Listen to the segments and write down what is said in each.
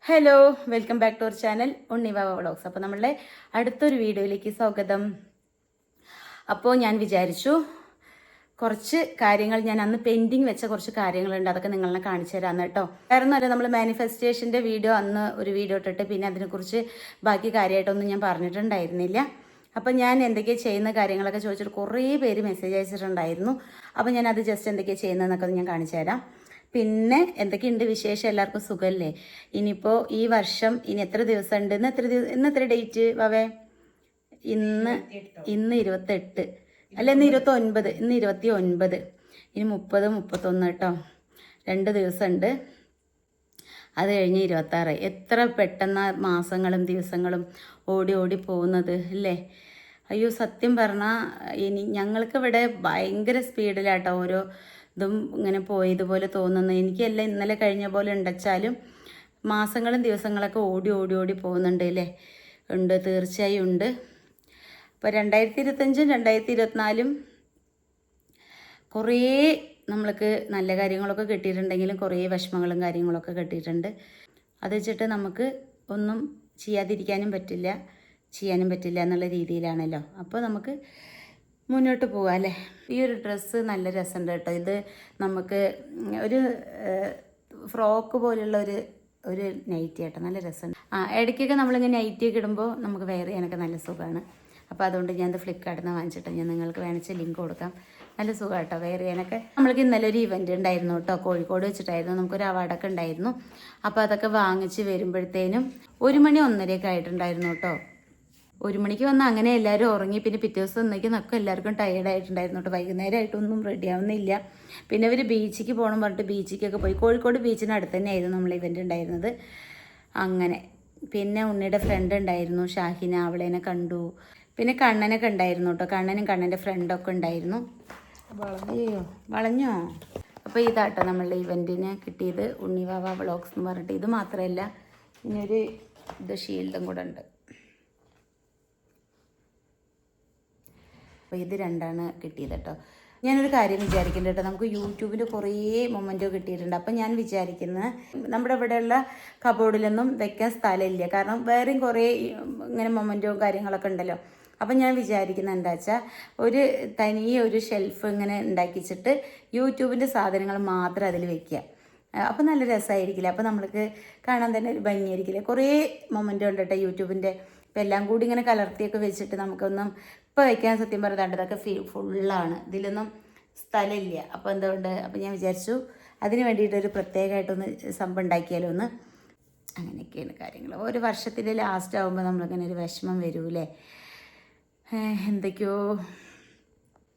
Hello, welcome back to our channel Unnivava vlogs. അപ്പോൾ നമ്മളുടെ അടുത്തൊരു വീഡിയോയിലേക്ക് സ്വാഗതം. അപ്പോൾ ഞാൻ വിചാരിച്ചു കുറച്ച് കാര്യങ്ങൾ ഞാൻ അന്ന് പെൻഡിങ് വെച്ച കുറച്ച് കാര്യങ്ങളുണ്ട്, അതൊക്കെ നിങ്ങളെ കാണിച്ചു തരാമെന്ന് കേട്ടോ. കാരണം അല്ല, നമ്മൾ മാനിഫെസ്റ്റേഷൻ്റെ വീഡിയോ അന്ന് ഒരു വീഡിയോ ഇട്ടിട്ട് പിന്നെ അതിനെക്കുറിച്ച് ബാക്കി കാര്യമായിട്ടൊന്നും ഞാൻ പറഞ്ഞിട്ടുണ്ടായിരുന്നില്ല. അപ്പം ഞാൻ എന്തൊക്കെയാണ് ചെയ്യുന്ന കാര്യങ്ങളൊക്കെ ചോദിച്ചിട്ട് കുറേ പേര് മെസ്സേജ് അയച്ചിട്ടുണ്ടായിരുന്നു. അപ്പോൾ ഞാൻ അത് ജസ്റ്റ് എന്തൊക്കെയാണ് ചെയ്യുന്നതെന്നൊക്കെ ഞാൻ കാണിച്ചു തരാം. പിന്നെ എന്തൊക്കെയുണ്ട് വിശേഷം, എല്ലാവർക്കും സുഖമല്ലേ? ഇനിയിപ്പോൾ ഈ വർഷം ഇനി എത്ര ദിവസം ഉണ്ട്? ഇന്ന് എത്ര ഡേറ്റ് വാവേ? ഇന്ന് 28 അല്ല, ഇന്ന് 29. ഇന്ന് 29, ഇനി 30, 31 കേട്ടോ. 2 ദിവസമുണ്ട്. അത് കഴിഞ്ഞ് 26. എത്ര പെട്ടെന്ന് മാസങ്ങളും ദിവസങ്ങളും ഓടി ഓടി പോകുന്നത് അല്ലേ? അയ്യോ, സത്യം പറഞ്ഞാൽ ഞങ്ങൾക്ക് ഇവിടെ ഭയങ്കര സ്പീഡിലാട്ടോ ഓരോ ഇതും ഇങ്ങനെ പോയതുപോലെ തോന്നുന്നു. എനിക്കല്ല ഇന്നലെ കഴിഞ്ഞ പോലെ ഉണ്ടച്ചാലും മാസങ്ങളും ദിവസങ്ങളൊക്കെ ഓടി ഓടി ഓടി പോകുന്നുണ്ട് അല്ലേ? ഉണ്ട്, തീർച്ചയായും ഉണ്ട്. ഇപ്പോൾ 2025 2024 കുറേ നമ്മൾക്ക് നല്ല കാര്യങ്ങളൊക്കെ കിട്ടിയിട്ടുണ്ടെങ്കിലും കുറേ വിഷമങ്ങളും കാര്യങ്ങളൊക്കെ കിട്ടിയിട്ടുണ്ട്. അത് വെച്ചിട്ട് നമുക്ക് ഒന്നും ചെയ്യാതിരിക്കാനും പറ്റില്ല, ചെയ്യാനും പറ്റില്ല എന്നുള്ള രീതിയിലാണല്ലോ. അപ്പോൾ നമുക്ക് മുന്നോട്ട് പോകാം അല്ലേ? ഈ ഒരു ഡ്രസ്സ് നല്ല രസമുണ്ട് കേട്ടോ. ഇത് നമുക്ക് ഒരു ഫ്രോക്ക് പോലുള്ള ഒരു നൈറ്റി കേട്ടോ, നല്ല രസമുണ്ട്. ഇടയ്ക്കൊക്കെ നമ്മളിങ്ങനെ നൈറ്റിയൊക്കെ ഇടുമ്പോൾ നമുക്ക് വെയർ ചെയ്യാനൊക്കെ നല്ല സുഖമാണ്. അപ്പോൾ അതുകൊണ്ട് ഞാനത് ഫ്ലിപ്കാർട്ടിൽ നിന്ന് വാങ്ങിച്ചിട്ട് ഞാൻ നിങ്ങൾക്ക് വേണിച്ച ലിങ്ക് കൊടുക്കാം. നല്ല സുഖം കേട്ടോ വെയർ ചെയ്യാനൊക്കെ. നമ്മൾക്ക് ഇന്നലെ ഒരു ഇവൻറ്റ് ഉണ്ടായിരുന്നു കേട്ടോ, കോഴിക്കോട് വെച്ചിട്ടായിരുന്നു. നമുക്കൊരു അവാർഡൊക്കെ ഉണ്ടായിരുന്നു. അപ്പോൾ അതൊക്കെ വാങ്ങിച്ച് വരുമ്പോഴത്തേനും 1 മണി 1:30 ആയിട്ടുണ്ടായിരുന്നു കേട്ടോ. 1 മണിക്ക് വന്ന് അങ്ങനെ എല്ലാവരും ഉറങ്ങി. പിന്നെ പിറ്റേ ദിവസം ഒന്നേക്കുന്നൊക്കെ എല്ലാവർക്കും ടയേർഡായിട്ടുണ്ടായിരുന്നു കേട്ടോ. വൈകുന്നേരമായിട്ടൊന്നും റെഡി ആവുന്നില്ല. പിന്നെ അവർ ബീച്ചിക്ക് പോകണം പറഞ്ഞിട്ട് ബീച്ചിക്കൊക്കെ പോയി. കോഴിക്കോട് ബീച്ചിന് അടുത്ത് തന്നെയായിരുന്നു നമ്മൾ ഇവൻ്റ് ഉണ്ടായിരുന്നത്. അങ്ങനെ പിന്നെ ഉണ്ണിയുടെ ഫ്രണ്ട് ഉണ്ടായിരുന്നു ഷാഹിന, അവളേനെ കണ്ടു. പിന്നെ കണ്ണനൊക്കെ ഉണ്ടായിരുന്നു കേട്ടോ. കണ്ണനും കണ്ണൻ്റെ ഫ്രണ്ടൊക്കെ ഉണ്ടായിരുന്നു. അയ്യോ, വളഞ്ഞോ? അപ്പോൾ ഇതാട്ടോ നമ്മളുടെ ഇവൻറ്റിന് കിട്ടിയത് ഉണ്ണിവാവ വ്ളോഗ്സ് എന്ന് പറഞ്ഞിട്ട്. ഇത് മാത്രമല്ല, ഇനിയൊരു ഷീൽഡും കൂടെ ഉണ്ട്. അപ്പോൾ ഇത് 2ആണ് കിട്ടിയത് കേട്ടോ. ഞാനൊരു കാര്യം വിചാരിക്കുന്നുണ്ട് കേട്ടോ, നമുക്ക് യൂട്യൂബിൽ കുറേ മൊമെൻറ്റോ കിട്ടിയിട്ടുണ്ട്. അപ്പം ഞാൻ വിചാരിക്കുന്നത് നമ്മുടെ ഇവിടെയുള്ള കബോർഡിലൊന്നും വെക്കാൻ സ്ഥലമില്ല. കാരണം വേറെയും കുറേ ഇങ്ങനെ മൊമെൻറ്റോ കാര്യങ്ങളൊക്കെ ഉണ്ടല്ലോ. അപ്പം ഞാൻ വിചാരിക്കുന്നത് എന്താ വെച്ചാൽ ഒരു തനിയെ ഒരു ഷെൽഫ് ഇങ്ങനെ ഉണ്ടാക്കിച്ചിട്ട് യൂട്യൂബിൻ്റെ സാധനങ്ങൾ മാത്രം അതിൽ വെക്കുക. അപ്പം നല്ല രസമായിരിക്കില്ല? അപ്പോൾ നമ്മൾക്ക് കാണാൻ തന്നെ ഒരു ഭംഗിയായിരിക്കില്ല? കുറേ മൊമെൻറ്റോ ഉണ്ട് കേട്ടോ യൂട്യൂബിൻ്റെ. ഇപ്പം എല്ലാം കൂടി ഇങ്ങനെ കലർത്തിയൊക്കെ വെച്ചിട്ട് നമുക്കൊന്നും ഇപ്പോൾ വയ്ക്കാൻ സത്യം പറഞ്ഞാൽ ഇതൊക്കെ ഫുള്ളാണ്, ഇതിലൊന്നും സ്ഥലമില്ല. അപ്പോൾ എന്തുകൊണ്ട് അപ്പോൾ ഞാൻ വിചാരിച്ചു അതിന് വേണ്ടിയിട്ടൊരു പ്രത്യേകമായിട്ടൊന്ന് സംഭവം ഉണ്ടാക്കിയാലോ ഒന്ന്. അങ്ങനെയൊക്കെയാണ് കാര്യങ്ങൾ. ഒരു വർഷത്തിൻ്റെ ലാസ്റ്റ് ആകുമ്പോൾ നമ്മളിങ്ങനെ ഒരു വിഷമം വരൂലേ? എന്തൊക്കെയോ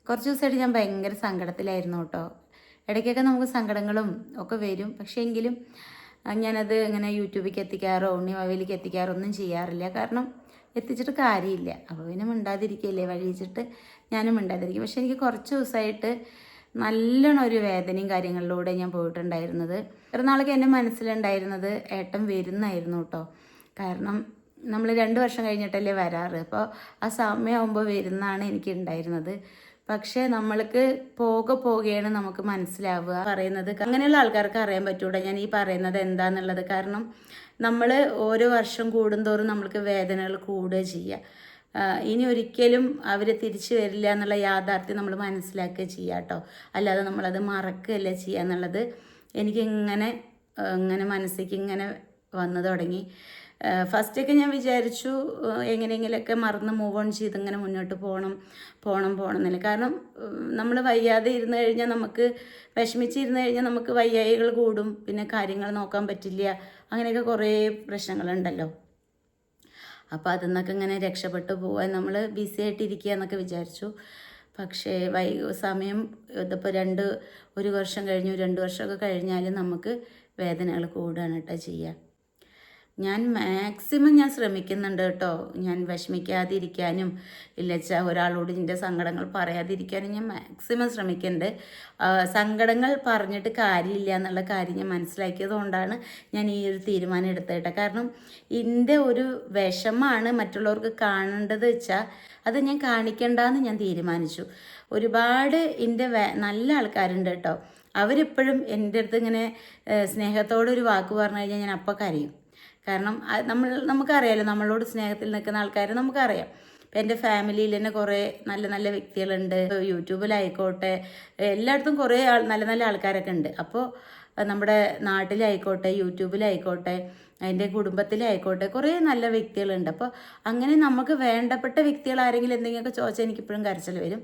കുറച്ച് ദിവസമായിട്ട് ഞാൻ ഭയങ്കര സങ്കടത്തിലായിരുന്നു കേട്ടോ. ഇടയ്ക്കൊക്കെ നമുക്ക് സങ്കടങ്ങളും ഒക്കെ വരും. പക്ഷേ എങ്കിലും ഞാനത് ഇങ്ങനെ യൂട്യൂബിലേക്ക് എത്തിക്കാറോ ഉണ്ണിവാവയിലേക്ക് എത്തിക്കാറോ ഒന്നും ചെയ്യാറില്ല. കാരണം എത്തിച്ചിട്ട് കാര്യമില്ല. അപ്പോൾ പിന്നെ മിണ്ടാതിരിക്കുകയല്ലേ വഴിച്ചിട്ട് ഞാനും മിണ്ടാതിരിക്കും. പക്ഷേ എനിക്ക് കുറച്ച് ദിവസമായിട്ട് നല്ലോണം ഒരു വേദനയും കാര്യങ്ങളിലൂടെ ഞാൻ പോയിട്ടുണ്ടായിരുന്നത്. ഒരു നാളൊക്കെ എൻ്റെ മനസ്സിലുണ്ടായിരുന്നത് ഏട്ടൻ വരുന്നായിരുന്നു കേട്ടോ. കാരണം നമ്മൾ 2 വർഷം കഴിഞ്ഞിട്ടല്ലേ വരാറ്. അപ്പോൾ ആ സമയമാകുമ്പോൾ വരുന്നാണ് എനിക്ക് ഉണ്ടായിരുന്നത്. പക്ഷേ നമ്മൾക്ക് പോകെയാണ് നമുക്ക് മനസ്സിലാവുക പറയുന്നത്. അങ്ങനെയുള്ള ആൾക്കാർക്ക് അറിയാൻ പറ്റൂടെ ഞാൻ ഈ പറയുന്നത് എന്താണെന്നുള്ളത്. കാരണം നമ്മൾ ഓരോ വർഷം കൂടുന്തോറും നമ്മൾക്ക് വേദനകൾ കൂടുക ചെയ്യുക. ഇനി ഒരിക്കലും അവർ തിരിച്ചു വരില്ല എന്നുള്ള യാഥാർത്ഥ്യം നമ്മൾ മനസ്സിലാക്കുക ചെയ്യുക കേട്ടോ. അല്ലാതെ നമ്മളത് മറക്കുകയല്ല ചെയ്യുക എന്നുള്ളത് എനിക്കിങ്ങനെ മനസ്സിലേക്ക് ഇങ്ങനെ വന്നു തുടങ്ങി. ഫസ്റ്റൊക്കെ ഞാൻ വിചാരിച്ചു എങ്ങനെയെങ്കിലുമൊക്കെ മറന്ന് മൂവ് ഓൺ ചെയ്ത് ഇങ്ങനെ മുന്നോട്ട് പോകണം എന്നല്ല. കാരണം നമ്മൾ വയ്യാതെ ഇരുന്ന് കഴിഞ്ഞാൽ നമുക്ക് വിഷമിച്ചിരുന്ന് കഴിഞ്ഞാൽ നമുക്ക് വയ്യായികൾ കൂടും, പിന്നെ കാര്യങ്ങൾ നോക്കാൻ പറ്റില്ല, അങ്ങനെയൊക്കെ കുറേ പ്രശ്നങ്ങളുണ്ടല്ലോ. അപ്പോൾ അതിൽ നിന്നൊക്കെ ഇങ്ങനെ രക്ഷപ്പെട്ടു പോകാൻ നമ്മൾ ബിസി ആയിട്ടിരിക്കുക എന്നൊക്കെ വിചാരിച്ചു. പക്ഷേ സമയം ഇതിപ്പോൾ 1 വർഷം കഴിഞ്ഞു, 2 വർഷമൊക്കെ കഴിഞ്ഞാലും നമുക്ക് വേദനകൾ കൂടുകയാണ് കേട്ടോ ചെയ്യുക. ഞാൻ മാക്സിമം ശ്രമിക്കുന്നുണ്ട് കേട്ടോ. ഞാൻ വിഷമിക്കാതിരിക്കാനും ഇല്ലച്ചാൽ ഒരാളോട് ഇതിൻ്റെ സങ്കടങ്ങൾ പറയാതിരിക്കാനും ഞാൻ മാക്സിമം ശ്രമിക്കുന്നുണ്ട്. സങ്കടങ്ങൾ പറഞ്ഞിട്ട് കാര്യമില്ല എന്നുള്ള കാര്യം ഞാൻ മനസ്സിലാക്കിയത് കൊണ്ടാണ് ഞാൻ ഈ ഒരു തീരുമാനം എടുത്തത് കേട്ടോ. കാരണം എൻ്റെ ഒരു വിഷമമാണ് മറ്റുള്ളവർക്ക് കാണേണ്ടത് വെച്ചാൽ അത് ഞാൻ കാണിക്കണ്ടെന്ന് ഞാൻ തീരുമാനിച്ചു. ഒരുപാട് എൻ്റെ നല്ല ആൾക്കാരുണ്ട് കേട്ടോ. അവരെപ്പോഴും എൻ്റെ അടുത്ത് ഇങ്ങനെ സ്നേഹത്തോടൊരു വാക്ക് പറഞ്ഞു കഴിഞ്ഞാൽ ഞാൻ അപ്പം കരയും. കാരണം നമുക്കറിയാലോ, നമ്മളോട് സ്നേഹത്തിൽ നിൽക്കുന്ന ആൾക്കാരെ നമുക്കറിയാം. ഇപ്പം എൻ്റെ ഫാമിലിയിൽ തന്നെ കുറേ നല്ല നല്ല വ്യക്തികളുണ്ട്. യൂട്യൂബിലായിക്കോട്ടെ, എല്ലായിടത്തും കുറേ നല്ല നല്ല ആൾക്കാരൊക്കെ ഉണ്ട്. അപ്പോൾ നമ്മുടെ നാട്ടിലായിക്കോട്ടെ, യൂട്യൂബിലായിക്കോട്ടെ, എൻ്റെ കുടുംബത്തിലായിക്കോട്ടെ കുറേ നല്ല വ്യക്തികളുണ്ട്. അപ്പോൾ അങ്ങനെ നമുക്ക് വേണ്ടപ്പെട്ട വ്യക്തികൾ ആരെങ്കിലും എന്തെങ്കിലുമൊക്കെ ചോദിച്ചാൽ എനിക്കിപ്പോഴും കരച്ചിൽ വരും.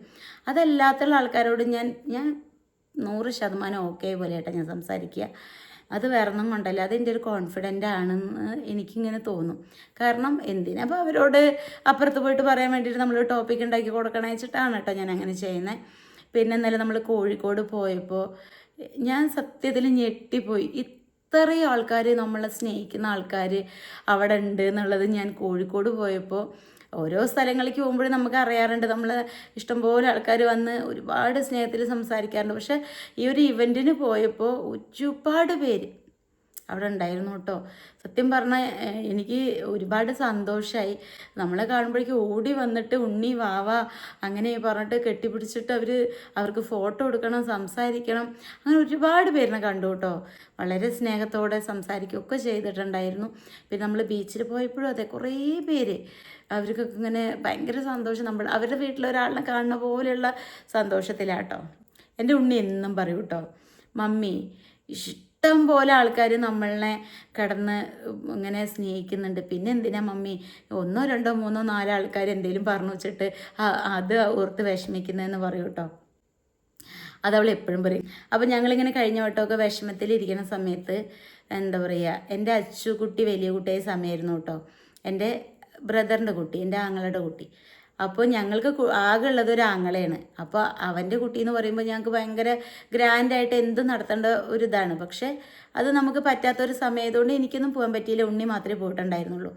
അതല്ലാത്തുള്ള ആൾക്കാരോട് ഞാൻ 100% ഓക്കെ പോലെയായിട്ടാണ് ഞാൻ സംസാരിക്കുക. അത് വേറൊന്നും കൊണ്ടല്ല, അതെൻ്റെ ഒരു കോൺഫിഡൻ്റ് ആണെന്ന് എനിക്കിങ്ങനെ തോന്നും. കാരണം എന്തിനാ അപ്പോൾ അവരോട് അപ്പുറത്ത് പോയിട്ട് പറയാൻ വേണ്ടിയിട്ട് നമ്മൾ ടോപ്പിക് ഉണ്ടാക്കി കൊടുക്കണം വെച്ചിട്ടാണ് കേട്ടോ ഞാൻ അങ്ങനെ ചെയ്യുന്നത്. പിന്നെ ഇന്നലെ നമ്മൾ കോഴിക്കോട് പോയപ്പോൾ ഞാൻ സത്യത്തിൽ ഞെട്ടിപ്പോയി. ഇത്രയും ആൾക്കാർ, നമ്മളെ സ്നേഹിക്കുന്ന ആൾക്കാർ അവിടെ ഉണ്ട് എന്നുള്ളത് ഞാൻ കോഴിക്കോട് പോയപ്പോൾ ഓരോ സ്ഥലങ്ങളിലേക്ക് പോകുമ്പോഴും നമുക്ക് അറിയാറുണ്ട്, നമ്മൾ ഇഷ്ടംപോലെ ആൾക്കാർ വന്ന് ഒരുപാട് സ്നേഹത്തിൽ സംസാരിക്കാറുണ്ട്. പക്ഷേ ഈ ഒരു ഇവൻറ്റിന് പോയപ്പോൾ ഒരുപാട് പേര് അവിടെ ഉണ്ടായിരുന്നു കേട്ടോ. സത്യം പറഞ്ഞാൽ എനിക്ക് ഒരുപാട് സന്തോഷമായി. നമ്മളെ കാണുമ്പോഴേക്കും ഓടി വന്നിട്ട് ഉണ്ണി വാവ അങ്ങനെ പറഞ്ഞിട്ട് കെട്ടിപ്പിടിച്ചിട്ട് അവർക്ക് ഫോട്ടോ എടുക്കണം, സംസാരിക്കണം, അങ്ങനെ ഒരുപാട് പേരിനെ കണ്ടു കേട്ടോ. വളരെ സ്നേഹത്തോടെ സംസാരിക്കുകയൊക്കെ ചെയ്തിട്ടുണ്ടായിരുന്നു. പിന്നെ നമ്മൾ ബീച്ചിൽ പോയപ്പോഴും അതെ, കുറേ പേര് അവർക്കൊക്കെ ഇങ്ങനെ ഭയങ്കര സന്തോഷം. അവരുടെ വീട്ടിലൊരാളിനെ കാണുന്ന പോലെയുള്ള സന്തോഷത്തിലാട്ടോ. എൻ്റെ ഉണ്ണി എന്നും പറയും കേട്ടോ, മമ്മി ഇഷ്ടം പോലെ ആൾക്കാർ നമ്മളെ കിടന്ന് ഇങ്ങനെ സ്നേഹിക്കുന്നുണ്ട്, പിന്നെ എന്തിനാ മമ്മി 1 2 3 4 ആൾക്കാർ എന്തെങ്കിലും പറഞ്ഞു വെച്ചിട്ട് അത് ഓർത്ത് വിഷമിക്കുന്നതെന്ന് പറയും കേട്ടോ. അതവൾ എപ്പോഴും പറയും. അപ്പോൾ ഞങ്ങളിങ്ങനെ കഴിഞ്ഞ വട്ടമൊക്കെ വിഷമത്തിലിരിക്കുന്ന സമയത്ത് എന്താ പറയുക, എൻ്റെ അച്ചുകുട്ടി വലിയ കുട്ടിയായ സമയമായിരുന്നു കേട്ടോ, എൻ്റെ ബ്രദറിൻ്റെ കുട്ടി, എൻ്റെ ആങ്ങളുടെ കുട്ടി. അപ്പോൾ ഞങ്ങൾക്ക് ആകെ ഉള്ളത് ഒരു ആങ്ങളയാണ്. അപ്പോൾ അവൻ്റെ കുട്ടി എന്ന് പറയുമ്പോൾ ഞങ്ങൾക്ക് ഭയങ്കര ഗ്രാൻഡായിട്ട് എന്തും നടത്തേണ്ട ഒരു ഇതാണ്. പക്ഷേ അത് നമുക്ക് പറ്റാത്തൊരു സമയത്തുകൊണ്ട് എനിക്കൊന്നും പോകാൻ പറ്റിയില്ല. ഉണ്ണി മാത്രമേ പോയിട്ടുണ്ടായിരുന്നുള്ളൂ.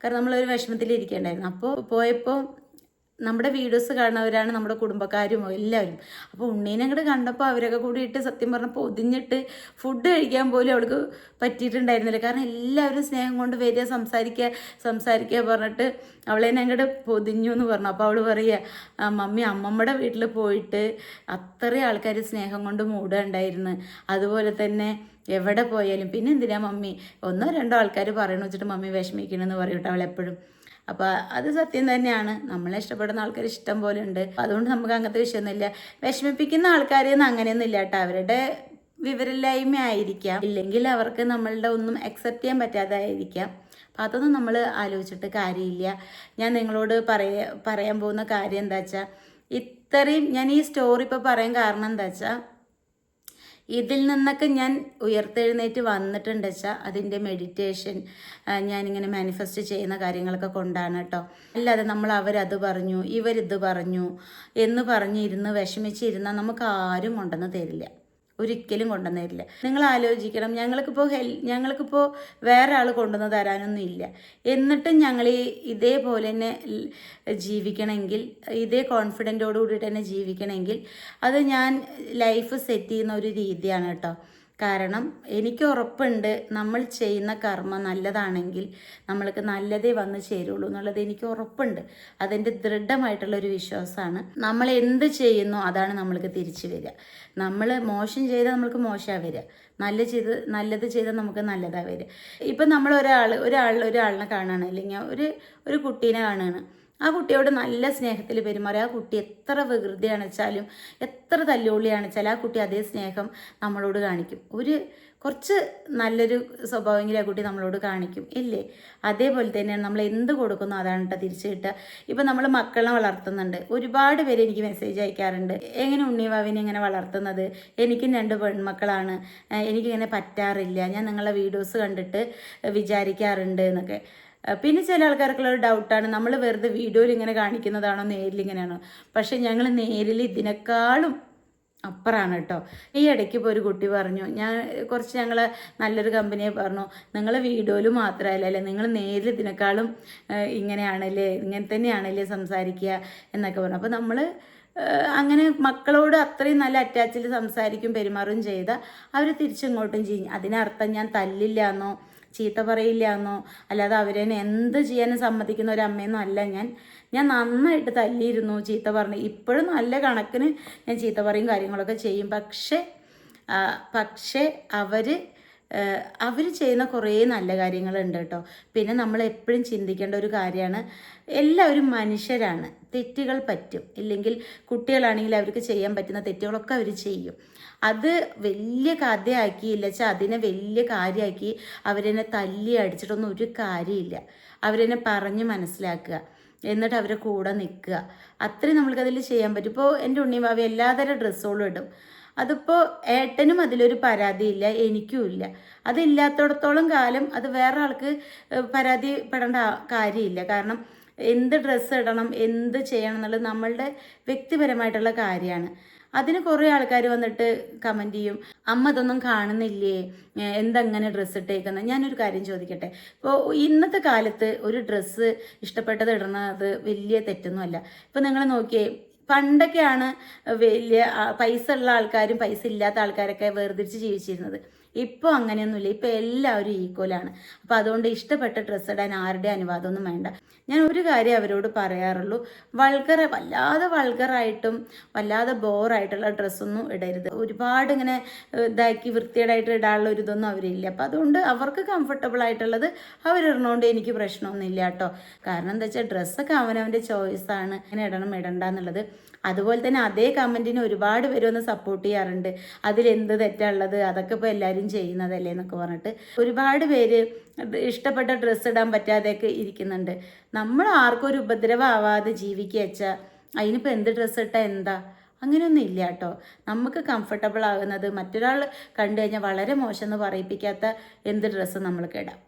കാരണം നമ്മളൊരു വിഷമത്തിലിരിക്കേണ്ടായിരുന്നു. അപ്പോൾ പോയപ്പോൾ നമ്മുടെ വീഡിയോസ് കാണുന്നവരാണ് നമ്മുടെ കുടുംബക്കാരും എല്ലാവരും. അപ്പോൾ ഉണ്ണീനെ അങ്ങോട്ട് കണ്ടപ്പോൾ അവരൊക്കെ കൂടിയിട്ട് സത്യം പറഞ്ഞപ്പോൾ ഒതിഞ്ഞിട്ട് ഫുഡ് കഴിക്കാൻ പോലും അവൾക്ക് പറ്റിയിട്ടുണ്ടായിരുന്നില്ല. കാരണം എല്ലാവരും സ്നേഹം കൊണ്ട് വരിക, സംസാരിക്കുക പറഞ്ഞിട്ട് അവളെ അങ്ങോട്ട് പൊതിഞ്ഞു എന്ന് പറഞ്ഞു. അപ്പോൾ അവൾ പറയുക, മമ്മി അമ്മമ്മയുടെ വീട്ടിൽ പോയിട്ട് അത്രയും ആൾക്കാർ സ്നേഹം കൊണ്ട് മൂടുകയുണ്ടായിരുന്നു. അതുപോലെ തന്നെ എവിടെ പോയാലും പിന്നെ എന്തിനാ മമ്മി 1 2 ആൾക്കാർ പറയണമെന്ന് വെച്ചിട്ട് മമ്മി വിഷമിക്കണമെന്ന് പറയൂട്ടോ അവളെപ്പോഴും. അപ്പോൾ അത് സത്യം തന്നെയാണ്. നമ്മളെ ഇഷ്ടപ്പെടുന്ന ആൾക്കാർ ഇഷ്ടം പോലെ ഉണ്ട്. അതുകൊണ്ട് നമുക്ക് അങ്ങനത്തെ വിഷയമൊന്നുമില്ല. വിഷമിപ്പിക്കുന്ന ആൾക്കാരെയൊന്നും അങ്ങനെയൊന്നും ഇല്ല കേട്ടോ. അവരുടെ വിവരമില്ലായ്മ ആയിരിക്കാം, ഇല്ലെങ്കിൽ അവർക്ക് നമ്മളുടെ ഒന്നും അക്സെപ്റ്റ് ചെയ്യാൻ പറ്റാതായിരിക്കാം. അപ്പം അതൊന്നും നമ്മൾ ആലോചിച്ചിട്ട് കാര്യമില്ല. ഞാൻ നിങ്ങളോട് പറയാൻ പോകുന്ന കാര്യം എന്താ വെച്ചാൽ, ഇത്രയും ഞാൻ ഈ സ്റ്റോറി ഇപ്പോൾ പറയാൻ കാരണം എന്താ വെച്ചാൽ, ഇതിൽ നിന്നൊക്കെ ഞാൻ ഉയർത്തെഴുന്നേറ്റ് വന്നിട്ടുണ്ട് വെച്ചാൽ അതിൻ്റെ മെഡിറ്റേഷൻ, ഞാനിങ്ങനെ മാനിഫെസ്റ്റ് ചെയ്യുന്ന കാര്യങ്ങളൊക്കെ കൊണ്ടാണ് കേട്ടോ. അല്ലാതെ നമ്മൾ അവരത് പറഞ്ഞു ഇവരിത് പറഞ്ഞു എന്ന് പറഞ്ഞിരുന്ന് വിഷമിച്ചിരുന്നാൽ നമുക്ക് ആരും കൊണ്ടുവന്ന് തരില്ല, ഒരിക്കലും കൊണ്ടുവന്ന് തരില്ല. നിങ്ങൾ ആലോചിക്കണം, ഞങ്ങൾക്കിപ്പോൾ വേറെ ആൾ കൊണ്ടുവന്ന് തരാനൊന്നും ഇല്ല. എന്നിട്ടും ഞങ്ങൾ ഇതേപോലെ തന്നെ ജീവിക്കണമെങ്കിൽ, ഇതേ കോൺഫിഡൻറ്റോട് കൂടിയിട്ട് തന്നെ ജീവിക്കണമെങ്കിൽ അത് ഞാൻ ലൈഫ് സെറ്റ് ചെയ്യുന്ന ഒരു രീതിയാണ് കേട്ടോ. കാരണം എനിക്ക് ഉറപ്പുണ്ട്, നമ്മൾ ചെയ്യുന്ന കർമ്മം നല്ലതാണെങ്കിൽ നമ്മൾക്ക് നല്ലതേ വന്ന് ചേരുള്ളൂ എന്നുള്ളത് എനിക്ക് ഉറപ്പുണ്ട്. അതെൻ്റെ ദൃഢമായിട്ടുള്ളൊരു വിശ്വാസമാണ്. നമ്മൾ എന്ത് ചെയ്യുന്നോ അതാണ് നമ്മൾക്ക് തിരിച്ചു വരിക. നമ്മൾ മോശം ചെയ്താൽ നമ്മൾക്ക് മോശമാണ് വരിക, നല്ലത് ചെയ്താൽ നമുക്ക് നല്ലതാണ് വരിക. ഇപ്പം നമ്മൾ ഒരാളിനെ കാണുകയാണ്, അല്ലെങ്കിൽ ഒരു കുട്ടീനെ കാണുകയാണ്. ആ കുട്ടിയോട് നല്ല സ്നേഹത്തിൽ പെരുമാറി, ആ കുട്ടി എത്ര വികൃതിയാണെന്ന് വെച്ചാലും എത്ര തല്ലുകൊള്ളിയാണെന്ന് വെച്ചാൽ ആ കുട്ടി അതേ സ്നേഹം നമ്മളോട് കാണിക്കും. കുറച്ച് നല്ലൊരു സ്വഭാവമെങ്കിലും ആ കുട്ടി നമ്മളോട് കാണിക്കും, ഇല്ലേ? അതേപോലെ തന്നെയാണ് നമ്മൾ എന്ത് കൊടുക്കുന്നു അതാണ് കേട്ടോ തിരിച്ചു കിട്ടുക. ഇപ്പം നമ്മൾ മക്കളെ വളർത്തുന്നുണ്ട്, ഒരുപാട് പേര് എനിക്ക് മെസ്സേജ് അയക്കാറുണ്ട്, എങ്ങനെ ഉണ്ണിവാവിനെ ഇങ്ങനെ വളർത്തുന്നത്, എനിക്കും 2 പെൺമക്കളാണ്, എനിക്കിങ്ങനെ പറ്റാറില്ല, ഞാൻ നിങ്ങളെ വീഡിയോസ് കണ്ടിട്ട് വിചാരിക്കാറുണ്ട് എന്നൊക്കെ. പിന്നെ ചില ആൾക്കാർക്കുള്ള ഒരു ഡൗട്ടാണ്, നമ്മൾ വെറുതെ വീഡിയോയിൽ ഇങ്ങനെ കാണിക്കുന്നതാണോ നേരിൽ ഇങ്ങനെയാണോ? പക്ഷേ ഞങ്ങൾ നേരിൽ ഇതിനേക്കാളും അപ്പുറമാണ് കേട്ടോ. ഈ ഇടയ്ക്ക് ഇപ്പോൾ ഒരു കുട്ടി പറഞ്ഞു, ഞങ്ങൾ നല്ലൊരു കമ്പനിയെ പറഞ്ഞു, നിങ്ങൾ വീഡിയോയിൽ മാത്രമല്ല നിങ്ങൾ നേരിൽ ഇതിനേക്കാളും ഇങ്ങനെ തന്നെയാണല്ലേ സംസാരിക്കുക എന്നൊക്കെ പറഞ്ഞു. അപ്പോൾ നമ്മൾ അങ്ങനെ മക്കളോട് അത്രയും നല്ല അറ്റാച്ചിൽ സംസാരിക്കും പെരുമാറും ചെയ്താൽ അവർ തിരിച്ചിങ്ങോട്ടും ചെയ്യും. അതിനർത്ഥം ഞാൻ തല്ലില്ല എന്നോ ചീത്ത പറയില്ല എന്നോ, അല്ലാതെ അവരെ എന്ത് ചെയ്യാനും സമ്മതിക്കുന്ന ഒരു അമ്മയൊന്നും അല്ല ഞാൻ. നന്നായിട്ട് തല്ലിയിരുന്നു, ചീത്ത പറഞ്ഞു, ഇപ്പോഴും നല്ല കണക്കിന് ഞാൻ ചീത്ത പറയും കാര്യങ്ങളൊക്കെ ചെയ്യും. പക്ഷേ അവർ അവർ ചെയ്യുന്ന കുറേ നല്ല കാര്യങ്ങളുണ്ട് കേട്ടോ. പിന്നെ നമ്മൾ എപ്പോഴും ചിന്തിക്കേണ്ട ഒരു കാര്യമാണ്, എല്ലാവരും മനുഷ്യരാണ്, തെറ്റുകൾ പറ്റും. ഇല്ലെങ്കിൽ കുട്ടികളാണെങ്കിൽ അവർക്ക് ചെയ്യാൻ പറ്റുന്ന തെറ്റുകളൊക്കെ അവർ ചെയ്യും. അത് വലിയ കഥയാക്കിയില്ല വെച്ചാൽ അതിനെ വലിയ കാര്യമാക്കി അവരെന്നെ തല്ലി അടിച്ചിട്ടൊന്നും ഒരു കാര്യമില്ല. അവരെന്നെ പറഞ്ഞ് മനസ്സിലാക്കുക, എന്നിട്ട് അവരെ കൂടെ നിൽക്കുക. അത്രയും നമ്മൾക്കതിൽ ചെയ്യാൻ പറ്റും. ഇപ്പോൾ എൻ്റെ ഉണ്ണിമാവി എല്ലാതരം ഡ്രസ്സുകളും ഇടും. അതിപ്പോൾ ഏട്ടനും അതിലൊരു പരാതിയില്ല, എനിക്കുമില്ല. അതില്ലാത്തടത്തോളം കാലം അത് വേറെ ആൾക്ക് പരാതിപ്പെടേണ്ട കാര്യമില്ല. കാരണം എന്ത് ഡ്രസ്സ് ഇടണം, എന്ത് ചെയ്യണം എന്നുള്ളത് നമ്മളുടെ വ്യക്തിപരമായിട്ടുള്ള കാര്യമാണ്. അതിന് കുറേ ആൾക്കാർ വന്നിട്ട് കമൻറ്റ് ചെയ്യും, അമ്മ ഇതൊന്നും കാണുന്നില്ലേ, എന്തങ്ങനെ ഡ്രസ്സ് ഇട്ടേക്കുന്നത്. ഞാനൊരു കാര്യം ചോദിക്കട്ടെ, ഇപ്പോൾ ഇന്നത്തെ കാലത്ത് ഒരു ഡ്രസ്സ് ഇഷ്ടപ്പെട്ടത് ഇടുന്നത് വലിയ തെറ്റൊന്നുമല്ല. ഇപ്പോൾ നിങ്ങൾ നോക്കിയേ, പണ്ടൊക്കെയാണ് വലിയ പൈസ ഉള്ള ആൾക്കാരും പൈസ ഇല്ലാത്ത ആൾക്കാരൊക്കെ വേർതിരിച്ച് ജീവിച്ചിരുന്നത്. ഇപ്പോൾ അങ്ങനെയൊന്നുമില്ല. ഇപ്പോൾ എല്ലാവരും ഈക്വലാണ്. അപ്പോൾ അതുകൊണ്ട് ഇഷ്ടപ്പെട്ട ഡ്രസ്സ് ഇടാൻ ആരുടെ അനുവാദമൊന്നും വേണ്ട. ഞാൻ ഒരു കാര്യം അവരോട് പറയാറുള്ളൂ, വല്ലാതെ വൾഗറായിട്ടും വല്ലാതെ ബോറായിട്ടുള്ള ഡ്രസ്സൊന്നും ഇടരുത്. ഒരുപാട് ഇങ്ങനെ ഇതാക്കി വൃത്തിയേടായിട്ട് ഇടാനുള്ള ഒരു ഇതൊന്നും അവരില്ല. അപ്പോൾ അതുകൊണ്ട് അവർക്ക് കംഫർട്ടബിൾ ആയിട്ടുള്ളത് അവരിടണോണ്ട് എനിക്ക് പ്രശ്നമൊന്നുമില്ല കേട്ടോ. കാരണം എന്താ വെച്ചാൽ ഡ്രസ്സൊക്കെ അവനവൻ്റെ ചോയ്സാണ്, ഇങ്ങനെ ഇടണം ഇടണ്ട എന്നുള്ളത്. അതുപോലെ തന്നെ അതേ കമൻറ്റിന് ഒരുപാട് പേര് ഒന്ന് സപ്പോർട്ട് ചെയ്യാറുണ്ട്, അതിലെന്ത് തെറ്റുള്ളത്, അതൊക്കെ ഇപ്പോൾ എല്ലാവരും ചെയ്യുന്നതല്ലേ എന്നൊക്കെ പറഞ്ഞിട്ട് ഒരുപാട് പേര് ഇഷ്ടപ്പെട്ട ഡ്രസ്സ് ഇടാൻ പറ്റാതെയൊക്കെ ഇരിക്കുന്നുണ്ട്. നമ്മൾ ആർക്കും ഒരു ഉപദ്രവമാവാതെ ജീവിക്കുക വെച്ചാൽ അതിനിപ്പോൾ എന്ത് ഡ്രസ്സ് ഇട്ടാൽ എന്താ, അങ്ങനെയൊന്നും ഇല്ല കേട്ടോ. നമുക്ക് കംഫർട്ടബിൾ ആകുന്നത്, മറ്റൊരാൾ കണ്ടു കഴിഞ്ഞാൽ വളരെ മോശം എന്ന് പറയിപ്പിക്കാത്ത എന്ത് ഡ്രസ്സ് നമ്മൾക്ക് ഇടാം.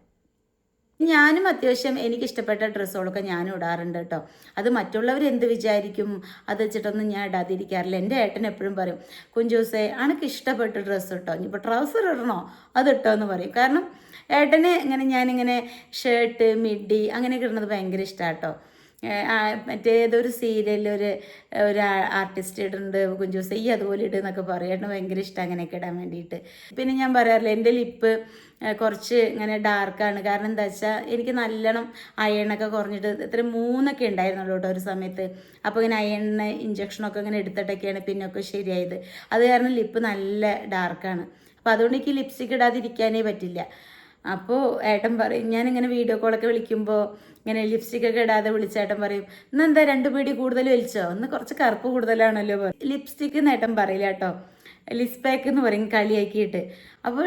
ഞാനും അത്യാവശ്യം എനിക്കിഷ്ടപ്പെട്ട ഡ്രസ്സുകളൊക്കെ ഞാനും ഇടാറുണ്ട് കേട്ടോ. അത് മറ്റുള്ളവർ എന്ത് വിചാരിക്കും അത് വെച്ചിട്ടൊന്നും ഞാൻ ഇടാതിരിക്കാറില്ല. എൻ്റെ ഏട്ടൻ എപ്പോഴും പറയും, കുഞ്ചൂസേ അനക്ക് ഇഷ്ടപ്പെട്ട ഡ്രസ്സ് ഇട്ടോ, ഇനിയിപ്പോൾ ട്രൗസർ ഇടണോ അതിട്ടോ എന്ന് പറയും. കാരണം ഏട്ടന് ഞാനിങ്ങനെ ഷർട്ട് മിഡി അങ്ങനെയൊക്കെ ഇടുന്നത് ഭയങ്കര ഇഷ്ടമാണ് കേട്ടോ. മറ്റേതൊരു സീരിയലിൽ ഒരു ആർട്ടിസ്റ്റ് ഇടുന്നുണ്ട്, കുഞ്ചൂസ് ഈ അതുപോലെ ഇടുന്നൊക്കെ പറയും. ഭയങ്കര ഇഷ്ടം അങ്ങനെയൊക്കെ ഇടാൻ വേണ്ടിയിട്ട്. പിന്നെ ഞാൻ പറയാറില്ല, എൻ്റെ ലിപ്പ് കുറച്ച് ഇങ്ങനെ ഡാർക്കാണ്. കാരണം എന്താ വെച്ചാൽ എനിക്ക് നല്ലോണം അയണൊക്കെ കുറഞ്ഞിട്ട് 3 ഉണ്ടായിരുന്നുള്ളൂ കേട്ടോ ഒരു സമയത്ത്. അപ്പോൾ ഇങ്ങനെ അയണിന് ഇഞ്ചക്ഷനൊക്കെ ഇങ്ങനെ എടുത്തിട്ടൊക്കെയാണ് പിന്നൊക്കെ ശരിയായത്. അത് കാരണം ലിപ്പ് നല്ല ഡാർക്കാണ്. അപ്പോൾ അതുകൊണ്ട് എനിക്ക് ലിപ്സ്റ്റിക് ഇടാതിരിക്കാനേ പറ്റില്ല. അപ്പോൾ ഏട്ടൻ പറയും, ഞാനിങ്ങനെ വീഡിയോ കോളൊക്കെ വിളിക്കുമ്പോൾ ഇങ്ങനെ ലിപ്സ്റ്റിക്കൊക്കെ ഇടാതെ വിളിച്ചേട്ടൻ പറയും, ഇന്നെന്താ 2 പീടി കൂടുതൽ വലിച്ചോ, ഒന്ന് കുറച്ച് കറുപ്പ് കൂടുതലാണല്ലോ. ലിപ്സ്റ്റിക്ക് ഏട്ടൻ പറയില്ല കേട്ടോ, ലിസ്പാക്ക് എന്ന് പറയും കളിയാക്കിയിട്ട്. അപ്പോൾ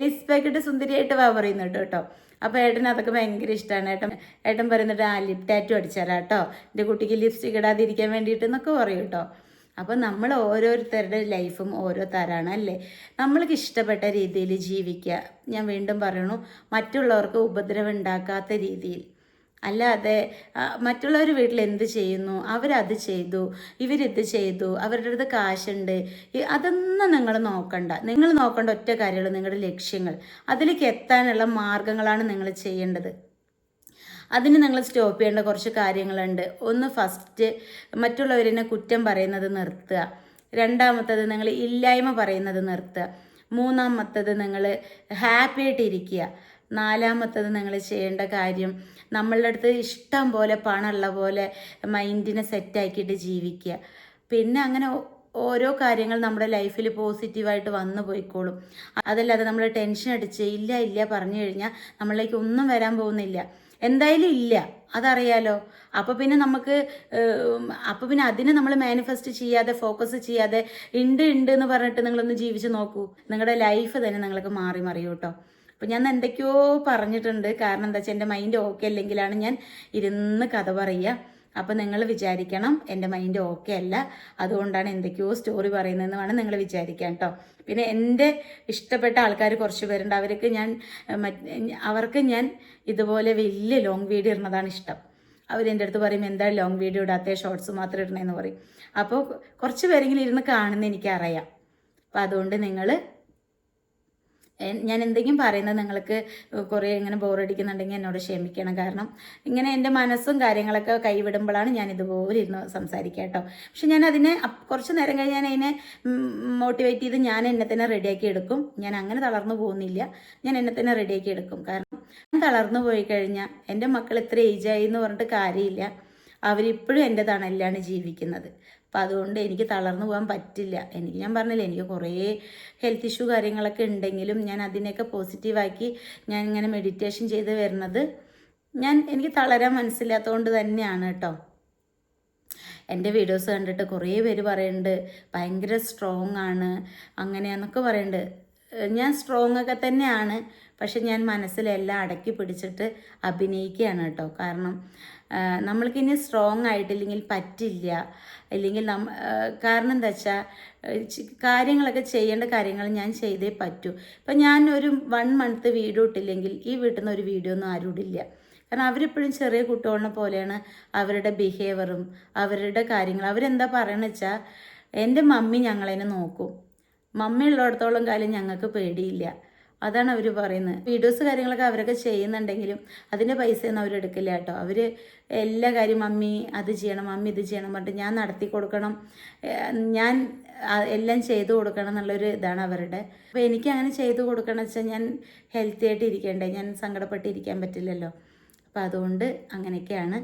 ലിസ്പാക്കിട്ട് സുന്ദരിയായിട്ട് പറയുന്നു കേട്ടോ. അപ്പോൾ ഏട്ടന് അതൊക്കെ ഭയങ്കര ഇഷ്ടമാണ്. ഏട്ടൻ പറയുന്നുണ്ട്, ലിപ് ടാറ്റു അടിച്ചാലാ കേട്ടോ എൻ്റെ കുട്ടിക്ക് ലിപ്സ്റ്റിക് ഇടാതിരിക്കാൻ വേണ്ടിയിട്ട് എന്നൊക്കെ പറയും കേട്ടോ. അപ്പോൾ നമ്മൾ ഓരോരുത്തരുടെ ലൈഫും ഓരോ തരാണ് അല്ലേ. നമ്മൾക്ക് ഇഷ്ടപ്പെട്ട രീതിയിൽ ജീവിക്കുക. ഞാൻ വീണ്ടും പറയണു, മറ്റുള്ളവർക്ക് ഉപദ്രവം ഉണ്ടാക്കാത്ത രീതിയിൽ. അല്ലാതെ മറ്റുള്ളവർ വീട്ടിൽ എന്ത് ചെയ്യുന്നു, അവരത് ചെയ്തു, ഇവരിത് ചെയ്തു, അവരുടെ അടുത്ത് കാശുണ്ട്, അതൊന്നും നിങ്ങൾ നോക്കണ്ട. നിങ്ങൾ നോക്കേണ്ട ഒറ്റ കാര്യമുള്ളൂ, നിങ്ങളുടെ ലക്ഷ്യങ്ങൾ. അതിലേക്ക് എത്താനുള്ള മാർഗങ്ങളാണ് നിങ്ങൾ ചെയ്യേണ്ടത്. അതിന് നിങ്ങൾ സ്റ്റോപ്പ് ചെയ്യേണ്ട കുറച്ച് കാര്യങ്ങളുണ്ട്. ഒന്ന്, ഫസ്റ്റ് മറ്റുള്ളവരെന്നെ കുറ്റം പറയുന്നത് നിർത്തുക. രണ്ടാമത്തത് നിങ്ങൾ ഇല്ലായ്മ പറയുന്നത് നിർത്തുക. മൂന്നാമത്തത് നിങ്ങൾ ഹാപ്പി ആയിട്ടിരിക്കുക. നാലാമത്തത് നിങ്ങൾ ചെയ്യേണ്ട കാര്യം, നമ്മളുടെ അടുത്ത് ഇഷ്ടം പോലെ പണമുള്ള പോലെ മൈൻഡിനെ സെറ്റാക്കിയിട്ട് ജീവിക്കുക. പിന്നെ അങ്ങനെ ഓരോ കാര്യങ്ങൾ നമ്മുടെ ലൈഫിൽ പോസിറ്റീവായിട്ട് വന്നു പോയിക്കോളും. അതല്ലാതെ നമ്മൾ ടെൻഷൻ അടിച്ച് ഇല്ല പറഞ്ഞു കഴിഞ്ഞാൽ നമ്മളിലേക്ക് ഒന്നും വരാൻ പോകുന്നില്ല. എന്തായാലും ഇല്ല, അതറിയാലോ. അപ്പോൾ പിന്നെ അതിനെ നമ്മൾ മാനിഫെസ്റ്റ് ചെയ്യാതെ ഫോക്കസ് ചെയ്യാതെ ഉണ്ട് എന്ന് പറഞ്ഞിട്ട് നിങ്ങളൊന്ന് ജീവിച്ച് നോക്കൂ. നിങ്ങളുടെ ലൈഫ് തന്നെ നിങ്ങൾക്ക് മാറി മറിയും കേട്ടോ. അപ്പോൾ ഞാൻ എന്തൊക്കെയോ പറഞ്ഞിട്ടുണ്ട്. കാരണം എന്താ വെച്ചാൽ എൻ്റെ മൈൻഡ് ഓക്കെ അല്ലെങ്കിലാണ് ഞാൻ ഇരുന്ന് കഥ പറയുക. അപ്പോൾ നിങ്ങൾ വിചാരിക്കണം എൻ്റെ മൈൻഡ് ഓക്കെ അല്ല, അതുകൊണ്ടാണ് എന്തൊക്കെയോ സ്റ്റോറി പറയുന്നതെന്ന് വേണം നിങ്ങൾ വിചാരിക്കാൻ കേട്ടോ. പിന്നെ എൻ്റെ ഇഷ്ടപ്പെട്ട ആൾക്കാർ കുറച്ച് പേരുണ്ട്, അവർക്ക് ഞാൻ ഇതുപോലെ വലിയ ലോങ് വീഡിയോ ഇടുന്നതാണ് ഇഷ്ടം. അവരെൻ്റെ അടുത്ത് പറയും, എന്താ ലോങ് വീഡിയോ ഇടാത്ത, ഷോർട്സ് മാത്രം ഇടണേന്ന് പറയും. അപ്പോൾ കുറച്ച് പേരെങ്കിലും ഇരുന്ന് കാണുന്ന എനിക്കറിയാം. അപ്പോൾ അതുകൊണ്ട് ഞാൻ എന്തെങ്കിലും പറയുന്നത് നിങ്ങൾക്ക് കുറേ ഇങ്ങനെ ബോറടിക്കുന്നുണ്ടെങ്കിൽ എന്നോട് ക്ഷമിക്കണം. കാരണം ഇങ്ങനെ എൻ്റെ മനസ്സും കാര്യങ്ങളൊക്കെ കൈവിടുമ്പോഴാണ് ഞാൻ ഇതുപോലെ ഇരുന്ന് സംസാരിക്കുക കേട്ടോ. പക്ഷെ ഞാൻ അതിനെ കുറച്ച് നേരം കഴിഞ്ഞ് ഞാൻ അതിനെ മോട്ടിവേറ്റ് ചെയ്ത് ഞാൻ എന്നെ തന്നെ റെഡിയാക്കി എടുക്കും. ഞാൻ അങ്ങനെ തളർന്നു പോകുന്നില്ല, ഞാൻ എന്നെ തന്നെ റെഡിയാക്കി എടുക്കും. കാരണം ഞാൻ തളർന്നു പോയി കഴിഞ്ഞാൽ എൻ്റെ മക്കൾ ഇത്ര ഏജായി എന്ന് പറഞ്ഞിട്ട് കാര്യമില്ല, അവരിപ്പോഴും എൻ്റെ തണലിലാണ് ജീവിക്കുന്നത്. അപ്പോൾ അതുകൊണ്ട് എനിക്ക് തളർന്നു പോകാൻ പറ്റില്ല. ഞാൻ പറഞ്ഞില്ലേ, എനിക്ക് കുറേ ഹെൽത്ത് ഇഷ്യൂ കാര്യങ്ങളൊക്കെ ഉണ്ടെങ്കിലും ഞാൻ അതിനെയൊക്കെ പോസിറ്റീവാക്കി ഞാൻ ഇങ്ങനെ മെഡിറ്റേഷൻ ചെയ്ത് വരുന്നത് എനിക്ക് തളരാൻ മനസ്സില്ലാത്തതുകൊണ്ട് തന്നെയാണ് കേട്ടോ. എൻ്റെ വീഡിയോസ് കണ്ടിട്ട് കുറേ പേര് പറയുന്നുണ്ട് ഭയങ്കര സ്ട്രോങ് ആണ് അങ്ങനെയാന്നൊക്കെ പറയുന്നുണ്ട്. ഞാൻ സ്ട്രോങ് ഒക്കെ തന്നെയാണ്, പക്ഷെ ഞാൻ മനസ്സിലെല്ലാം അടക്കി പിടിച്ചിട്ട് അഭിനയിക്കുകയാണ് കേട്ടോ. കാരണം നമ്മൾക്കിനി സ്ട്രോങ് ആയിട്ടില്ലെങ്കിൽ പറ്റില്ല. ഇല്ലെങ്കിൽ കാരണം എന്താ വെച്ചാൽ കാര്യങ്ങളൊക്കെ ചെയ്യേണ്ട കാര്യങ്ങൾ ഞാൻ ചെയ്തേ പറ്റൂ. ഇപ്പം ഞാൻ ഒരു 1 മന്ത് വീഡിയോ ഇട്ടില്ലെങ്കിൽ ഈ വീട്ടിൽ നിന്ന് ഒരു വീഡിയോ ഒന്നും ആരും ഇടില്ല. കാരണം അവരെപ്പോഴും ചെറിയ കുട്ടികളെ പോലെയാണ് അവരുടെ ബിഹേവിയറും അവരുടെ കാര്യങ്ങൾ. അവരെന്താ പറയണമെന്ന് വെച്ചാൽ എൻ്റെ മമ്മി ഞങ്ങളതിനെ നോക്കും, മമ്മി ഉള്ളിടത്തോളം കാലം ഞങ്ങൾക്ക് പേടിയില്ല, അതാണ് അവർ പറയുന്നത്. വീഡിയോസ് കാര്യങ്ങളൊക്കെ അവരൊക്കെ ചെയ്യുന്നുണ്ടെങ്കിലും അതിൻ്റെ പൈസയൊന്നും അവരെടുക്കില്ല കേട്ടോ. അവർ എല്ലാ കാര്യം മമ്മി അത് ചെയ്യണം, മമ്മി ഇത് ചെയ്യണം പറഞ്ഞിട്ട് ഞാൻ നടത്തി കൊടുക്കണം, ഞാൻ എല്ലാം ചെയ്തു കൊടുക്കണം എന്നുള്ളൊരു ഇതാണ് അവരുടെ. അപ്പോൾ എനിക്ക് അങ്ങനെ ചെയ്തു കൊടുക്കണം വെച്ചാൽ ഞാൻ ഹെൽത്തി ആയിട്ട് ഇരിക്കണ്ടേ, ഞാൻ സങ്കടപ്പെട്ടിരിക്കാൻ പറ്റില്ലല്ലോ. അപ്പോൾ അതുകൊണ്ട് അങ്ങനെയൊക്കെയാണ്.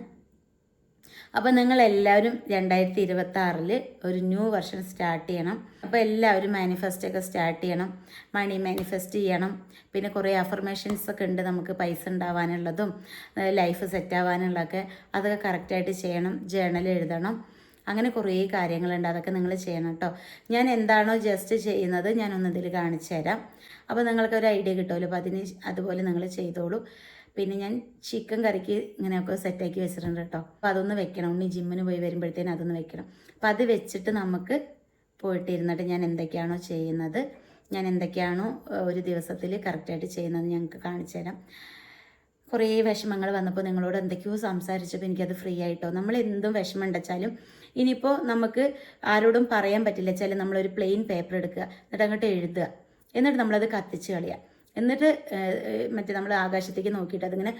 അപ്പോൾ നിങ്ങളെല്ലാവരും 2026 ഒരു ന്യൂ വർഷം സ്റ്റാർട്ട് ചെയ്യണം. അപ്പോൾ എല്ലാവരും മാനിഫെസ്റ്റൊക്കെ സ്റ്റാർട്ട് ചെയ്യണം, മണി മാനിഫെസ്റ്റ് ചെയ്യണം. പിന്നെ കുറേ അഫർമേഷൻസ് ഒക്കെ ഉണ്ട് നമുക്ക് പൈസ ഉണ്ടാവാനുള്ളതും ലൈഫ് സെറ്റ് ആവാനുള്ളതൊക്കെ, അതൊക്കെ കറക്റ്റായിട്ട് ചെയ്യണം. ജേണൽ എഴുതണം, അങ്ങനെ കുറേ കാര്യങ്ങളുണ്ട്, അതൊക്കെ നിങ്ങൾ ചെയ്യണം കേട്ടോ. ഞാൻ എന്താണോ ജസ്റ്റ് ചെയ്യുന്നത് ഞാനൊന്നിതിൽ കാണിച്ചു തരാം. അപ്പോൾ നിങ്ങൾക്കൊരു ഐഡിയ കിട്ടുമല്ലോ. അപ്പോൾ അതുപോലെ നിങ്ങൾ ചെയ്തോളൂ. പിന്നെ ഞാൻ ചിക്കൻ കറിക്ക് ഇങ്ങനെയൊക്കെ സെറ്റാക്കി വെച്ചിട്ടുണ്ട് കേട്ടോ. അപ്പോൾ അതൊന്ന് വെക്കണം, ഉണ്ണി ജിമ്മിന് പോയി വരുമ്പോഴത്തേനും അതൊന്ന് വെക്കണം. അപ്പോൾ അത് വെച്ചിട്ട് നമുക്ക് പോയിട്ടിരുന്നിട്ട് ഞാൻ എന്തൊക്കെയാണോ ചെയ്യുന്നത്, ഞാൻ എന്തൊക്കെയാണോ ഒരു ദിവസത്തിൽ കറക്റ്റായിട്ട് ചെയ്യുന്നത് ഞങ്ങൾക്ക് കാണിച്ചു തരാം. കുറേ വിഷമങ്ങൾ വന്നപ്പോൾ നിങ്ങളോട് എന്തൊക്കെയോ സംസാരിച്ചപ്പോൾ എനിക്കത് ഫ്രീ ആയിട്ടോ. നമ്മൾ എന്തും വിഷമം ഉണ്ടെച്ചാലും ഇനിയിപ്പോൾ നമുക്ക് ആരോടും പറയാൻ പറ്റില്ല വെച്ചാൽ നമ്മളൊരു പ്ലെയിൻ പേപ്പർ എടുക്കുക, എന്നിട്ട് അങ്ങോട്ട് എഴുതുക, എന്നിട്ട് നമ്മളത് കത്തിച്ച് കളയുക. എന്നിട്ട് നമ്മൾ ആകാശത്തേക്ക് നോക്കിയിട്ട് അതിങ്ങനെ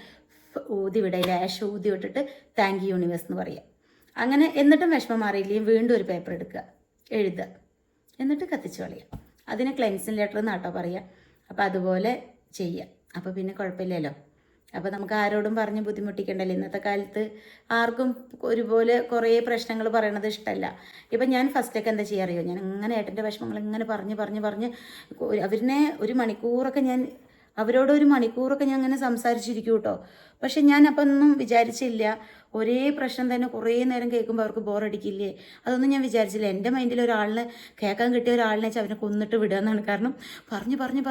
ഊതി വിടുക, ലാഷ് ഊതി വിട്ടിട്ട് താങ്ക് യു യൂണിവേഴ്സ് എന്ന് പറയുക. അങ്ങനെ എന്നിട്ടും വിഷമം മാറിയില്ലെങ്കിൽ വീണ്ടും ഒരു പേപ്പർ എടുക്കുക, എഴുതുക, എന്നിട്ട് കത്തിച്ച് കളയുക. അതിനെ ക്ലെൻസിങ് ലെറ്റർ എന്നാട്ടോ പറയുക. അപ്പോൾ അതുപോലെ ചെയ്യുക. അപ്പോൾ പിന്നെ കുഴപ്പമില്ലല്ലോ. അപ്പോൾ നമുക്ക് ആരോടും പറഞ്ഞ് ബുദ്ധിമുട്ടിക്കണ്ടല്ലോ. ഇന്നത്തെ കാലത്ത് ആർക്കും ഒരുപോലെ കുറേ പ്രശ്നങ്ങൾ പറയണത് ഇഷ്ടമല്ല. ഇപ്പം ഞാൻ ഫസ്റ്റൊക്കെ എന്താ ചെയ്യാറിയോ, ഞാൻ ഇങ്ങനെ ഏട്ടൻ്റെ വിഷമങ്ങൾ ഇങ്ങനെ പറഞ്ഞ് അവരിനെ ഒരു മണിക്കൂറൊക്കെ ഞാൻ അങ്ങനെ സംസാരിച്ചിരിക്കും കേട്ടോ. പക്ഷെ ഞാൻ അപ്പം ഒന്നും വിചാരിച്ചില്ല, ഒരേ പ്രശ്നം തന്നെ കുറേ നേരം കേൾക്കുമ്പോൾ അവർക്ക് ബോറടിക്കില്ലേ, അതൊന്നും ഞാൻ വിചാരിച്ചില്ല. എൻ്റെ മൈൻഡിൽ ഒരാളിനെ കേൾക്കാൻ കിട്ടിയ ഒരാളിനെ വെച്ചാൽ അവനെ കൊന്നിട്ട് വിടുക എന്നാണ്. കാരണം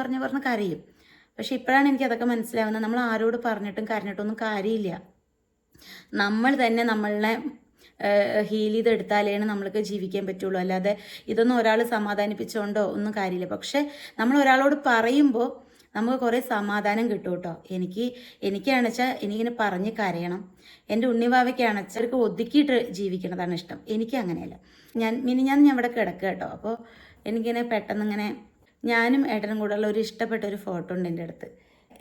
പറഞ്ഞ് കരയും. പക്ഷെ ഇപ്പോഴാണ് എനിക്ക് അതൊക്കെ മനസ്സിലാവുന്നത്, നമ്മൾ ആരോട് പറഞ്ഞിട്ടും കരഞ്ഞിട്ടൊന്നും കാര്യമില്ല. നമ്മൾ തന്നെ നമ്മളെ ഹീൽ ചെയ്തെടുത്താലാണ് നമ്മൾക്ക് ജീവിക്കാൻ പറ്റുള്ളൂ. അല്ലാതെ ഇതൊന്നും ഒരാൾ സമാധാനിപ്പിച്ചുകൊണ്ടോ ഒന്നും കാര്യമില്ല. പക്ഷെ നമ്മൾ ഒരാളോട് പറയുമ്പോൾ നമുക്ക് കുറേ സമാധാനം കിട്ടും കേട്ടോ. എനിക്കാണെന്ന് വെച്ചാൽ എനിക്കിങ്ങനെ പറഞ്ഞ് കരയണം. എൻ്റെ ഉണ്ണിവാവയ്ക്കാണെന്ന് വെച്ചാൽ അവർക്ക് ഒതുക്കിയിട്ട് ജീവിക്കണതാണ് ഇഷ്ടം. എനിക്ക് അങ്ങനെയല്ല. ഞാൻ ഇവിടെ കിടക്കുക കേട്ടോ. അപ്പോൾ എനിക്കിങ്ങനെ പെട്ടെന്നിങ്ങനെ ഞാനും ഏട്ടനും കൂടെ ഉള്ള ഒരു ഇഷ്ടപ്പെട്ട ഒരു ഫോട്ടോ ഉണ്ട് എൻ്റെ അടുത്ത്.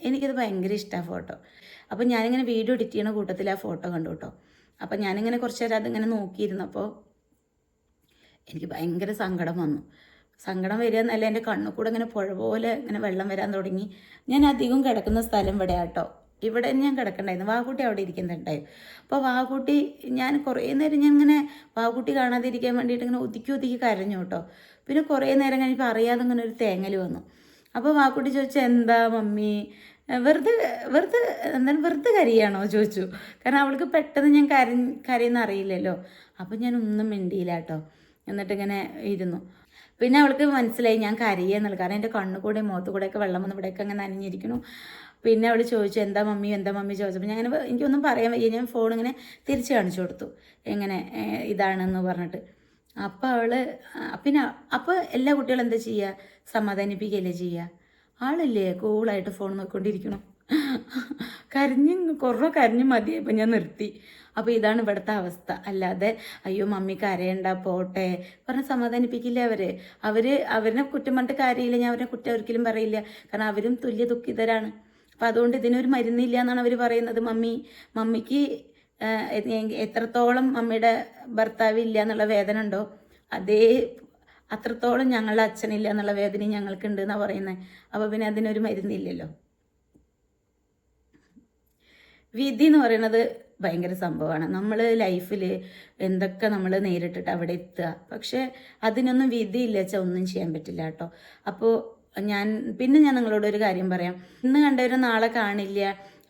എനിക്കത് ഭയങ്കര ഇഷ്ടമാണ് ഫോട്ടോ. അപ്പോൾ ഞാനിങ്ങനെ വീഡിയോ എഡിറ്റ് ചെയ്യുന്ന കൂട്ടത്തിൽ ആ ഫോട്ടോ കണ്ടു കേട്ടോ. അപ്പോൾ ഞാനിങ്ങനെ കുറച്ച് നേരം അതിങ്ങനെ നോക്കിയിരുന്നപ്പോൾ എനിക്ക് ഭയങ്കര സങ്കടം വന്നു. സങ്കടം വരിക എന്നല്ല, എൻ്റെ കണ്ണു കൂടെ ഇങ്ങനെ പുഴ പോലെ ഇങ്ങനെ വെള്ളം വരാൻ തുടങ്ങി. ഞാൻ അധികം കിടക്കുന്ന സ്ഥലം ഇവിടെ കേട്ടോ. ഇവിടെ ഞാൻ കിടക്കണ്ടായിരുന്നു, വാവുകുട്ടി അവിടെ ഇരിക്കുന്നുണ്ടായിരുന്നു. അപ്പോൾ വാവുകുട്ടി ഞാൻ കുറേ നേരം ഞാൻ ഇങ്ങനെ വാവുകുട്ടി കാണാതിരിക്കാൻ വേണ്ടിയിട്ട് ഇങ്ങനെ ഒതുക്കി കരഞ്ഞു കേട്ടോ. പിന്നെ കുറേ നേരം കഴിഞ്ഞപ്പോൾ അറിയാതെ ഇങ്ങനെ ഒരു തേങ്ങൽ വന്നു. അപ്പോൾ വാവുകുട്ടി ചോദിച്ചു, എന്താ മമ്മി വെറുതെ കരയാണോ ചോദിച്ചു. കാരണം അവൾക്ക് പെട്ടെന്ന് ഞാൻ കരയുന്ന അറിയില്ലല്ലോ. അപ്പം ഞാൻ ഒന്നും മിണ്ടിയില്ല കേട്ടോ. എന്നിട്ടിങ്ങനെ ഇരുന്നു. പിന്നെ അവൾക്ക് മനസ്സിലായി ഞാൻ കരയെന്നുള്ളത്. കാരണം എൻ്റെ കണ്ണു കൂടെ മുഖത്തു കൂടെയൊക്കെ വെള്ളം വന്ന് ഇവിടെയൊക്കെ അങ്ങനെ നനഞ്ഞിരിക്കുന്നു. പിന്നെ അവൾ ചോദിച്ചു, എന്താ മമ്മി ചോദിച്ചപ്പോൾ ഞാൻ അങ്ങനെ എനിക്കൊന്നും പറയാൻ വയ്യ. ഞാൻ ഫോൺ ഇങ്ങനെ തിരിച്ച് കാണിച്ചു കൊടുത്തു, എങ്ങനെ ഇതാണെന്ന് പറഞ്ഞിട്ട്. അപ്പോൾ എല്ലാ കുട്ടികളും എന്താ ചെയ്യുക, സമാധാനിപ്പിക്കുകയല്ലേ ചെയ്യുക. ആളില്ലേ കൂളായിട്ട് ഫോൺ നോക്കിക്കൊണ്ടിരിക്കണം. കരഞ്ഞു മതിയായപ്പോൾ ഞാൻ നിർത്തി. അപ്പോൾ ഇതാണ് ഇവിടുത്തെ അവസ്ഥ. അല്ലാതെ അയ്യോ മമ്മി കരയണ്ട പോട്ടെ പറഞ്ഞ് സമാധാനിപ്പിക്കില്ല അവരെ കുറ്റം പറഞ്ഞിട്ട് കാര്യമില്ല. ഞാൻ അവരെ കുറ്റം ഒരിക്കലും പറയില്ല. കാരണം അവരും തുല്യ ദുഃഖിതരാണ്. അപ്പം അതുകൊണ്ട് ഇതിനൊരു മരുന്നില്ല എന്നാണ് അവർ പറയുന്നത്. മമ്മിക്ക് എത്രത്തോളം മമ്മിയുടെ ഭർത്താവ് ഇല്ല എന്നുള്ള വേദന ഉണ്ടോ അത്രത്തോളം ഞങ്ങളുടെ അച്ഛനില്ല എന്നുള്ള വേദന ഞങ്ങൾക്കുണ്ട് എന്നാണ് പറയുന്നത്. അപ്പോൾ പിന്നെ അതിനൊരു മരുന്നില്ലല്ലോ. വിധി എന്ന് പറയുന്നത് ഭയങ്കര സംഭവമാണ്. നമ്മൾ ലൈഫിൽ എന്തൊക്കെ നമ്മൾ നേരിട്ടിട്ട് അവിടെ എത്തുക. പക്ഷേ അതിനൊന്നും വിധിയില്ല വെച്ചാൽ ഒന്നും ചെയ്യാൻ പറ്റില്ല കേട്ടോ. അപ്പോൾ ഞാൻ നിങ്ങളോട് ഒരു കാര്യം പറയാം. ഇന്ന് കണ്ടവരും നാളെ കാണില്ല.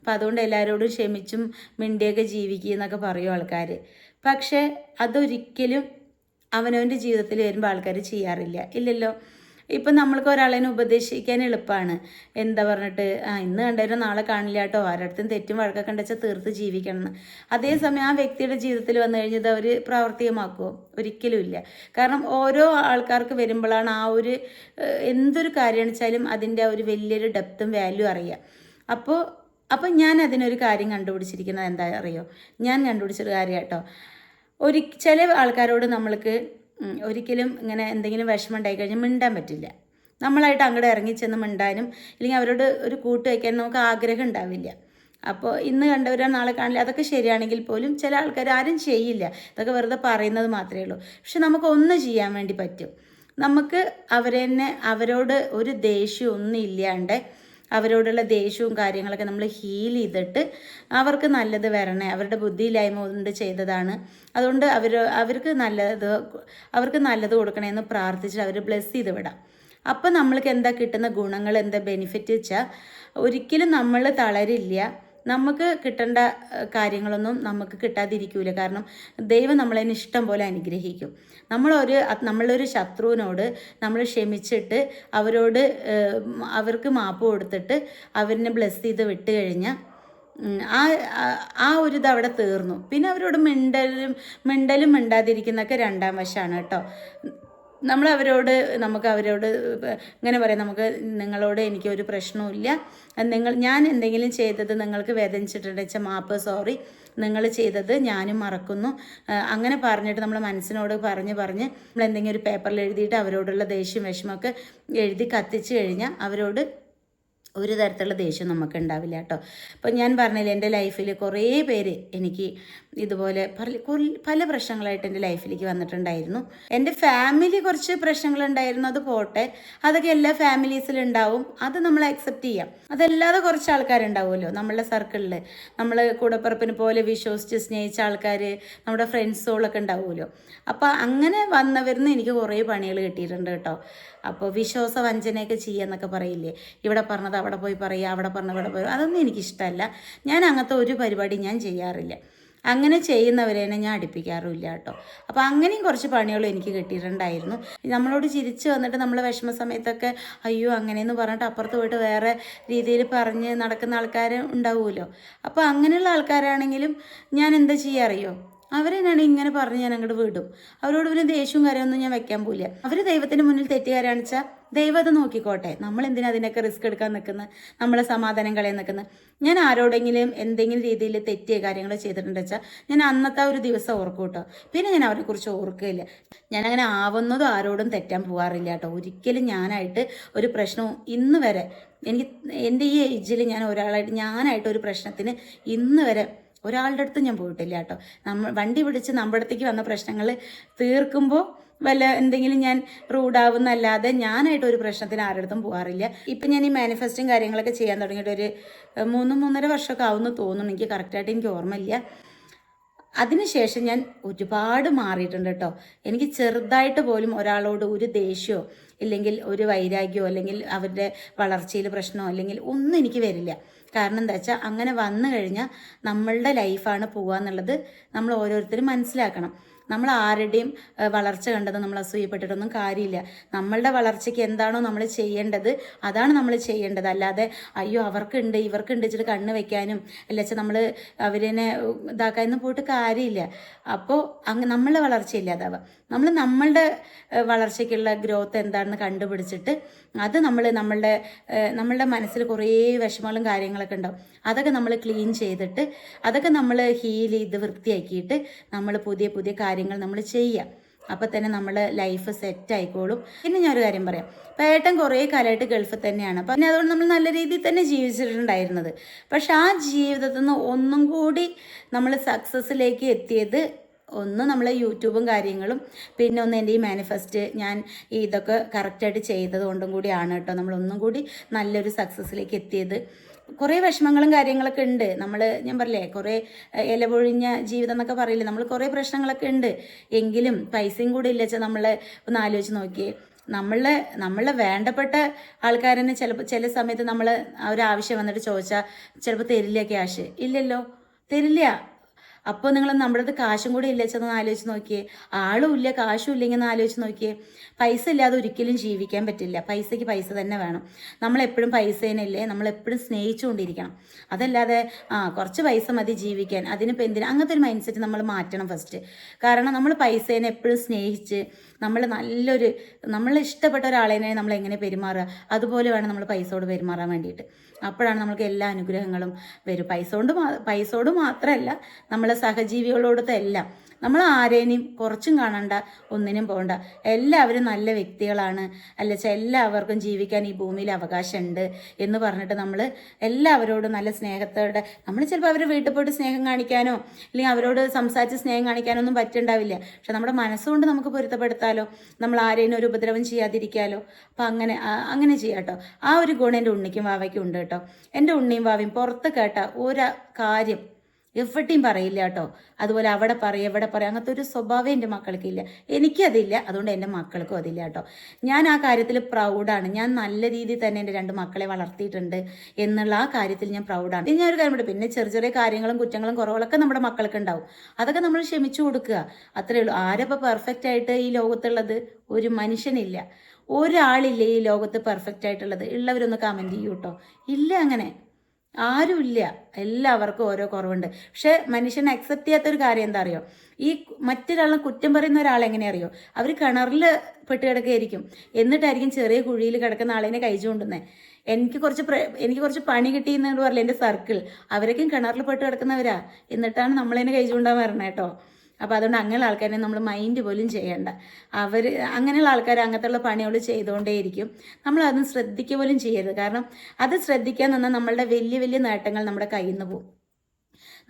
അപ്പം അതുകൊണ്ട് എല്ലാവരോടും ക്ഷമിച്ചും മിണ്ടിയൊക്കെ ജീവിക്കുക എന്നൊക്കെ പറയും ആൾക്കാർ. പക്ഷേ അതൊരിക്കലും അവനവൻ്റെ ജീവിതത്തിൽ വരുമ്പോൾ ആൾക്കാർ ചെയ്യാറില്ല. ഇല്ലല്ലോ. ഇപ്പം നമ്മൾക്ക് ഒരാളെ ഉപദേശിക്കാൻ എളുപ്പമാണ്. എന്താ പറഞ്ഞിട്ട് ഇന്ന് കണ്ടവരും നാളെ കാണില്ല കേട്ടോ, ആരടുത്തും തെറ്റും വഴക്കൊക്കെ ഉണ്ടെച്ചാൽ തീർത്ത് ജീവിക്കണം എന്ന്. അതേസമയം ആ വ്യക്തിയുടെ ജീവിതത്തിൽ വന്നു കഴിഞ്ഞത് അവർ പ്രാവർത്തികമാക്കുമോ? ഒരിക്കലും ഇല്ല. കാരണം ഓരോ ആൾക്കാർക്ക് വരുമ്പോഴാണ് ആ ഒരു എന്തൊരു കാര്യം വെച്ചാലും അതിൻ്റെ ഒരു വലിയൊരു ഡെപ്തും വാല്യൂ അറിയുക. അപ്പോൾ ഞാൻ അതിനൊരു കാര്യം കണ്ടുപിടിച്ചിരിക്കുന്നത് എന്താ അറിയോ? ഞാൻ കണ്ടുപിടിച്ചൊരു കാര്യം കേട്ടോ. ചില ആൾക്കാരോട് നമ്മൾക്ക് ഒരിക്കലും ഇങ്ങനെ എന്തെങ്കിലും വിഷമം ഉണ്ടായി കഴിഞ്ഞാൽ മിണ്ടാൻ പറ്റില്ല. നമ്മളായിട്ട് അങ്ങോട്ട് ഇറങ്ങിച്ചെന്ന് മിണ്ടാനും ഇല്ലെങ്കിൽ അവരോട് ഒരു കൂട്ട് വയ്ക്കാനും നമുക്ക് ആഗ്രഹം ഉണ്ടാവില്ല. അപ്പോൾ ഇന്ന് കണ്ടവരാ നാളെ കാണില്ല, അതൊക്കെ ശരിയാണെങ്കിൽ പോലും ചില ആൾക്കാർ ആരും ചെയ്യില്ല. ഇതൊക്കെ വെറുതെ പറയുന്നത് മാത്രമേ ഉള്ളൂ. പക്ഷെ നമുക്ക് ഒന്ന് ചെയ്യാൻ വേണ്ടി പറ്റും. നമുക്ക് അവരോട് ഒരു ദേഷ്യം ഒന്നും ഇല്ലാണ്ട് അവരോടുള്ള ദേഷ്യവും കാര്യങ്ങളൊക്കെ നമ്മൾ ഹീൽ ചെയ്തിട്ട് അവർക്ക് നല്ലത് വരണേ, അവരുടെ ബുദ്ധിയില്ലായ്മ കൊണ്ട് ചെയ്തതാണ്, അതുകൊണ്ട് അവർക്ക് നല്ലത് കൊടുക്കണമെന്ന് പ്രാർത്ഥിച്ചിട്ട് അവർ ബ്ലെസ് ചെയ്ത് വിടാം. അപ്പം നമ്മൾക്ക് എന്താ കിട്ടുന്ന ഗുണങ്ങൾ, എന്താ ബെനിഫിറ്റ് വെച്ചാൽ ഒരിക്കലും നമ്മൾ തളരില്ല. നമുക്ക് കിട്ടേണ്ട കാര്യങ്ങളൊന്നും നമുക്ക് കിട്ടാതിരിക്കൂല. കാരണം ദൈവം നമ്മളതിന് ഇഷ്ടം പോലെ അനുഗ്രഹിക്കും. നമ്മളൊരു ശത്രുവിനോട് നമ്മൾ ക്ഷമിച്ചിട്ട് അവർക്ക് മാപ്പ് കൊടുത്തിട്ട് അവരിനെ ബ്ലെസ് ചെയ്ത് വിട്ട് കഴിഞ്ഞാൽ ആ ഒരു ഇത് അവിടെ തീർന്നു. പിന്നെ അവരോട് മിണ്ടലും മിണ്ടാതിരിക്കുന്നതൊക്കെ രണ്ടാം വശമാണ് കേട്ടോ. നമുക്ക് അവരോട് ഇങ്ങനെ പറയാം, നിങ്ങളോട് എനിക്കൊരു പ്രശ്നവുമില്ല, ഞാൻ എന്തെങ്കിലും ചെയ്തത് നിങ്ങൾക്ക് വേദനിച്ചിട്ടുണ്ടെന്ന് വെച്ചാൽ മാപ്പ്, സോറി, നിങ്ങൾ ചെയ്തത് ഞാനും മറക്കുന്നു, അങ്ങനെ പറഞ്ഞിട്ട് നമ്മൾ മനസ്സിനോട് പറഞ്ഞ് നമ്മൾ എന്തെങ്കിലും ഒരു പേപ്പറിൽ എഴുതിയിട്ട് അവരോടുള്ള ദേഷ്യം വിഷമമൊക്കെ എഴുതി കത്തിച്ച് കഴിഞ്ഞാൽ അവരോട് ഒരു തരത്തിലുള്ള ദേഷ്യം നമുക്ക് ഉണ്ടാവില്ല കേട്ടോ. അപ്പം ഞാൻ പറഞ്ഞില്ല, എൻ്റെ ലൈഫിൽ കുറേ പേര് എനിക്ക് ഇതുപോലെ പല പ്രശ്നങ്ങളായിട്ട് എൻ്റെ ലൈഫിലേക്ക് വന്നിട്ടുണ്ടായിരുന്നു. എൻ്റെ ഫാമിലി കുറച്ച് പ്രശ്നങ്ങളുണ്ടായിരുന്നു, അത് പോട്ടെ, അതൊക്കെ എല്ലാ ഫാമിലീസിലും ഉണ്ടാവും, അത് നമ്മൾ അക്സെപ്റ്റ് ചെയ്യാം. അതല്ലാതെ കുറച്ച് ആൾക്കാരുണ്ടാവുമല്ലോ നമ്മളുടെ സർക്കിളിൽ, നമ്മൾ കൂടപ്പിറപ്പിനെ പോലെ വിശ്വസിച്ച് സ്നേഹിച്ച ആൾക്കാർ, നമ്മുടെ ഫ്രണ്ട്സുകളൊക്കെ ഉണ്ടാവുമല്ലോ. അപ്പോൾ അങ്ങനെ വന്നവരിന്ന് എനിക്ക് കുറേ പണികൾ കിട്ടിയിട്ടുണ്ട് കേട്ടോ. അപ്പോൾ വിശ്വാസവഞ്ചനയൊക്കെ ചെയ്യുക പറയില്ലേ, ഇവിടെ പറഞ്ഞത് അവിടെ പോയി പറയുക, അവിടെ പറഞ്ഞത് ഇവിടെ പോയി, അതൊന്നും എനിക്കിഷ്ടമല്ല. ഞാൻ അങ്ങനത്തെ ഒരു പരിപാടി ഞാൻ ചെയ്യാറില്ല. അങ്ങനെ ചെയ്യുന്നവരെ ഞാൻ അടുപ്പിക്കാറുമില്ല കേട്ടോ. അപ്പോൾ അങ്ങനെയും കുറച്ച് പണികളും എനിക്ക് കിട്ടിയിട്ടുണ്ടായിരുന്നു. നമ്മളോട് ചിരിച്ച് വന്നിട്ട് നമ്മൾ വിഷമ സമയത്തൊക്കെ അയ്യോ അങ്ങനെയെന്ന് പറഞ്ഞിട്ട് അപ്പുറത്ത് പോയിട്ട് വേറെ രീതിയിൽ പറഞ്ഞ് നടക്കുന്ന ആൾക്കാർ ഉണ്ടാവുമല്ലോ. അപ്പോൾ അങ്ങനെയുള്ള ആൾക്കാരാണെങ്കിലും ഞാൻ എന്താ ചെയ്യാറിയോ, അവരെന്നാണ് ഇങ്ങനെ പറഞ്ഞ് ഞാൻ അങ്ങോട്ട് വിടും. അവരോട് പിന്നെ ദേഷ്യവും കാര്യമൊന്നും ഞാൻ വെക്കാൻ പോവില്ല. അവർ ദൈവത്തിന് മുന്നിൽ തെറ്റുകാരാണെന്ന് വെച്ചാൽ ദൈവം അത് നോക്കിക്കോട്ടെ. നമ്മളെന്തിനാ അതിനൊക്കെ റിസ്ക് എടുക്കാൻ നിൽക്കുന്നത്, നമ്മളെ സമാധാനം കളയാൻ നിൽക്കുന്നത്. ഞാൻ ആരോടെങ്കിലും എന്തെങ്കിലും രീതിയിൽ തെറ്റിയ കാര്യങ്ങൾ ചെയ്തിട്ടുണ്ടെന്ന് വെച്ചാൽ ഞാൻ അന്നത്തെ ഒരു ദിവസം ഓർക്കും കേട്ടോ. പിന്നെ ഞാൻ അവരെക്കുറിച്ച് ഓർക്കുകയില്ല. ഞാനങ്ങനെ ആവുന്നതും ആരോടും തെറ്റാൻ പോകാറില്ല കേട്ടോ. ഒരിക്കലും ഞാനായിട്ട് ഒരു പ്രശ്നവും ഇന്ന് വരെ എൻ്റെ ഈ ഏജിൽ ഞാനായിട്ട് ഒരു പ്രശ്നത്തിന് ഇന്ന് വരെ ഒരാളുടെ അടുത്ത് ഞാൻ പോയിട്ടില്ല കേട്ടോ. വണ്ടി പിടിച്ച് നമ്മുടെ അടുത്തേക്ക് വന്ന പ്രശ്നങ്ങൾ തീർക്കുമ്പോൾ എന്തെങ്കിലും ഞാൻ റൂഡാവുന്നല്ലാതെ ഞാനായിട്ട് ഒരു പ്രശ്നത്തിന് ആരുടെ പോകാറില്ല. ഇപ്പം ഞാൻ ഈ മാനിഫെസ്റ്റും കാര്യങ്ങളൊക്കെ ചെയ്യാൻ തുടങ്ങിയിട്ട് ഒരു 3-3.5 വർഷമൊക്കെ ആവുമെന്ന് തോന്നുന്നു. എനിക്ക് കറക്റ്റായിട്ട് എനിക്ക് ഓർമ്മയില്ല. അതിനുശേഷം ഞാൻ ഒരുപാട് മാറിയിട്ടുണ്ട് കേട്ടോ. എനിക്ക് ചെറുതായിട്ട് പോലും ഒരാളോട് ഒരു ദേഷ്യമോ ഇല്ലെങ്കിൽ ഒരു വൈരാഗ്യമോ അല്ലെങ്കിൽ അവരുടെ വളർച്ചയിൽ പ്രശ്നമോ അല്ലെങ്കിൽ ഒന്നും എനിക്ക് വരില്ല. കാരണം എന്താ വെച്ചാൽ അങ്ങനെ വന്നു കഴിഞ്ഞാൽ നമ്മളുടെ ലൈഫാണ് പോകുക എന്നുള്ളത് നമ്മൾ ഓരോരുത്തരും മനസ്സിലാക്കണം. നമ്മൾ ആരുടെയും വളർച്ച കണ്ടത് നമ്മൾ അസൂയപ്പെട്ടിട്ടൊന്നും കാര്യമില്ല. നമ്മളുടെ വളർച്ചയ്ക്ക് എന്താണോ നമ്മൾ ചെയ്യേണ്ടത് അതാണ് നമ്മൾ ചെയ്യേണ്ടത്. അല്ലാതെ അയ്യോ ഇവർക്കുണ്ട് വെച്ചിട്ട് കണ്ണ് വെക്കാനും അല്ല വെച്ചാൽ നമ്മൾ അവരെ ഇതാക്കാനൊന്നും പോയിട്ട് കാര്യമില്ല. അപ്പോൾ നമ്മളുടെ വളർച്ചയില്ലാതാവുക. നമ്മളുടെ വളർച്ചയ്ക്കുള്ള ഗ്രോത്ത് എന്താണെന്ന് കണ്ടുപിടിച്ചിട്ട് അത് നമ്മളുടെ മനസ്സിൽ കുറേ വിഷമങ്ങളും കാര്യങ്ങളൊക്കെ ഉണ്ടാവും. അതൊക്കെ നമ്മൾ ക്ലീൻ ചെയ്തിട്ട് അതൊക്കെ നമ്മൾ ഹീൽ ചെയ്ത് വൃത്തിയാക്കിയിട്ട് നമ്മൾ പുതിയ പുതിയ കാര്യങ്ങൾ നമ്മൾ ചെയ്യുക. അപ്പോൾ തന്നെ നമ്മുടെ ലൈഫ് സെറ്റ് ആയിക്കോളും. പിന്നെ ഞാനൊരു കാര്യം പറയാം. അപ്പോൾ ഏട്ടൻ കുറേ കാലമായിട്ട് ഗൾഫിൽ തന്നെയാണ്. അപ്പം പിന്നെ അതുകൊണ്ട് നമ്മൾ നല്ല രീതിയിൽ തന്നെ ജീവിച്ചിട്ടുണ്ടായിരുന്നത്. പക്ഷെ ആ ജീവിതത്തിൽ നിന്ന് ഒന്നും കൂടി നമ്മൾ സക്സസ്സിലേക്ക് എത്തിയത് ഒന്ന് നമ്മളെ യൂട്യൂബും കാര്യങ്ങളും, പിന്നെ ഒന്ന് എൻ്റെ ഈ മാനിഫെസ്റ്റ് ഞാൻ ഇതൊക്കെ കറക്റ്റായിട്ട് ചെയ്തത് കൊണ്ടും കൂടിയാണ് കേട്ടോ നമ്മളൊന്നും കൂടി നല്ലൊരു സക്സസ്സിലേക്ക് എത്തിയത്. കുറേ വിഷമങ്ങളും കാര്യങ്ങളൊക്കെ ഉണ്ട്. ഞാൻ പറയില്ലേ, കുറേ ഇലപൊഴിഞ്ഞ ജീവിതം എന്നൊക്കെ പറയില്ലേ, നമ്മൾ കുറേ പ്രശ്നങ്ങളൊക്കെ ഉണ്ട്. എങ്കിലും പൈസയും കൂടി ഇല്ല വെച്ചാൽ നമ്മളെ ഒന്ന് ആലോചിച്ച് നോക്കിയേ. നമ്മളെ വേണ്ടപ്പെട്ട ആൾക്കാരനെ ചിലപ്പോൾ ചില സമയത്ത് നമ്മൾ ഒരാവശ്യം വന്നിട്ട് ചോദിച്ചാൽ ചിലപ്പോൾ തരില്ല, ക്യാഷ് ഇല്ലല്ലോ, തരില്ല. അപ്പോൾ നിങ്ങൾ നമ്മുടെ അടുത്ത് കാശും കൂടി ഇല്ല വെച്ചൊന്ന് ആലോചിച്ച് നോക്കിയേ. ആളും ഇല്ല കാശും ഇല്ലെങ്കിൽ ഒന്ന് ആലോചിച്ച് നോക്കിയേ. പൈസ ഇല്ലാതെ ഒരിക്കലും ജീവിക്കാൻ പറ്റില്ല. പൈസയ്ക്ക് പൈസ തന്നെ വേണം. നമ്മളെപ്പോഴും പൈസേനല്ലേ നമ്മളെപ്പോഴും സ്നേഹിച്ചുകൊണ്ടിരിക്കണം. അതല്ലാതെ കുറച്ച് പൈസ മതി ജീവിക്കാൻ, അതിനിപ്പോൾ എന്തിനാ, അങ്ങനത്തെ ഒരു മൈൻഡ് സെറ്റ് നമ്മൾ മാറ്റണം ഫസ്റ്റ്. കാരണം നമ്മൾ പൈസേനെ എപ്പോഴും സ്നേഹിച്ച് നമ്മൾ ഇഷ്ടപ്പെട്ട ഒരാളേനെ നമ്മൾ എങ്ങനെ പെരുമാറുക, അതുപോലെ വേണം നമ്മൾ പൈസയോട് പെരുമാറാൻ വേണ്ടിയിട്ട്. അപ്പോഴാണ് നമ്മൾക്ക് എല്ലാ അനുഗ്രഹങ്ങളും വരും. പൈസയോട് മാത്രമല്ല, നമ്മളെ സഹജീവികളോടത്തെ എല്ലാം. നമ്മൾ ആരേനെയും കുറച്ചും കാണണ്ട, ഒന്നിനും പോകണ്ട. എല്ലാവരും നല്ല വ്യക്തികളാണ്, അല്ലച്ചാൽ എല്ലാവർക്കും ജീവിക്കാൻ ഈ ഭൂമിയിൽ അവകാശമുണ്ട് എന്ന് പറഞ്ഞിട്ട് നമ്മൾ എല്ലാവരോടും നല്ല സ്നേഹത്തോടെ, നമ്മൾ ചിലപ്പോൾ അവരുടെ വീട്ടിൽ പോയിട്ട് സ്നേഹം കാണിക്കാനോ അല്ലെങ്കിൽ അവരോട് സംസാരിച്ച് സ്നേഹം കാണിക്കാനോ ഒന്നും പറ്റുണ്ടാവില്ല. പക്ഷെ നമ്മുടെ മനസ്സുകൊണ്ട് നമുക്ക് പൊരുത്തപ്പെടുത്താലോ, നമ്മൾ ആരെയും ഒരു ഉപദ്രവം ചെയ്യാതിരിക്കാലോ. അപ്പം അങ്ങനെ ചെയ്യാം കേട്ടോ. ആ ഒരു ഗുണം എൻ്റെ ഉണ്ണിക്കും വാവയ്ക്കും ഉണ്ട് കേട്ടോ. എൻ്റെ ഉണ്ണിയും വാവയും പുറത്ത് കേട്ട ഒരു കാര്യം എവിടെയും പറയില്ല കേട്ടോ. അതുപോലെ അവിടെ പറയും എവിടെ പറയും, അങ്ങനത്തെ ഒരു സ്വഭാവം എൻ്റെ മക്കൾക്കില്ല. എനിക്കതില്ല, അതുകൊണ്ട് എൻ്റെ മക്കൾക്കും അതില്ല കേട്ടോ. ഞാൻ ആ കാര്യത്തിൽ പ്രൗഡാണ്. ഞാൻ നല്ല രീതിയിൽ തന്നെ എൻ്റെ 2 മക്കളെ വളർത്തിയിട്ടുണ്ട് എന്നുള്ള ആ കാര്യത്തിൽ ഞാൻ പ്രൗഡാണ്. ഇനി ഞാനൊരു കാര്യം പറയും, പിന്നെ ചെറിയ ചെറിയ കാര്യങ്ങളും കുറ്റങ്ങളും കുറവുകളൊക്കെ നമ്മുടെ മക്കൾക്ക് ഉണ്ടാവും. അതൊക്കെ നമ്മൾ ക്ഷമിച്ചു കൊടുക്കുക, അത്രയേ ഉള്ളൂ. ആരപ്പോൾ പെർഫെക്റ്റ് ആയിട്ട് ഈ ലോകത്തുള്ളത്? ഒരു മനുഷ്യനില്ല, ഒരാളില്ല ഈ ലോകത്ത് പെർഫെക്റ്റ് ആയിട്ടുള്ളത്. ഉള്ളവരൊന്ന് കമൻറ്റ് ചെയ്യൂ കേട്ടോ. ഇല്ല, അങ്ങനെ ആരുമില്ല. എല്ലാവർക്കും ഓരോ കുറവുണ്ട്. പക്ഷെ മനുഷ്യനെ അക്സെപ്റ്റ് ചെയ്യാത്തൊരു കാര്യം എന്താ അറിയോ, ഈ മറ്റൊരാളെ കുറ്റം പറയുന്ന ഒരാളെങ്ങനെ അറിയോ, അവർ കിണറിൽ പെട്ട് കിടക്കുകയായിരിക്കും, എന്നിട്ടായിരിക്കും ചെറിയ കുഴിയിൽ കിടക്കുന്ന ആളിനെ കൈ ചൂണ്ടുന്നത്. എനിക്ക് കുറച്ച് പണി കിട്ടിയെന്ന് പറയില്ല എൻ്റെ സർക്കിൾ, അവരൊക്കെ കിണറിൽ പെട്ട് കിടക്കുന്നവരാ, എന്നിട്ടാണ് നമ്മളതിനെ കൈ ചൂണ്ടാൻ വരണേ കേട്ടോ. അപ്പോൾ അതുകൊണ്ട് അങ്ങനെയുള്ള ആൾക്കാരെ നമ്മൾ മൈൻഡ് പോലും ചെയ്യണ്ട. അങ്ങനെയുള്ള ആൾക്കാർ അങ്ങനത്തെയുള്ള പണികൾ ചെയ്തുകൊണ്ടേയിരിക്കും. നമ്മളതൊന്നും ശ്രദ്ധിക്കുക പോലും ചെയ്യരുത്. കാരണം അത് ശ്രദ്ധിക്കാൻ നിന്നാൽ നമ്മളുടെ വലിയ വലിയ നേട്ടങ്ങൾ നമ്മുടെ കയ്യിൽ നിന്ന് പോകും.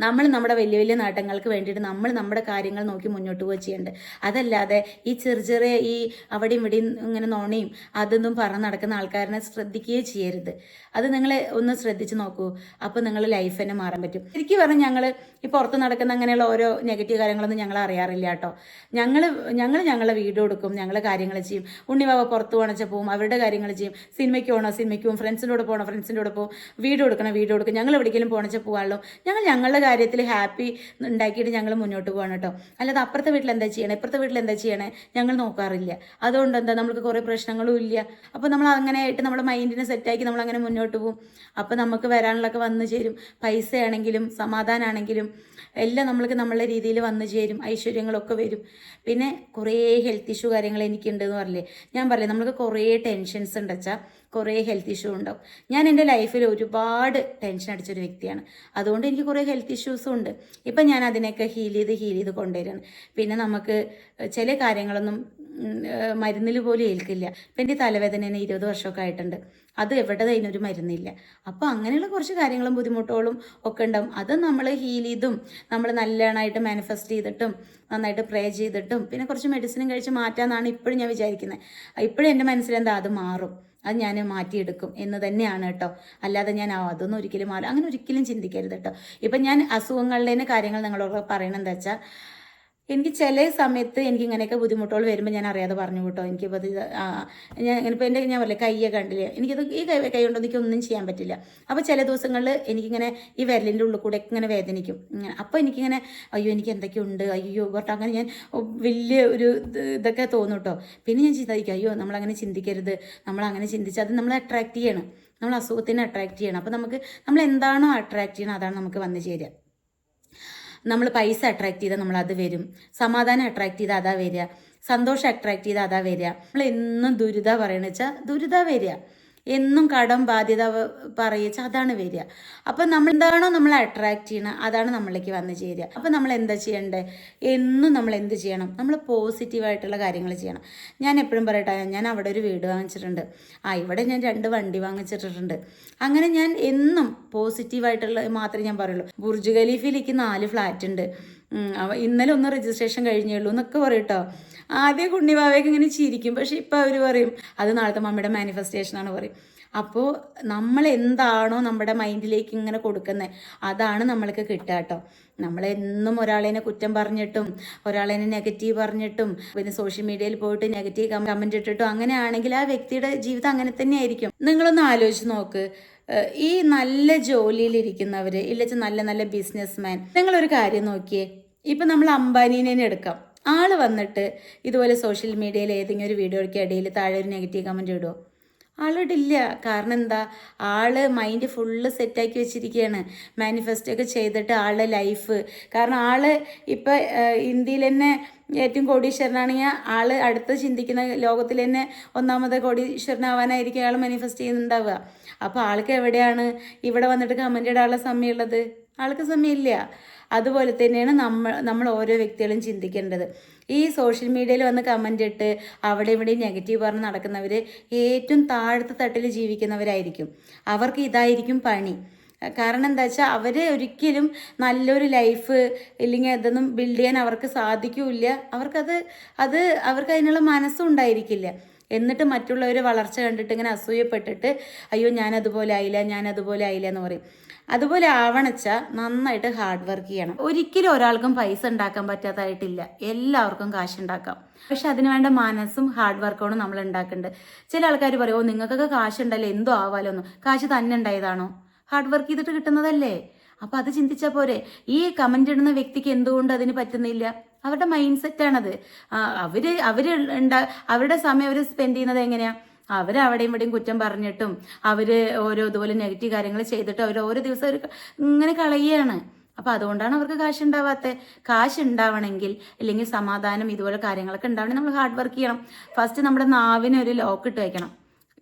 നമ്മുടെ വലിയ വലിയ നേട്ടങ്ങൾക്ക് വേണ്ടിയിട്ട് നമ്മുടെ കാര്യങ്ങൾ നോക്കി മുന്നോട്ട് പോവുക ചെയ്യേണ്ടത്. അതല്ലാതെ ഈ ചെറിയ ഈ അവിടെയും ഇവിടെയും ഇങ്ങനെ നോണയും അതൊന്നും പറഞ്ഞ് നടക്കുന്ന ആൾക്കാരനെ ശ്രദ്ധിക്കുകയേ ചെയ്യരുത്. അത് നിങ്ങൾ ഒന്ന് ശ്രദ്ധിച്ച് നോക്കൂ. അപ്പോൾ നിങ്ങൾ ലൈഫ് തന്നെ മാറാൻ പറ്റും. ശരിക്കും പറഞ്ഞാൽ ഞങ്ങൾ ഈ പുറത്ത് നടക്കുന്ന അങ്ങനെയുള്ള ഓരോ നെഗറ്റീവ് കാര്യങ്ങളൊന്നും ഞങ്ങൾ അറിയാറില്ല കേട്ടോ. ഞങ്ങളെ വീഡിയോ എടുക്കും, ഞങ്ങൾ കാര്യങ്ങൾ ചെയ്യും. ഉണ്ണിവാവ പുറത്ത് പോകണച്ചാൽ പോവും, അവരുടെ കാര്യങ്ങൾ ചെയ്യും. സിനിമയ്ക്ക് പോകണോ സിനിമയ്ക്ക് പോവും, ഫ്രണ്ട്സിൻ്റെ കൂടെ പോകണോ ഫ്രണ്ട്സിൻ്റെ കൂടെ പോവും, വീഡിയോ എടുക്കും. ഞങ്ങൾ എവിടേക്കെങ്കിലും പോകണച്ചാൽ പോകാമല്ലോ. ഞങ്ങളുടെ കാര്യത്തിൽ ഹാപ്പി ഉണ്ടാക്കിയിട്ട് ഞങ്ങൾ മുന്നോട്ട് പോകണം കേട്ടോ. അല്ലാതെ അപ്പുറത്തെ വീട്ടിൽ എന്താ ചെയ്യണേ, ഇപ്പുറത്തെ വീട്ടിൽ എന്താ ചെയ്യണേ ഞങ്ങൾ നോക്കാറില്ല. അതുകൊണ്ട് എന്താ, നമുക്ക് കുറേ പ്രശ്നങ്ങളും ഇല്ല. അപ്പോൾ നമ്മൾ അങ്ങനെ ആയിട്ട് നമ്മുടെ മൈൻഡിനെ സെറ്റാക്കി നമ്മൾ അങ്ങനെ മുന്നോട്ട് പോകും. അപ്പോൾ നമുക്ക് വരാനുള്ളതൊക്കെ വന്നു ചേരും. പൈസയാണെങ്കിലും സമാധാനമാണെങ്കിലും എല്ലാം നമ്മൾക്ക് നമ്മളുടെ രീതിയിൽ വന്നു ചേരും. ഐശ്വര്യങ്ങളൊക്കെ വരും. പിന്നെ കുറേ ഹെൽത്ത് ഇഷ്യൂ കാര്യങ്ങൾ എനിക്കുണ്ടെന്ന് പറഞ്ഞില്ലേ, ഞാൻ പറയില്ലേ, നമ്മൾക്ക് കുറേ ടെൻഷൻസ് ഉണ്ട് വെച്ചാൽ കുറേ ഹെൽത്ത് ഇഷ്യൂ ഉണ്ടാവും. ഞാൻ എൻ്റെ ലൈഫിൽ ഒരുപാട് ടെൻഷൻ അടിച്ചൊരു വ്യക്തിയാണ്. അതുകൊണ്ട് എനിക്ക് കുറേ ഹെൽത്ത് ഇഷ്യൂസും ഉണ്ട്. ഇപ്പം ഞാൻ അതിനെയൊക്കെ ഹീൽ ചെയ്ത് കൊണ്ടുവരികയാണ്. പിന്നെ നമുക്ക് ചില കാര്യങ്ങളൊന്നും മരുന്നിൽ പോലും ഏൽക്കില്ല. ഇപ്പം എൻ്റെ തലവേദന 20 വർഷമൊക്കെ ആയിട്ടുണ്ട്. അത് എവിടെ അതിനൊരു മരുന്നില്ല. അപ്പോൾ അങ്ങനെയുള്ള കുറച്ച് കാര്യങ്ങളും ബുദ്ധിമുട്ടുകളും ഒക്കെ ഉണ്ടാവും. അത് നമ്മൾ ഹീൽ ചെയ്തും നമ്മൾ നല്ലവണ്ണമായിട്ട് മാനിഫെസ്റ്റ് ചെയ്തിട്ടും നന്നായിട്ട് പ്രേ ചെയ്തിട്ടും പിന്നെ കുറച്ച് മെഡിസിനും കഴിച്ച് മാറ്റാമെന്നാണ് ഇപ്പോഴും ഞാൻ വിചാരിക്കുന്നത്. ഇപ്പോഴും എൻ്റെ മനസ്സിലെന്താ, അത് മാറും, അത് ഞാൻ മാറ്റിയെടുക്കും എന്ന് തന്നെയാണ് കേട്ടോ. അല്ലാതെ ഞാൻ അതൊന്നും ഒരിക്കലും മാറും അങ്ങനെ ഒരിക്കലും ചിന്തിക്കരുത് കേട്ടോ. ഇപ്പം ഞാൻ അസുഖങ്ങളുടെ കാര്യങ്ങൾ നിങ്ങളോട് പറയണത് എന്താ വെച്ചാൽ, എനിക്ക് ചില സമയത്ത് എനിക്കിങ്ങനെയൊക്കെ ബുദ്ധിമുട്ടുകൾ വരുമ്പോൾ ഞാൻ അറിയാതെ പറഞ്ഞു കേട്ടോ. എനിക്കിപ്പോൾ ഞാനിപ്പോൾ ഞാൻ പറയില്ല, കയ്യൊക്കെ കണ്ടില്ലേ, എനിക്കത് ഈ കൈ കൊണ്ട് എനിക്കൊന്നും ചെയ്യാൻ പറ്റില്ല. അപ്പോൾ ചില ദിവസങ്ങളിൽ എനിക്കിങ്ങനെ ഈ വിരലിൻ്റെ ഉള്ളിൽ കൂടെ ഇങ്ങനെ വേദനിക്കും. അപ്പോൾ എനിക്കിങ്ങനെ അയ്യോ എനിക്ക് എന്തൊക്കെയുണ്ട്, അയ്യോ പറഞ്ഞിട്ട് അങ്ങനെ ഞാൻ വലിയ ഒരു ഇതൊക്കെ തോന്നും കേട്ടോ. പിന്നെ ഞാൻ ചിന്തിക്കും, അയ്യോ നമ്മളങ്ങനെ ചിന്തിക്കരുത്, നമ്മളങ്ങനെ ചിന്തിച്ചാൽ അത് നമ്മളെ അട്രാക്റ്റ് ചെയ്യണം, നമ്മൾ അസുഖത്തിനെ അട്രാക്റ്റ് ചെയ്യണം. അപ്പോൾ നമ്മൾ എന്താണോ അട്രാക്റ്റ് ചെയ്യണം അതാണ് നമുക്ക് വന്നു ചേരുക. നമ്മൾ പൈസ അട്രാക്ട് ചെയ്താൽ നമ്മളത് വരും, സമാധാനം അട്രാക്ട് ചെയ്താൽ അതാ വരിക, സന്തോഷം അട്രാക്ട് ചെയ്താൽ അതാ വരിക. നമ്മൾ എന്നും ദുരിത പറയണമെന്ന് വെച്ചാൽ ദുരിത വരിക, എന്നും കടം ബാധ്യത പറയിച്ചാൽ അതാണ് വരിക. അപ്പം നമ്മൾ എന്താണോ നമ്മൾ അട്രാക്ട് ചെയ്യണം അതാണ് നമ്മളിലേക്ക് വന്ന് ചേരുക. അപ്പം നമ്മൾ എന്താ ചെയ്യേണ്ടത്, എന്നും നമ്മൾ എന്ത് ചെയ്യണം, നമ്മൾ പോസിറ്റീവായിട്ടുള്ള കാര്യങ്ങൾ ചെയ്യണം. ഞാൻ എപ്പോഴും പറയട്ടെ, ഞാൻ അവിടെ ഒരു വീട് വാങ്ങിച്ചിട്ടുണ്ട്, ഇവിടെ ഞാൻ 2 വണ്ടി വാങ്ങിച്ചിട്ടുണ്ട്. അങ്ങനെ ഞാൻ എന്നും പോസിറ്റീവായിട്ടുള്ള മാത്രമേ ഞാൻ പറയുള്ളൂ. ബുർജ് ഖലീഫയിലേക്ക് 4 ഫ്ലാറ്റ് ഉണ്ട്. ഇന്നലെ ഒന്ന് രജിസ്ട്രേഷൻ കഴിഞ്ഞുള്ളൂ എന്നൊക്കെ പറയും കേട്ടോ. ആദ്യം ഉണ്ണിവാവയൊക്കെ ഇങ്ങനെ ചിരിക്കും, പക്ഷെ ഇപ്പം അവർ പറയും അത് നാളത്തെ മമ്മിയുടെ മാനിഫെസ്റ്റേഷനാണ് പറയും. അപ്പോൾ നമ്മൾ എന്താണോ നമ്മുടെ മൈൻഡിലേക്ക് ഇങ്ങനെ കൊടുക്കുന്നത് അതാണ് നമ്മൾക്ക് കിട്ടുക കേട്ടോ. നമ്മളെന്നും ഒരാളേനെ കുറ്റം പറഞ്ഞിട്ടും ഒരാളേനെ നെഗറ്റീവ് പറഞ്ഞിട്ടും പിന്നെ സോഷ്യൽ മീഡിയയിൽ പോയിട്ട് നെഗറ്റീവ് കമൻറ്റ് ഇട്ടിട്ടും അങ്ങനെയാണെങ്കിൽ ആ വ്യക്തിയുടെ ജീവിതം അങ്ങനെ തന്നെ ആയിരിക്കും. നിങ്ങളൊന്ന് ആലോചിച്ച് നോക്ക്. ഈ നല്ല ജോലിയിലിരിക്കുന്നവർ ഇല്ലെങ്കിൽ നല്ല നല്ല ബിസിനസ്മാൻ, നിങ്ങളൊരു കാര്യം നോക്കിയേ. ഇപ്പം നമ്മൾ അംബാനീനെ എടുക്കാം. ആൾ വന്നിട്ട് ഇതുപോലെ സോഷ്യൽ മീഡിയയിൽ ഏതെങ്കിലും ഒരു വീഡിയോയ്ക്ക് ഇടയിൽ താഴെ ഒരു നെഗറ്റീവ് കമൻറ്റ് ഇടുമോ? ആളിടില്ല. കാരണം എന്താ, ആള് മൈൻഡ് ഫുള്ള് സെറ്റാക്കി വെച്ചിരിക്കുകയാണ്. മാനിഫെസ്റ്റോ ഒക്കെ ചെയ്തിട്ട് ആളുടെ ലൈഫ്, കാരണം ആള് ഇപ്പം ഇന്ത്യയിൽ തന്നെ ഏറ്റവും കോടീശ്വരനാണെങ്കിൽ ആള് അടുത്ത് ചിന്തിക്കുന്ന ലോകത്തിൽ തന്നെ ഒന്നാമത് കോടീശ്വരനാവാനായിരിക്കും അയാൾ മാനിഫെസ്റ്റ് ചെയ്യുന്നുണ്ടാവുക. അപ്പോൾ ആൾക്ക് എവിടെയാണ് ഇവിടെ വന്നിട്ട് കമൻ്റ് ഇടാനുള്ള സമയമുള്ളത്? ആൾക്ക് സമയമില്ല. അതുപോലെ തന്നെയാണ് നമ്മൾ ഓരോ വ്യക്തികളും ചിന്തിക്കേണ്ടത്. ഈ സോഷ്യൽ മീഡിയയിൽ വന്ന് കമൻ്റ് ഇട്ട് അവിടെ ഇവിടെ നെഗറ്റീവ് പറഞ്ഞ് നടക്കുന്നവർ ഏറ്റവും താഴത്തെ തട്ടിൽ ജീവിക്കുന്നവരായിരിക്കും. അവർക്ക് ഇതായിരിക്കും പണി. കാരണം എന്താ വെച്ചാൽ അവർ ഒരിക്കലും നല്ലൊരു ലൈഫ് ഇല്ലെങ്കിൽ അതൊന്നും ബിൽഡ് ചെയ്യാൻ അവർക്ക് സാധിക്കില്ല. അവർക്ക് അതിനുള്ള മനസ്സും ഉണ്ടായിരിക്കില്ല. എന്നിട്ട് മറ്റുള്ളവരെ വളർച്ച കണ്ടിട്ട് ഇങ്ങനെ അസൂയപ്പെട്ടിട്ട് അയ്യോ ഞാനതുപോലെ ആയില്ല എന്ന് പറയും. അതുപോലെ ആവണച്ചാൽ നന്നായിട്ട് ഹാർഡ് വർക്ക് ചെയ്യണം. ഒരിക്കലും ഒരാൾക്കും പൈസ ഉണ്ടാക്കാൻ പറ്റാത്തതായിട്ടില്ല. എല്ലാവർക്കും കാശുണ്ടാക്കാം. പക്ഷെ അതിന് വേണ്ട മനസ്സും ഹാർഡ് വർക്കാണ് നമ്മൾ ഉണ്ടാക്കേണ്ടത്. ചില ആൾക്കാർ പറയും, ഓ നിങ്ങൾക്കൊക്കെ കാശുണ്ടല്ലോ എന്തോ ആവാലോ ഒന്നും. കാശ് തന്നെ ഉണ്ടായതാണോ? ഹാർഡ് വർക്ക് ചെയ്തിട്ട് കിട്ടുന്നതല്ലേ? അപ്പോൾ അത് ചിന്തിച്ചാൽ പോരെ. ഈ കമൻ്റ് ഇടുന്ന വ്യക്തിക്ക് എന്തുകൊണ്ട് അതിന് പറ്റുന്നില്ല? അവരുടെ മൈൻഡ് സെറ്റാണത്. അവരുടെ സമയം അവർ സ്പെൻഡ് ചെയ്യുന്നത് എങ്ങനെയാണ്? അവരവിടെയും ഇവിടെയും കുറ്റം പറഞ്ഞിട്ടും ഓരോ ഇതുപോലെ നെഗറ്റീവ് കാര്യങ്ങൾ ചെയ്തിട്ടും ഓരോ ദിവസം ഇങ്ങനെ കളയുകയാണ്. അപ്പോൾ അതുകൊണ്ടാണ് അവർക്ക് കാശുണ്ടാവാത്തത്. കാശുണ്ടാവണമെങ്കിൽ അല്ലെങ്കിൽ സമാധാനം ഇതുപോലെ കാര്യങ്ങളൊക്കെ ഉണ്ടാവണമെങ്കിൽ നമ്മൾ ഹാർഡ് വർക്ക് ചെയ്യണം. ഫസ്റ്റ് നമ്മുടെ നാവിന് ഒരു ലോക്ക് ഇട്ട് വയ്ക്കണം.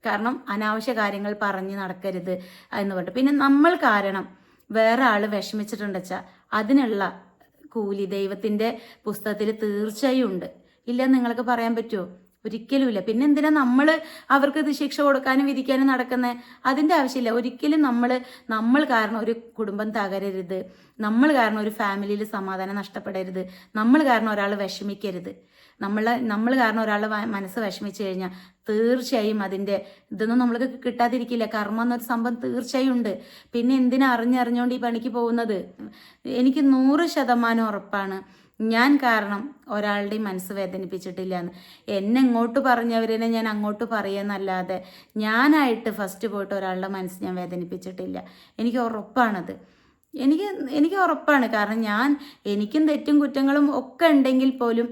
കാരണം അനാവശ്യ കാര്യങ്ങൾ പറഞ്ഞ് നടക്കരുത് എന്ന് പറഞ്ഞിട്ട്. പിന്നെ നമ്മൾ കാരണം വേറെ ആൾ വിഷമിച്ചിട്ടുണ്ടെച്ചാൽ അതിനുള്ള കൂലി ദൈവത്തിൻ്റെ പുസ്തകത്തിൽ തീർച്ചയായും ഉണ്ട്. ഇല്ലെന്ന് നിങ്ങൾക്ക് പറയാൻ പറ്റുമോ? ഒരിക്കലുമില്ല. പിന്നെ എന്തിനാ നമ്മൾ അവർക്ക് ഇത് ശിക്ഷ കൊടുക്കാനും വിധിക്കാനും നടക്കുന്നത്? അതിൻ്റെ ആവശ്യമില്ല. ഒരിക്കലും നമ്മൾ കാരണം ഒരു കുടുംബം തകരരുത്, നമ്മൾ കാരണം ഒരു ഫാമിലിയിൽ സമാധാനം നഷ്ടപ്പെടരുത്, നമ്മൾ കാരണം ഒരാൾ വിഷമിക്കരുത്. നമ്മൾ കാരണം ഒരാളുടെ മനസ്സ് വിഷമിച്ചു കഴിഞ്ഞാൽ തീർച്ചയായും അതിൻ്റെ ഇതൊന്നും നമ്മൾക്ക് കിട്ടാതിരിക്കില്ല. കർമ്മ എന്നൊരു സംഭവം തീർച്ചയായും ഉണ്ട്. പിന്നെ എന്തിനാ അറിഞ്ഞുകൊണ്ട് ഈ പണിക്ക് പോകുന്നത്? എനിക്ക് 100% ഉറപ്പാണ് ഞാൻ കാരണം ഒരാളുടെയും മനസ്സ് വേദനിപ്പിച്ചിട്ടില്ല എന്ന്. എന്നെ ഇങ്ങോട്ട് പറഞ്ഞവരെ ഞാൻ അങ്ങോട്ട് പറയുന്നല്ലാതെ ഞാനായിട്ട് ഫസ്റ്റ് പോയിട്ട് ഒരാളുടെ മനസ്സ് ഞാൻ വേദനിപ്പിച്ചിട്ടില്ല. എനിക്ക് ഉറപ്പാണത്. എനിക്ക് ഉറപ്പാണ്. കാരണം എനിക്കും തെറ്റും കുറ്റങ്ങളും ഒക്കെ ഉണ്ടെങ്കിൽ പോലും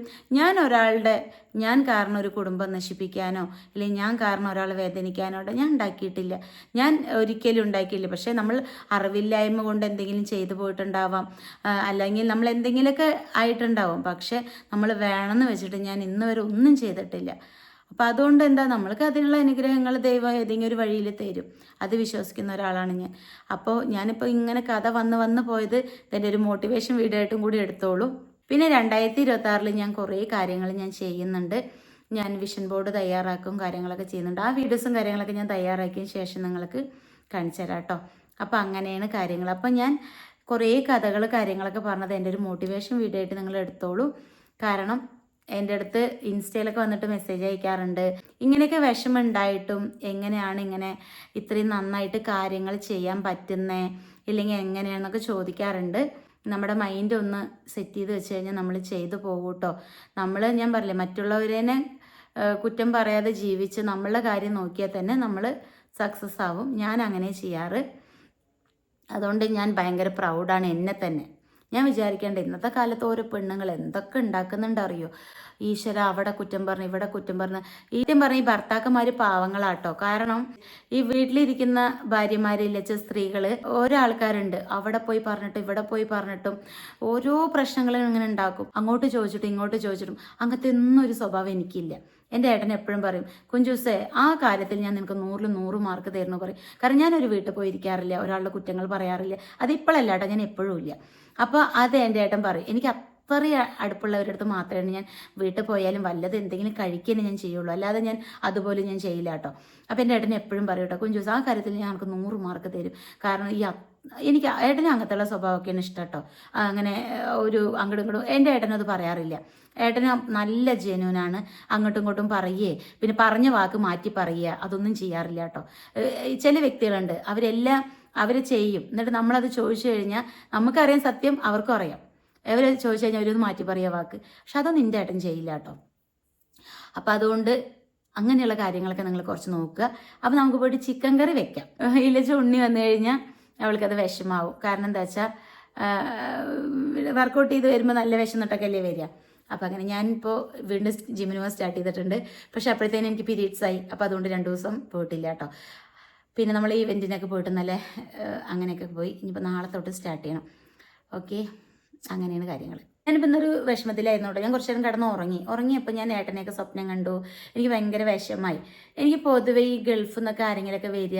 ഞാൻ കാരണം ഒരു കുടുംബം നശിപ്പിക്കാനോ അല്ലെങ്കിൽ ഞാൻ കാരണം ഒരാളെ വേദനിക്കാനോ ഞാൻ ഉണ്ടാക്കിയിട്ടില്ല. ഞാൻ ഒരിക്കലും ഉണ്ടാക്കിയില്ല. പക്ഷേ നമ്മൾ അറിവില്ലായ്മ കൊണ്ട് എന്തെങ്കിലും ചെയ്തു പോയിട്ടുണ്ടാവാം, അല്ലെങ്കിൽ നമ്മൾ എന്തെങ്കിലുമൊക്കെ ആയിട്ടുണ്ടാവും. പക്ഷേ നമ്മൾ വേണമെന്ന് വെച്ചിട്ട് ഞാൻ ഇന്ന് വരെ ഒന്നും ചെയ്തിട്ടില്ല. അപ്പോൾ അതുകൊണ്ട് എന്താ, നമ്മൾക്ക് അതിനുള്ള അനുഗ്രഹങ്ങൾ ദൈവം ഏതെങ്കിലും ഒരു വഴിയിൽ തരും. അത് വിശ്വസിക്കുന്ന ഒരാളാണ് ഞാൻ. അപ്പോൾ ഞാനിപ്പോൾ ഇങ്ങനെ കഥ വന്ന് പോയത് ഇതിൻ്റെ ഒരു മോട്ടിവേഷൻ വീഡിയോ ആയിട്ടും കൂടി എടുത്തോളൂ. പിന്നെ 2026 ഞാൻ കുറേ കാര്യങ്ങൾ ഞാൻ ചെയ്യുന്നുണ്ട്. ഞാൻ വിഷൻ ബോർഡ് തയ്യാറാക്കും, കാര്യങ്ങളൊക്കെ ചെയ്യുന്നുണ്ട്. ആ വീഡിയോസും കാര്യങ്ങളൊക്കെ ഞാൻ തയ്യാറാക്കിയതിന് ശേഷം നിങ്ങൾക്ക് കാണിച്ചു തരാം കേട്ടോ. അപ്പോൾ അങ്ങനെയാണ് കാര്യങ്ങൾ. അപ്പോൾ ഞാൻ കുറേ കാര്യങ്ങളൊക്കെ പറഞ്ഞത് എൻ്റെ ഒരു മോട്ടിവേഷൻ വീഡിയോ ആയിട്ട് നിങ്ങൾ എടുത്തോളൂ. കാരണം എൻ്റെ അടുത്ത് ഇൻസ്റ്റയിലൊക്കെ വന്നിട്ട് മെസ്സേജ് അയക്കാറുണ്ട്. ഇങ്ങനെയൊക്കെ വിഷമം ഉണ്ടായിട്ടും എങ്ങനെയാണ് ഇങ്ങനെ ഇത്രയും നന്നായിട്ട് കാര്യങ്ങൾ ചെയ്യാൻ പറ്റുന്നേ, ഇല്ലെങ്കിൽ എങ്ങനെയാണെന്നൊക്കെ ചോദിക്കാറുണ്ട്. നമ്മുടെ മൈൻഡ് ഒന്ന് സെറ്റ് ചെയ്ത് വെച്ച് കഴിഞ്ഞാൽ നമ്മൾ ചെയ്തു പോകും കേട്ടോ. ഞാൻ പറഞ്ഞില്ലേ, മറ്റുള്ളവരെ കുറ്റം പറയാതെ ജീവിച്ച് നമ്മളുടെ കാര്യം നോക്കിയാൽ തന്നെ നമ്മൾ സക്സസ് ആവും. ഞാൻ അങ്ങനെ ചെയ്യാറ്. അതുകൊണ്ട് ഞാൻ ഭയങ്കര പ്രൗഡാണ് എന്നെ തന്നെ. ഞാൻ വിചാരിക്കേണ്ട ഇന്നത്തെ കാലത്ത് ഓരോ പെണ്ണുങ്ങൾ എന്തൊക്കെ ഉണ്ടാക്കുന്നുണ്ടറിയോ? ഈശ്വര, അവിടെ കുറ്റം പറഞ്ഞ് ഇവിടെ കുറ്റം പറഞ്ഞ് ഈ ഭർത്താക്കന്മാർ പാവങ്ങളാട്ടോ. കാരണം ഈ വീട്ടിലിരിക്കുന്ന ഭാര്യമാരില്ലച്ച സ്ത്രീകൾ ഓരോ ആൾക്കാരുണ്ട്, അവിടെ പോയി പറഞ്ഞിട്ടും ഇവിടെ പോയി പറഞ്ഞിട്ടും ഓരോ പ്രശ്നങ്ങളും ഇങ്ങനെ ഉണ്ടാക്കും. അങ്ങോട്ട് ചോദിച്ചിട്ടും ഇങ്ങോട്ട് ചോദിച്ചിട്ടും. അങ്ങനത്തെ ഒന്നും ഒരു സ്വഭാവം എനിക്കില്ല. എൻ്റെ ഏട്ടൻ എപ്പോഴും പറയും, കുഞ്ചൂസേ ആ കാര്യത്തിൽ ഞാൻ നിനക്ക് 100ൽ 100 മാർക്ക് തരുന്നു പറയും. കാരണം ഞാനൊരു വീട്ടിൽ പോയിരിക്കാറില്ല, ഒരാളുടെ കുറ്റങ്ങൾ പറയാറില്ല. അതിപ്പോഴല്ല കേട്ടോ, ഞാൻ എപ്പോഴും ഇല്ല. അപ്പോൾ അത് എൻ്റെ ഏട്ടൻ പറയും. എനിക്ക് അത്രയും അടുപ്പുള്ളവരുടെ അടുത്ത് മാത്രമേ ഞാൻ വീട്ടിൽ പോയാലും വല്ലത് എന്തെങ്കിലും കഴിക്കാനേ ഞാൻ ചെയ്യുള്ളൂ, അല്ലാതെ ഞാൻ അതുപോലെ ഞാൻ ചെയ്യില്ല കേട്ടോ. അപ്പോൾ എൻ്റെ ഏട്ടൻ എപ്പോഴും പറയും കേട്ടോ, കുഞ്ചൂസ് ആ കാര്യത്തിൽ ഞാൻ എനിക്ക് 100 മാർക്ക് തരും. കാരണം ഈ എനിക്ക് ഏട്ടന് അങ്ങനത്തെയുള്ള സ്വഭാവമൊക്കെയാണ് ഇഷ്ടം കേട്ടോ. അങ്ങനെ ഒരു അങ്ങോട്ടും ഇങ്ങോട്ടും എൻ്റെ ഏട്ടനും അത് പറയാറില്ല. ഏട്ടന് നല്ല ജെന്യൂനാണ്, അങ്ങോട്ടും ഇങ്ങോട്ടും പറയേ പിന്നെ പറഞ്ഞ വാക്ക് മാറ്റി പറയുക അതൊന്നും ചെയ്യാറില്ല കേട്ടോ. ചില വ്യക്തികളുണ്ട് അവരെല്ലാം അവർ ചെയ്യും, എന്നിട്ട് നമ്മളത് ചോദിച്ചു കഴിഞ്ഞാൽ നമുക്കറിയാം സത്യം, അവർക്കും അറിയാം. അവർ ചോദിച്ചു കഴിഞ്ഞാൽ അവരൊന്ന് മാറ്റി പറയുക വാക്ക്, പക്ഷെ അതൊന്നും എൻ്റെ ഏട്ടൻ ചെയ്യില്ല കേട്ടോ. അപ്പം അതുകൊണ്ട് അങ്ങനെയുള്ള കാര്യങ്ങളൊക്കെ നിങ്ങൾ കുറച്ച് നോക്കുക. അപ്പം നമുക്ക് പോയിട്ട് ചിക്കൻ കറി വെക്കാം. ഇല്ലച്ച ഉണ്ണി വന്നു കഴിഞ്ഞാൽ അവൾക്കത് വിഷമാവും. കാരണം എന്താ വെച്ചാൽ വർക്കൗട്ട് ചെയ്ത് വരുമ്പോൾ നല്ല വിഷന്നിട്ടൊക്കെ അല്ലേ വരിക. അപ്പോൾ അങ്ങനെ ഞാനിപ്പോൾ വീണ്ടും ജിമ്മിന് പോകാൻ സ്റ്റാർട്ട് ചെയ്തിട്ടുണ്ട്. പക്ഷെ അപ്പോഴത്തേനും എനിക്ക് പീരീഡ്സ് ആയി. അപ്പോൾ അതുകൊണ്ട് 2 ദിവസം പോയിട്ടില്ല കേട്ടോ. പിന്നെ നമ്മൾ ഇവൻറ്റിനൊക്കെ പോയിട്ട് നല്ല അങ്ങനെയൊക്കെ പോയി. ഇനിയിപ്പോൾ നാളെ തൊട്ട് സ്റ്റാർട്ട് ചെയ്യണം. ഓക്കെ, അങ്ങനെയാണ് കാര്യങ്ങൾ. ഞാനിപ്പോൾ ഇന്നൊരു വിഷമത്തിലായിരുന്നു കേട്ടോ. ഞാൻ കുറച്ച് നേരം കിടന്ന് ഉറങ്ങിയപ്പോൾ ഞാൻ ഏട്ടനെയൊക്കെ സ്വപ്നം കണ്ടു. എനിക്ക് ഭയങ്കര വിഷമമായി. എനിക്ക് പൊതുവെ ഈ ഗൾഫിൽ നിന്നൊക്കെ ആരെങ്കിലുമൊക്കെ വരിക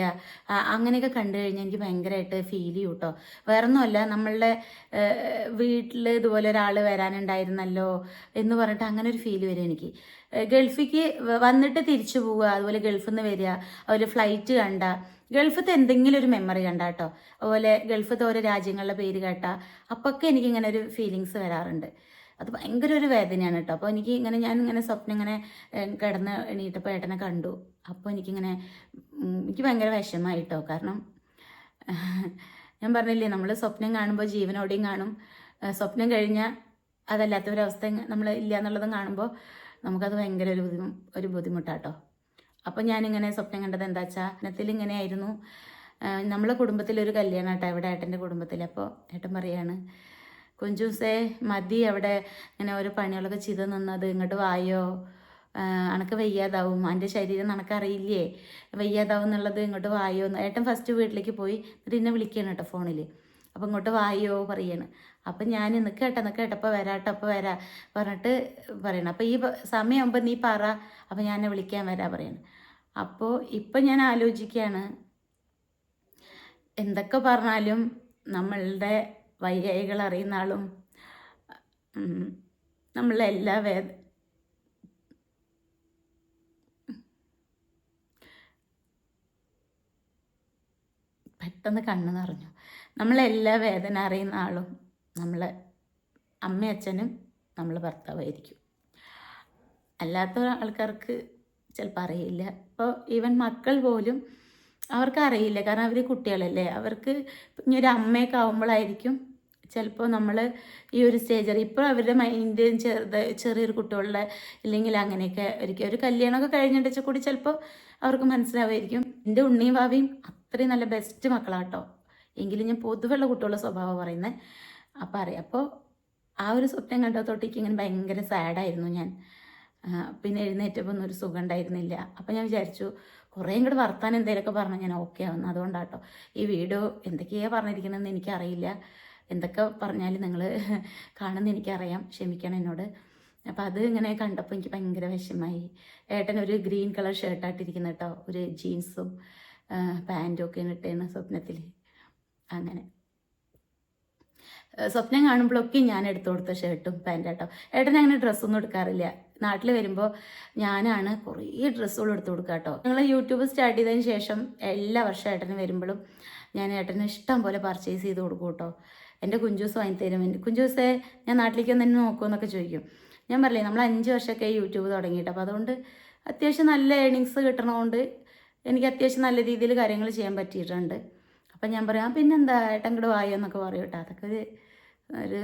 അങ്ങനെയൊക്കെ കണ്ടു കഴിഞ്ഞാൽ എനിക്ക് ഭയങ്കരമായിട്ട് ഫീൽ ചെയ്യും കേട്ടോ. വേറൊന്നുമല്ല, നമ്മളുടെ വീട്ടിൽ ഇതുപോലെ ഒരാൾ വരാനുണ്ടായിരുന്നല്ലോ എന്ന് പറഞ്ഞിട്ട് അങ്ങനെ ഒരു ഫീൽ വരും എനിക്ക്. ഗൾഫിക്ക് വന്നിട്ട് തിരിച്ചു പോവുക, അതുപോലെ ഗൾഫിൽ നിന്ന് വരിക, അതുപോലെ ഫ്ലൈറ്റ് കണ്ട, ഗൾഫത്തെ എന്തെങ്കിലും ഒരു മെമ്മറി കണ്ട കേട്ടോ, അതുപോലെ ഗൾഫത്തെ ഓരോ രാജ്യങ്ങളുടെ പേര് കേട്ട അപ്പൊക്കെ എനിക്കിങ്ങനെ ഒരു ഫീലിങ്സ് വരാറുണ്ട്. അത് ഭയങ്കര ഒരു വേദനയാണ് കേട്ടോ. അപ്പോൾ ഞാൻ ഇങ്ങനെ സ്വപ്നം ഇങ്ങനെ കിടന്ന് എണീറ്റപ്പോൾ ഏട്ടനെ കണ്ടു. അപ്പോൾ എനിക്ക് ഭയങ്കര വിഷമമായി കേട്ടോ. കാരണം ഞാൻ പറഞ്ഞില്ലേ, നമ്മൾ സ്വപ്നം കാണുമ്പോൾ ജീവനോടെയും കാണും, സ്വപ്നം കഴിഞ്ഞാൽ അതല്ലാത്തൊരവസ്ഥ നമ്മൾ ഇല്ല എന്നുള്ളതും കാണുമ്പോൾ നമുക്കത് ഭയങ്കര ഒരു ബുദ്ധിമുട്ടാട്ടോ. അപ്പം ഞാനിങ്ങനെ സ്വപ്നം കണ്ടത് എന്താ വെച്ചാൽ ഇങ്ങനെ ആയിരുന്നു. നമ്മളെ കുടുംബത്തിലൊരു കല്യാണം കേട്ടോ, ഇവിടെ ഏട്ടൻ്റെ കുടുംബത്തിൽ. അപ്പോൾ ഏട്ടൻ പറയാണ്, കുഞ്ചൂസേ മതി അവിടെ ഇങ്ങനെ ഓരോ പണികളൊക്കെ ചെയ്ത് നിന്നത്, ഇങ്ങോട്ട് വായോ, അനക്ക് വയ്യാതാവും, എൻ്റെ ശരീരം നിനക്കറിയില്ലേ വയ്യാതാവും എന്നുള്ളത്, ഇങ്ങോട്ട് വായോ എന്ന്. ഏട്ടൻ ഫസ്റ്റ് വീട്ടിലേക്ക് പോയി, എന്നിട്ട് എന്നെ വിളിക്കുകയാണ് കേട്ടോ ഫോണിൽ. അപ്പം ഇങ്ങോട്ട് വായോ പറയാണ്. അപ്പം ഞാൻ നിൽക്കട്ടെ അപ്പോൾ വരാട്ടോ, അപ്പോൾ വരാം പറഞ്ഞിട്ട് പറയണം. അപ്പോൾ ഈ സമയമാകുമ്പോൾ നീ പറ, അപ്പം ഞാൻ വിളിക്കാൻ വരാം പറയണം. അപ്പോൾ ഇപ്പം ഞാൻ ആലോചിക്കുകയാണ്, എന്തൊക്കെ പറഞ്ഞാലും നമ്മളുടെ വൈകാരികൾ അറിയുന്ന ആളും നമ്മളെ എല്ലാ പെട്ടെന്ന് കണ്ണ് നിറഞ്ഞു. നമ്മളെല്ലാ വേദന അറിയുന്ന ആളും നമ്മളെ അമ്മയും അച്ഛനും നമ്മളെ ഭർത്താവായിരിക്കും. അല്ലാത്ത ആൾക്കാർക്ക് ചിലപ്പോൾ അറിയില്ല. ഇപ്പോൾ ഈവൻ മക്കൾ പോലും അവർക്ക് അറിയില്ല, കാരണം അവർ കുട്ടികളല്ലേ. അവർക്ക് ഇനി ഒരു അമ്മയൊക്കെ ആവുമ്പോഴായിരിക്കും ചിലപ്പോൾ നമ്മൾ ഈ ഒരു സ്റ്റേജ് ഇപ്പോൾ അവരുടെ മൈൻഡ് ചെറിയൊരു കുട്ടികളുടെ ഇല്ലെങ്കിൽ അങ്ങനെയൊക്കെ ഒരിക്കലും ഒരു കല്യാണമൊക്കെ കഴിഞ്ഞിട്ട് കൂടി ചിലപ്പോൾ അവർക്ക് മനസ്സിലാവുമായിരിക്കും. എൻ്റെ ഉണ്ണിയും ഭാവിയും അത്രയും നല്ല ബെസ്റ്റ് മക്കളാട്ടോ. എങ്കിലും ഞാൻ പൊതുവെയുള്ള കുട്ടികളുടെ സ്വഭാവം പറയുന്നത് അപ്പം അറിയാം. അപ്പോൾ ആ ഒരു സ്വപ്നം കണ്ടതൊട്ടേക്ക് ഇങ്ങനെ ഭയങ്കര സാഡായിരുന്നു ഞാൻ. പിന്നെ എഴുന്നേറ്റപ്പോൾ ഒന്നും ഒരു സുഖം ഉണ്ടായിരുന്നില്ല. അപ്പം ഞാൻ വിചാരിച്ചു കുറേ ഇങ്ങോട്ട് വർത്താനം എന്തെങ്കിലുമൊക്കെ പറഞ്ഞാൽ ഞാൻ ഓക്കെ ആവുന്നു. അതുകൊണ്ടാട്ടോ ഈ വീഡിയോ എന്തൊക്കെയാണ് പറഞ്ഞിരിക്കണമെന്ന് എനിക്കറിയില്ല. എന്തൊക്കെ പറഞ്ഞാലും നിങ്ങൾ കാണുന്ന എനിക്കറിയാം, ക്ഷമിക്കണം എന്നോട്. അപ്പോൾ അത് ഇങ്ങനെ കണ്ടപ്പോൾ എനിക്ക് ഭയങ്കര വിഷമമായി. ഏട്ടൻ ഒരു ഗ്രീൻ കളർ ഷർട്ടായിട്ടിരിക്കുന്ന കേട്ടോ, ഒരു ജീൻസും പാൻറ്റും ഒക്കെ ഇട്ടേന്ന് സ്വപ്നത്തിൽ. അങ്ങനെ സ്വപ്നം കാണുമ്പോഴൊക്കെ ഞാൻ എടുത്തു കൊടുത്ത ഷർട്ടും പാൻറ്റും കേട്ടോ. ഏട്ടൻ അങ്ങനെ ഡ്രസ്സൊന്നും എടുക്കാറില്ല. നാട്ടിൽ വരുമ്പോൾ ഞാനാണ് കുറേ ഡ്രസ്സുകൾ എടുത്തു കൊടുക്കുക കേട്ടോ. ഞങ്ങൾ യൂട്യൂബ് സ്റ്റാർട്ട് ചെയ്തതിന് ശേഷം എല്ലാ വർഷവും ഏട്ടന് വരുമ്പോഴും ഞാൻ ഏട്ടന് ഇഷ്ടം പോലെ പർച്ചേസ് ചെയ്ത് കൊടുക്കും കേട്ടോ. എൻ്റെ കുഞ്ചൂസ് വാങ്ങിത്തരും. എൻ്റെ കുഞ്ചൂസേ ഞാൻ നാട്ടിലേക്ക് ഒന്ന് തന്നെ നോക്കുമെന്നൊക്കെ ചോദിക്കും. ഞാൻ പറയില്ലേ, നമ്മൾ 5 വർഷമൊക്കെ യൂട്യൂബ് തുടങ്ങിയിട്ട്. അപ്പോൾ അതുകൊണ്ട് അത്യാവശ്യം നല്ല ഏണിങ്സ് കിട്ടണതുകൊണ്ട് എനിക്ക് അത്യാവശ്യം നല്ല രീതിയിൽ കാര്യങ്ങൾ ചെയ്യാൻ പറ്റിയിട്ടുണ്ട്. അപ്പം ഞാൻ പറയാം പിന്നെന്താ ഏട്ടൻ ഇങ്ങോട്ട് വായോ എന്നൊക്കെ പറയും കേട്ടോ. അതൊക്കെ ഒരു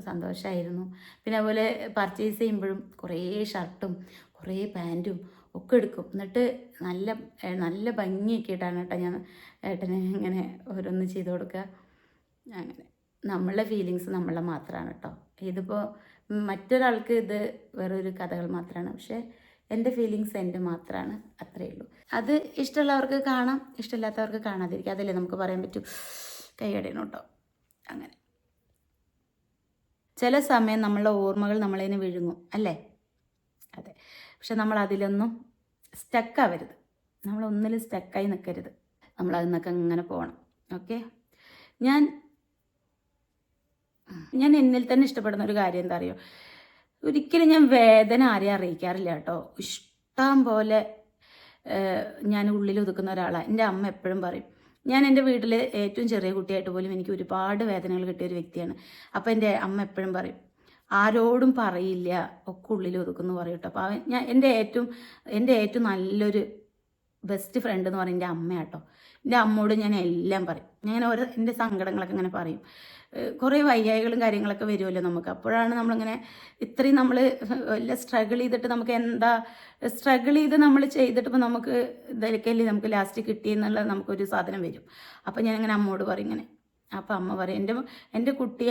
സന്തോഷമായിരുന്നു. പിന്നെ അതുപോലെ പർച്ചേസ് ചെയ്യുമ്പോഴും കുറേ ഷർട്ടും കുറേ പാൻറ്റും ഒക്കെ എടുക്കും. എന്നിട്ട് നല്ല നല്ല ഭംഗിയൊക്കെ ഇട്ടാണ് കേട്ടോ ഞാൻ ഏട്ടന് ഇങ്ങനെ ഓരോന്ന് ചെയ്ത് കൊടുക്കുക. അങ്ങനെ നമ്മളുടെ ഫീലിങ്സ് നമ്മളെ മാത്രമാണ് കേട്ടോ. ഇതിപ്പോൾ മറ്റൊരാൾക്ക് ഇത് വേറൊരു കഥകൾ മാത്രമാണ്, പക്ഷേ എൻ്റെ ഫീലിങ്സ് എൻ്റെ മാത്രമാണ്, അത്രയേ ഉള്ളൂ. അത് ഇഷ്ടമുള്ളവർക്ക് കാണാം, ഇഷ്ടമില്ലാത്തവർക്ക് കാണാതിരിക്കും. അതല്ലേ നമുക്ക് പറയാൻ പറ്റൂ. കൈയടയണം കേട്ടോ. അങ്ങനെ ചില സമയം നമ്മളുടെ ഓർമ്മകൾ നമ്മളതിനെ വിഴുങ്ങും അല്ലേ? അതെ. പക്ഷെ നമ്മൾ അതിലൊന്നും സ്റ്റക്കാവരുത്. നമ്മളൊന്നിലും സ്റ്റക്കായി നിൽക്കരുത്. നമ്മളതിൽ നിന്നൊക്കെ അങ്ങനെ പോകണം. ഓക്കെ. ഞാൻ എന്നിൽ തന്നെ ഇഷ്ടപ്പെടുന്ന ഒരു കാര്യം എന്താ അറിയോ, ഒരിക്കലും ഞാൻ വേദന ആരെയും അറിയിക്കാറില്ല കേട്ടോ. ഇഷ്ടം പോലെ ഞാൻ ഉള്ളിൽ ഒതുക്കുന്ന ഒരാളാണ്. എൻ്റെ അമ്മ എപ്പോഴും പറയും, ഞാൻ എൻ്റെ വീട്ടിൽ ഏറ്റവും ചെറിയ കുട്ടിയായിട്ട് പോലും എനിക്ക് ഒരുപാട് വേദനകൾ കിട്ടിയ ഒരു വ്യക്തിയാണ്. അപ്പോൾ എൻ്റെ അമ്മ എപ്പോഴും പറയും, ആരോടും പറയില്ല, ഒക്കെ ഉള്ളിൽ ഒതുക്കുമെന്ന് പറയും കേട്ടോ. അപ്പോൾ എൻ്റെ ഏറ്റവും നല്ലൊരു ബെസ്റ്റ് ഫ്രണ്ട് എന്ന് പറയുന്നത് എൻ്റെ അമ്മയാട്ടോ. എൻ്റെ അമ്മയോട് ഞാൻ എല്ലാം പറയും. ഞാൻ എൻ്റെ സങ്കടങ്ങളൊക്കെ ഇങ്ങനെ പറയും. കുറേ വയ്യായികളും കാര്യങ്ങളൊക്കെ വരുമല്ലോ നമുക്ക്. അപ്പോഴാണ് നമ്മളിങ്ങനെ ഇത്രയും നമ്മൾ എല്ലാം സ്ട്രഗിൾ ചെയ്തിട്ട് നമുക്ക് സ്ട്രഗിൾ ചെയ്ത് നമ്മൾ ചെയ്തിട്ട് ഇപ്പോൾ നമുക്ക് ഇതൊക്കെയല്ലേ നമുക്ക് ലാസ്റ്റ് കിട്ടിയെന്നുള്ള നമുക്കൊരു സാധനം വരും. അപ്പോൾ ഞാനിങ്ങനെ അമ്മയോട് പറയും ഇങ്ങനെ. അപ്പോൾ അമ്മ പറയും, എൻ്റെ കുട്ടി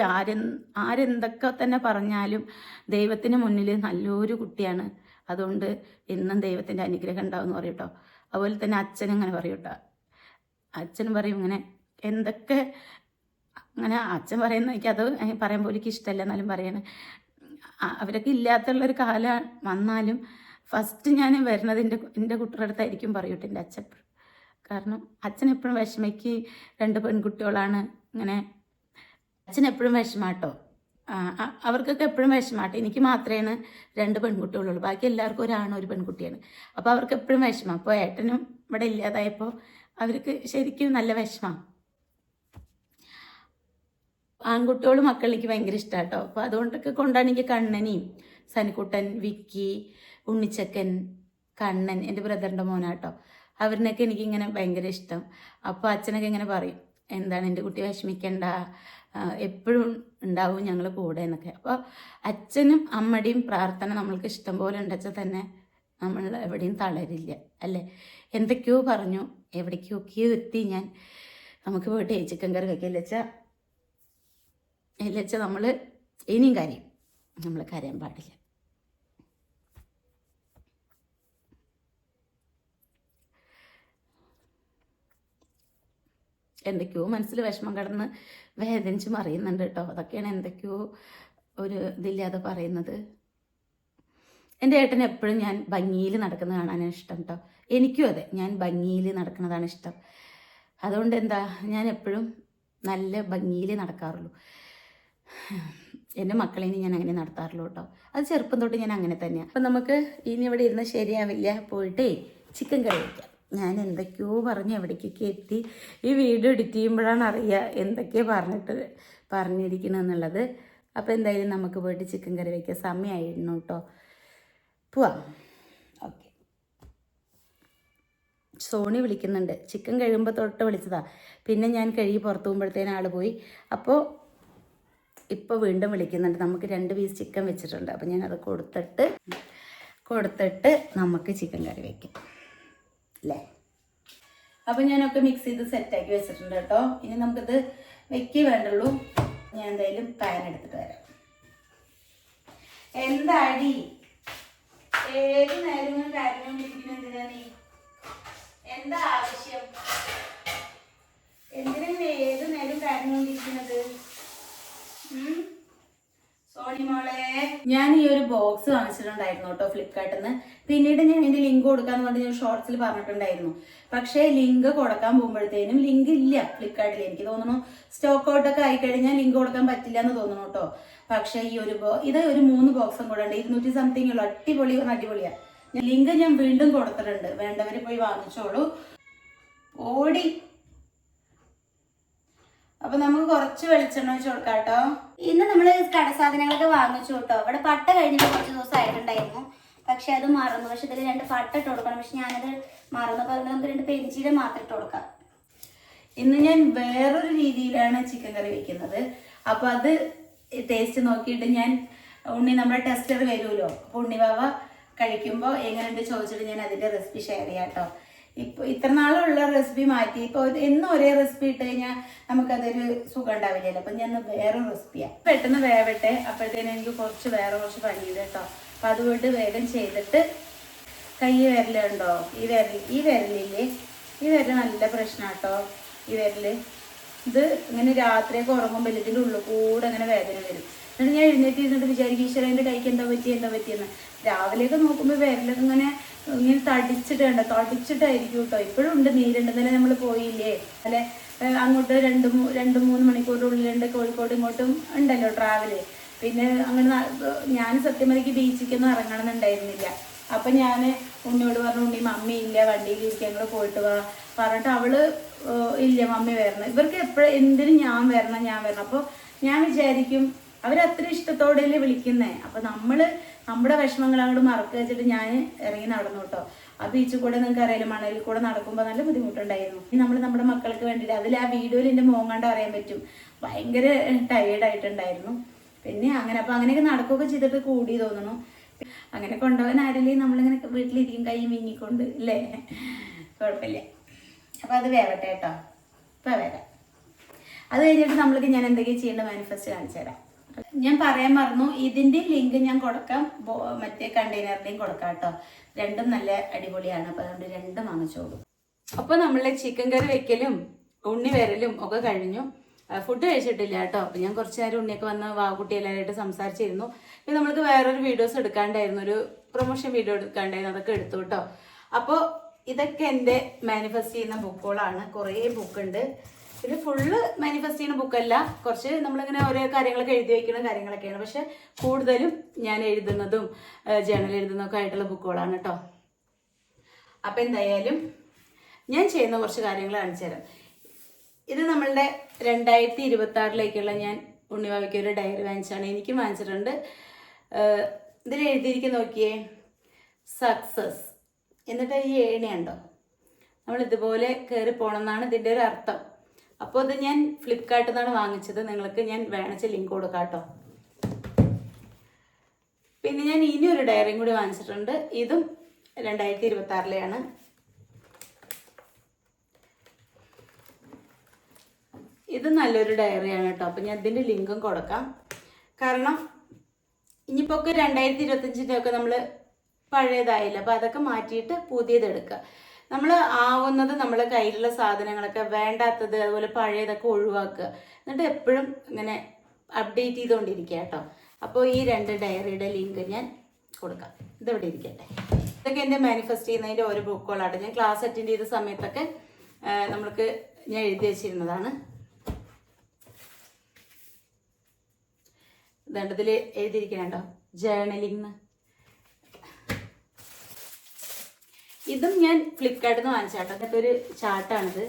ആരെന്തൊക്കെ തന്നെ പറഞ്ഞാലും ദൈവത്തിന് മുന്നിൽ നല്ലൊരു കുട്ടിയാണ്, അതുകൊണ്ട് എന്നും ദൈവത്തിൻ്റെ അനുഗ്രഹം ഉണ്ടാവുമെന്ന് പറയും കേട്ടോ. അതുപോലെ തന്നെ അച്ഛനും അങ്ങനെ പറയും കേട്ടോ. അച്ഛനും പറയും ഇങ്ങനെ എന്തൊക്കെ അങ്ങനെ അച്ഛൻ പറയുന്ന എനിക്കത് പറയാൻ പോലും ഇഷ്ടമല്ല, എന്നാലും പറയാണ്. അവരൊക്കെ ഇല്ലാത്തുള്ളൊരു കാലം വന്നാലും ഫസ്റ്റ് ഞാൻ വരുന്നത് എൻ്റെ കുട്ടിയുടെ അടുത്തായിരിക്കും പറയൂട്ടെ എൻ്റെ അച്ഛൻ. കാരണം അച്ഛൻ എപ്പോഴും വിഷമയ്ക്ക് 2 പെൺകുട്ടികളാണ്. ഇങ്ങനെ അച്ഛൻ എപ്പോഴും വിഷമാട്ടോ, അവർക്കൊക്കെ എപ്പോഴും വിഷമാട്ടോ. എനിക്ക് മാത്രമേ 2 പെൺകുട്ടികളുള്ളൂ, ബാക്കി എല്ലാവർക്കും ഒരാണോ ഒരു പെൺകുട്ടിയാണ്. അപ്പോൾ അവർക്ക് എപ്പോഴും വിഷമം. അപ്പോൾ ഏട്ടനും ഇവിടെ ഇല്ലാതായപ്പോൾ അവർക്ക് ശരിക്കും നല്ല വിഷമമാണ്. ആൺകുട്ടികളും മക്കളിലേക്ക് ഭയങ്കര ഇഷ്ടമാണ് കേട്ടോ. അപ്പോൾ അതുകൊണ്ടൊക്കെ കൊണ്ടാണ് എനിക്ക് കണ്ണനെയും സനിക്കുട്ടൻ, വിക്കി, ഉണ്ണിച്ചക്കൻ, കണ്ണൻ എൻ്റെ ബ്രദറിൻ്റെ മോനാട്ടോ, അവരിനൊക്കെ എനിക്കിങ്ങനെ ഭയങ്കര ഇഷ്ടം. അപ്പോൾ അച്ഛനൊക്കെ ഇങ്ങനെ പറയും, എന്താണ് എൻ്റെ കുട്ടി വിഷമിക്കണ്ട, എപ്പോഴും ഉണ്ടാവും ഞങ്ങൾ കൂടെ എന്നൊക്കെ. അപ്പോൾ അച്ഛനും അമ്മയുടെയും പ്രാർത്ഥന നമ്മൾക്ക് ഇഷ്ടം പോലെ ഉണ്ടെച്ചാൽ തന്നെ നമ്മൾ എവിടെയും തളരില്ല അല്ലേ. എന്തൊക്കെയോ പറഞ്ഞു, എവിടേക്കൊക്കെയോ എത്തി ഞാൻ. നമുക്ക് പോയിട്ട് ചിക്കൻ കറി വെക്കില്ല വെച്ചാൽ നമ്മൾ ഇനിയും കരയും. നമ്മൾ കരയാൻ പാടില്ല. എന്തൊക്കെയോ മനസ്സിൽ വിഷമം കിടന്ന് വേദനിച്ച് മറിയുന്നുണ്ട് കേട്ടോ. അതൊക്കെയാണ് എന്തൊക്കെയോ ഒരു ഇതില്ലാതെ പറയുന്നത്. എൻ്റെ ഏട്ടന് എപ്പോഴും ഞാൻ ഭംഗിയിൽ നടക്കുന്നത് കാണാനാണ് ഇഷ്ടം കേട്ടോ. എനിക്കും അതെ, ഞാൻ ഭംഗിയിൽ നടക്കുന്നതാണ് ഇഷ്ടം. അതുകൊണ്ട് ഞാൻ എപ്പോഴും നല്ല ഭംഗിയിൽ നടക്കാറുള്ളൂ. എൻ്റെ മക്കളേനെ ഞാൻ അങ്ങനെ നടത്താറുള്ളൂ കേട്ടോ. അത് ചെറുപ്പം തൊട്ട് ഞാൻ അങ്ങനെ തന്നെയാണ്. അപ്പം നമുക്ക് ഇനി ഇവിടെ ഇരുന്ന് ശരിയാവില്ല, പോയിട്ടേ ചിക്കൻ കറി വയ്ക്കാം. ഞാൻ എന്തൊക്കെയോ പറഞ്ഞ് എവിടേക്കൊക്കെ എത്തി. ഈ വീഡിയോ എഡിറ്റ് ചെയ്യുമ്പോഴാണ് അറിയുക എന്തൊക്കെയോ പറഞ്ഞിരിക്കണമെന്നുള്ളത്. അപ്പോൾ എന്തായാലും നമുക്ക് പോയിട്ട് ചിക്കൻ കറി വയ്ക്കാൻ സമയമായിരുന്നു കേട്ടോ. പോവാം. ഓക്കെ. സോണി വിളിക്കുന്നുണ്ട്. ചിക്കൻ കഴിയുമ്പോൾ തൊട്ട് വിളിച്ചതാണ്. പിന്നെ ഞാൻ കഴുകി പുറത്തു പോകുമ്പോഴത്തേനും ആൾ പോയി. അപ്പോൾ ഇപ്പോൾ വീണ്ടും വിളിക്കുന്നുണ്ട്. നമുക്ക് 2 പീസ് ചിക്കൻ വെച്ചിട്ടുണ്ട്. അപ്പോൾ ഞാനത് കൊടുത്തിട്ട് നമുക്ക് ചിക്കൻ കറി വയ്ക്കാം അല്ലേ. അപ്പോൾ ഞാനൊക്കെ മിക്സ് ചെയ്ത് സെറ്റാക്കി വെച്ചിട്ടുണ്ട് കേട്ടോ. ഇനി നമുക്കിത് വെക്കേ വേണ്ടുള്ളൂ. ഞാൻ എന്തായാലും പാൻ എടുത്തിട്ട് വരാം. എന്താടി ഏത് നേരം കാര്യങ്ങളിരിക്കുന്ന എന്തിനാ നീ? എന്താ ആവശ്യം? എന്തിനാണ് ഏത് നേരം കാര്യങ്ങളിരിക്കുന്നത്? സോണി മോളെ, ഞാൻ ഈ ഒരു ബോക്സ് വാങ്ങിച്ചിട്ടുണ്ടായിരുന്നു കേട്ടോ ഫ്ലിപ്കാർട്ടിൽ നിന്ന്. പിന്നീട് ഞാൻ ഇതിന്റെ ലിങ്ക് കൊടുക്കാന്ന് പറഞ്ഞ് ഞാൻ ഷോർട്സിൽ പറഞ്ഞിട്ടുണ്ടായിരുന്നു. പക്ഷേ ലിങ്ക് കൊടുക്കാൻ പോകുമ്പോഴത്തേനും ലിങ്ക് ഇല്ല ഫ്ലിപ്കാർട്ടിൽ. എനിക്ക് തോന്നുന്നു സ്റ്റോക്ക് ഔട്ടൊക്കെ ആയിക്കഴിഞ്ഞാൽ ലിങ്ക് കൊടുക്കാൻ പറ്റില്ല എന്ന് തോന്നുന്നു കേട്ടോ. പക്ഷേ ഈ ഒരു ഇത് ഒരു 3 ബോക്സും കൂടെ ഉണ്ട്. 200 സംതിങ് ഉള്ളു. അടിപൊളിയാ. ലിങ്ക് ഞാൻ വീണ്ടും കൊടുത്തിട്ടുണ്ട്. വേണ്ടവര് പോയി വാങ്ങിച്ചോളൂ. ഓടി. അപ്പൊ നമുക്ക് കുറച്ച് വെളിച്ചെണ്ണ വെച്ച് കൊടുക്കാം കേട്ടോ. ഇന്ന് നമ്മള് കടസാധനങ്ങളൊക്കെ വാങ്ങിച്ചു കേട്ടോ. ഇവിടെ പട്ട കഴിഞ്ഞിട്ട് കുറച്ച് ദിവസം ആയിട്ടുണ്ടായിരുന്നു. പക്ഷെ അത് മറന്നു. പക്ഷെ ഇതിൽ 2 പട്ട ഇട്ട് കൊടുക്കണം. പക്ഷെ ഞാനത് മറന്നു. അപ്പൊ നമുക്ക് 2 പെരിഞ്ചീരം മാത്രം ഇട്ട് കൊടുക്കാം. ഇന്ന് ഞാൻ വേറൊരു രീതിയിലാണ് ചിക്കൻ കറി വെക്കുന്നത്. അപ്പൊ അത് ടേസ്റ്റ് നോക്കിയിട്ട് ഞാൻ നമ്മുടെ ടെസ്റ്റർ വരുമല്ലോ, അപ്പൊ ഉണ്ണിവാവ കഴിക്കുമ്പോൾ എങ്ങനെയുണ്ട് ചോദിച്ചിട്ട് ഞാൻ അതിന്റെ റെസിപ്പി ഷെയർ ചെയ്യാം കേട്ടോ. ഇപ്പോൾ ഇത്ര നാളുള്ള റെസിപ്പി മാറ്റി ഇപ്പോൾ എന്നും ഒരേ റെസിപ്പി ഇട്ട് കഴിഞ്ഞാൽ നമുക്കതൊരു സുഖം ഉണ്ടാവില്ലല്ലോ. അപ്പം ഞാൻ വേറൊരു റെസിപ്പിയാണ്. പെട്ടെന്ന് വേവട്ടെ. അപ്പോഴത്തേനും എനിക്ക് വേറെ കുറച്ച് പണിയുണ്ട് കേട്ടോ. അപ്പം അതുകൊണ്ട് വേഗം ചെയ്തിട്ട് കൈ വിരലുണ്ടോ, ഈ വിരലില്ലേ, ഈ വിരൽ നല്ല പ്രശ്നം കേട്ടോ. ഈ വിരല് ഇത് ഇങ്ങനെ രാത്രിയൊക്കെ ഉറങ്ങുമ്പോൾ ഇതിൻ്റെ ഉള്ളിൽ കൂടെ അങ്ങനെ വേദന വരും. എന്നിട്ട് ഞാൻ എഴുന്നേറ്റ് വിചാരിക്കും ഈശ്വരൻ്റെ കൈക്ക് എന്താ പറ്റിയെന്ന്. രാവിലെയൊക്കെ നോക്കുമ്പോൾ വിരലൊക്കെ ഇങ്ങനെ തടിച്ചിട്ടായിരിക്കും കേട്ടോ. ഇപ്പോഴും ഉണ്ട്, നീരുണ്ടെന്നല്ലേ നമ്മൾ പോയില്ലേ അല്ലെ, അങ്ങോട്ട് 2-3 മണിക്കൂറിനുള്ളിലുണ്ട്. കോഴിക്കോട് ഇങ്ങോട്ടും ഉണ്ടല്ലോ ട്രാവല്. പിന്നെ അങ്ങനെ ഞാൻ സത്യമതിക്ക് ബീച്ചിക്കൊന്നും ഇറങ്ങണമെന്നുണ്ടായിരുന്നില്ല. അപ്പം ഞാൻ ഉണ്ണിയോട് പറഞ്ഞു, ഉണ്ണി മമ്മി ഇല്ല, വണ്ടിയിലിരിക്കുക, ഞങ്ങൾ പോയിട്ട് വാ പറഞ്ഞിട്ട് അവള് ഇല്ല മമ്മി വരണം. ഇവർക്ക് എപ്പോഴും എന്തിനും ഞാൻ വരണം. അപ്പോൾ ഞാൻ വിചാരിക്കും അവരത്ര ഇഷ്ടത്തോടെയല്ലേ വിളിക്കുന്നേ. അപ്പം നമ്മുടെ വിഷമങ്ങൾ അങ്ങോട്ട് മറക്കുക വെച്ചിട്ട് ഞാൻ ഇറങ്ങി നടന്നു കേട്ടോ. ആ ബീച്ചിൽ കൂടെ നിങ്ങൾക്ക് അറിയാലോ, മണലിൽ കൂടെ നടക്കുമ്പോൾ നല്ല ബുദ്ധിമുട്ടുണ്ടായിരുന്നു. നമ്മൾ നമ്മുടെ മക്കൾക്ക് വേണ്ടിയിട്ട് അതിൽ ആ വീഡിയോയിൽ എൻ്റെ മോൻ കണ്ട് അറിയാൻ പറ്റും, ഭയങ്കര ടയേർഡായിട്ടുണ്ടായിരുന്നു. പിന്നെ അപ്പം അങ്ങനെയൊക്കെ നടക്കുകയൊക്കെ ചെയ്തിട്ട് കൂടി തോന്നുന്നു. അങ്ങനെ കൊണ്ടുപോകാൻ ആരെങ്കിലും നമ്മളിങ്ങനെ വീട്ടിലിരിക്കും കൈ മിങ്ങിക്കൊണ്ട് അല്ലേ, കുഴപ്പമില്ല. അപ്പം അത് വേവട്ടെ കേട്ടോ. ഇപ്പം വരാം. അത് കഴിഞ്ഞിട്ട് നമ്മൾക്ക് ഞാൻ എന്തൊക്കെയാണ് ചെയ്യേണ്ട മാനിഫെസ്റ്റ് കാണിച്ചു തരാം. ഞാൻ പറയാൻ മറന്നു, ഇതിൻ്റെ ലിങ്ക് ഞാൻ കൊടുക്കാം, മറ്റേ കണ്ടെയ്നറിൻ്റെയും കൊടുക്കാം കേട്ടോ. രണ്ടും നല്ല അടിപൊളിയാണ്. അപ്പോൾ അതുകൊണ്ട് രണ്ടും വാങ്ങിച്ചോളൂ. അപ്പോൾ നമ്മളെ ചിക്കൻ കറി വെക്കലും ഉണ്ണി വരലും ഒക്കെ കഴിഞ്ഞു. ഫുഡ് കഴിച്ചിട്ടില്ല കേട്ടോ. അപ്പോൾ ഞാൻ കുറച്ച് നേരം ഉണ്ണിയൊക്കെ വന്ന് വാവുകുട്ടി എല്ലാവരായിട്ട് സംസാരിച്ചിരുന്നു. പിന്നെ നമ്മൾക്ക് വേറൊരു വീഡിയോസ് എടുക്കാണ്ടായിരുന്നു, ഒരു പ്രൊമോഷൻ വീഡിയോ എടുക്കാണ്ടായിരുന്നു, അതൊക്കെ എടുത്തു കേട്ടോ. അപ്പോൾ ഇതൊക്കെ എൻ്റെ മാനിഫെസ്റ്റ് ചെയ്യുന്ന ബുക്കുകളാണ്. കുറേ ബുക്കുണ്ട്. പിന്നെ ഫുള്ള് മാനിഫെസ്റ്റ് ചെയ്യുന്ന ബുക്കല്ല, കുറച്ച് നമ്മളിങ്ങനെ ഓരോ കാര്യങ്ങളൊക്കെ എഴുതി വയ്ക്കുന്ന കാര്യങ്ങളൊക്കെയാണ്. പക്ഷെ കൂടുതലും ഞാൻ എഴുതുന്നതും ജേണൽ എഴുതുന്നതൊക്കെ ആയിട്ടുള്ള ബുക്കുകളാണ് കേട്ടോ. അപ്പം എന്തായാലും ഞാൻ ചെയ്യുന്ന കുറച്ച് കാര്യങ്ങൾ കാണിച്ചു തരാം. ഇത് നമ്മളുടെ 2026 ഞാൻ ഉണ്ണിവാവയ്ക്ക് ഒരു ഡയറി വാങ്ങിച്ചാണ്. എനിക്കും വാങ്ങിച്ചിട്ടുണ്ട്. ഇതിൽ എഴുതിയിരിക്കുന്ന നോക്കിയേ, സക്സസ്. എന്നിട്ട് ഈ ഏണിയുണ്ടോ, നമ്മൾ ഇതുപോലെ കയറി പോകണം എന്നാണ് ഇതിൻ്റെ ഒരു അർത്ഥം. അപ്പോൾ ഇത് ഞാൻ ഫ്ലിപ്കാർട്ടിൽ നിന്നാണ് വാങ്ങിച്ചത്. നിങ്ങൾക്ക് ഞാൻ വേണിച്ച ലിങ്ക് കൊടുക്കാം കേട്ടോ. പിന്നെ ഞാൻ ഇനി ഒരു ഡയറിയും കൂടി വാങ്ങിച്ചിട്ടുണ്ട്. ഇതും 2026 ഇത് നല്ലൊരു ഡയറിയാണ് കേട്ടോ. അപ്പം ഞാൻ ഇതിൻ്റെ ലിങ്കും കൊടുക്കാം. കാരണം ഇനിയിപ്പോൾ ഒക്കെ 2025 ഒക്കെ നമ്മൾ പഴയതായില്ല. അപ്പോൾ അതൊക്കെ മാറ്റിയിട്ട് പുതിയതെടുക്കുക. നമ്മൾ ആവുന്നത് നമ്മുടെ കയ്യിലുള്ള സാധനങ്ങളൊക്കെ വേണ്ടാത്തത് അതുപോലെ പഴയതൊക്കെ ഒഴിവാക്കുക. എന്നിട്ട് എപ്പോഴും ഇങ്ങനെ അപ്ഡേറ്റ് ചെയ്തുകൊണ്ടിരിക്കുക കേട്ടോ. അപ്പോൾ ഈ 2 ഡയറിയുടെ ലിങ്ക് ഞാൻ കൊടുക്കാം. ഇതെവിടെ ഇരിക്കട്ടെ. ഇതൊക്കെ എൻ്റെ മാനിഫെസ്റ്റ് ചെയ്യുന്നതിൻ്റെ ഓരോ ബുക്കുകളാണ്. ഞാൻ ക്ലാസ് അറ്റൻഡ് ചെയ്ത സമയത്തൊക്കെ നമ്മൾക്ക് ഞാൻ എഴുതി വെച്ചിരുന്നതാണ്. ഇതിൽ എഴുതിയിരിക്കണുണ്ടോ, ജേർണലിംഗ്. ഇതും ഞാൻ ഫ്ലിപ്കാർട്ടിൽ നിന്ന് വാങ്ങിച്ചാട്ടോ. ഇതൊക്കെ ഒരു ചാർട്ടാണിത്,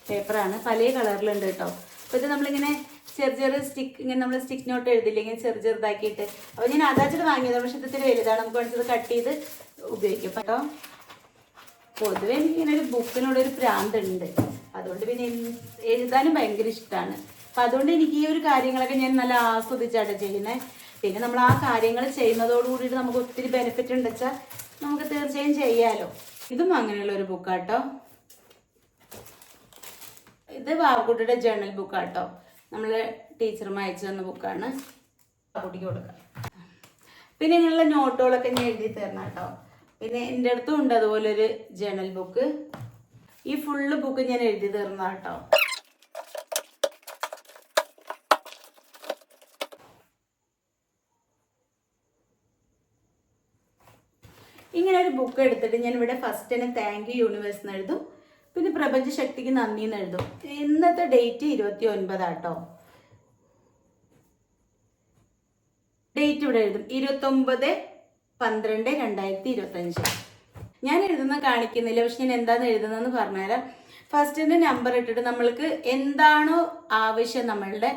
പേപ്പറാണ്, പല കളറിലുണ്ട് കേട്ടോ. അപ്പോൾ ഇത് നമ്മളിങ്ങനെ ചെറിയ സ്റ്റിക്ക്, ഇങ്ങനെ നമ്മൾ സ്റ്റിക്ക് നോട്ട് എഴുതില്ല, ഇങ്ങനെ ചെറുതാക്കിയിട്ട്. അപ്പോൾ ഞാൻ അതാച്ചിട്ട് വാങ്ങിയത്, പക്ഷേ ഇത് ഇത്തിരി വലുതാണ്, നമുക്ക് വേണ്ടത് കട്ട് ചെയ്ത് ഉപയോഗിക്കും കേട്ടോ. പൊതുവെ എനിക്കിങ്ങനെ ഒരു ബുക്കിനോടൊരു പ്രാന്തുണ്ട്. അതുകൊണ്ട് പിന്നെ എഴുതാനും ഭയങ്കര ഇഷ്ടമാണ്. അപ്പം അതുകൊണ്ട് എനിക്ക് ഈ ഒരു കാര്യങ്ങളൊക്കെ ഞാൻ നല്ല ആസ്വദിച്ചാട്ടോ ചെയ്യുന്നത്. പിന്നെ നമ്മൾ ആ കാര്യങ്ങൾ ചെയ്യുന്നതോട് കൂടിയിട്ട് നമുക്ക് ഒത്തിരി ബെനിഫിറ്റ് ഉണ്ട് വെച്ചാൽ നമുക്ക് തീർച്ചയായും ചെയ്യാമല്ലോ. ഇതും അങ്ങനെയുള്ള ഒരു ബുക്കാട്ടോ. ഇത് വാവുകുട്ടിയുടെ ജേർണൽ ബുക്കാട്ടോ. നമ്മൾ ടീച്ചറും അയച്ചു തന്ന ബുക്കാണ്. വാവുകുട്ടിക്ക് കൊടുക്കാം. പിന്നെ ഇങ്ങനെയുള്ള നോട്ടുകളൊക്കെ ഞാൻ എഴുതി തരണം കേട്ടോ. പിന്നെ എൻ്റെ അടുത്തും ഉണ്ട് അതുപോലൊരു ജേർണൽ ബുക്ക്. ഈ ഫുള്ള് ബുക്ക് ഞാൻ എഴുതി തരുന്ന കേട്ടോ. ഇങ്ങനെ ഒരു ബുക്ക് എടുത്തിട്ട് ഞാൻ ഇവിടെ ഫസ്റ്റ് തന്നെ താങ്ക് യു യൂണിവേഴ്സ് എന്ന് എഴുതും. പിന്നെ പ്രപഞ്ച ശക്തിക്ക് നന്ദി എന്ന് എഴുതും. ഇന്നത്തെ ഡേറ്റ് 29 ആട്ടോ. ഡേറ്റ് ഇവിടെ എഴുതും 29/12/2025. ഞാൻ എഴുതുന്ന കാണിക്കുന്നില്ല, പക്ഷെ ഞാൻ എന്താണ് എഴുതുന്നതെന്ന് പറഞ്ഞുതരാം. ഫസ്റ്റിൻ്റെ നമ്പർ ഇട്ടിട്ട് നമ്മൾക്ക് എന്താണോ ആവശ്യം നമ്മളുടെ,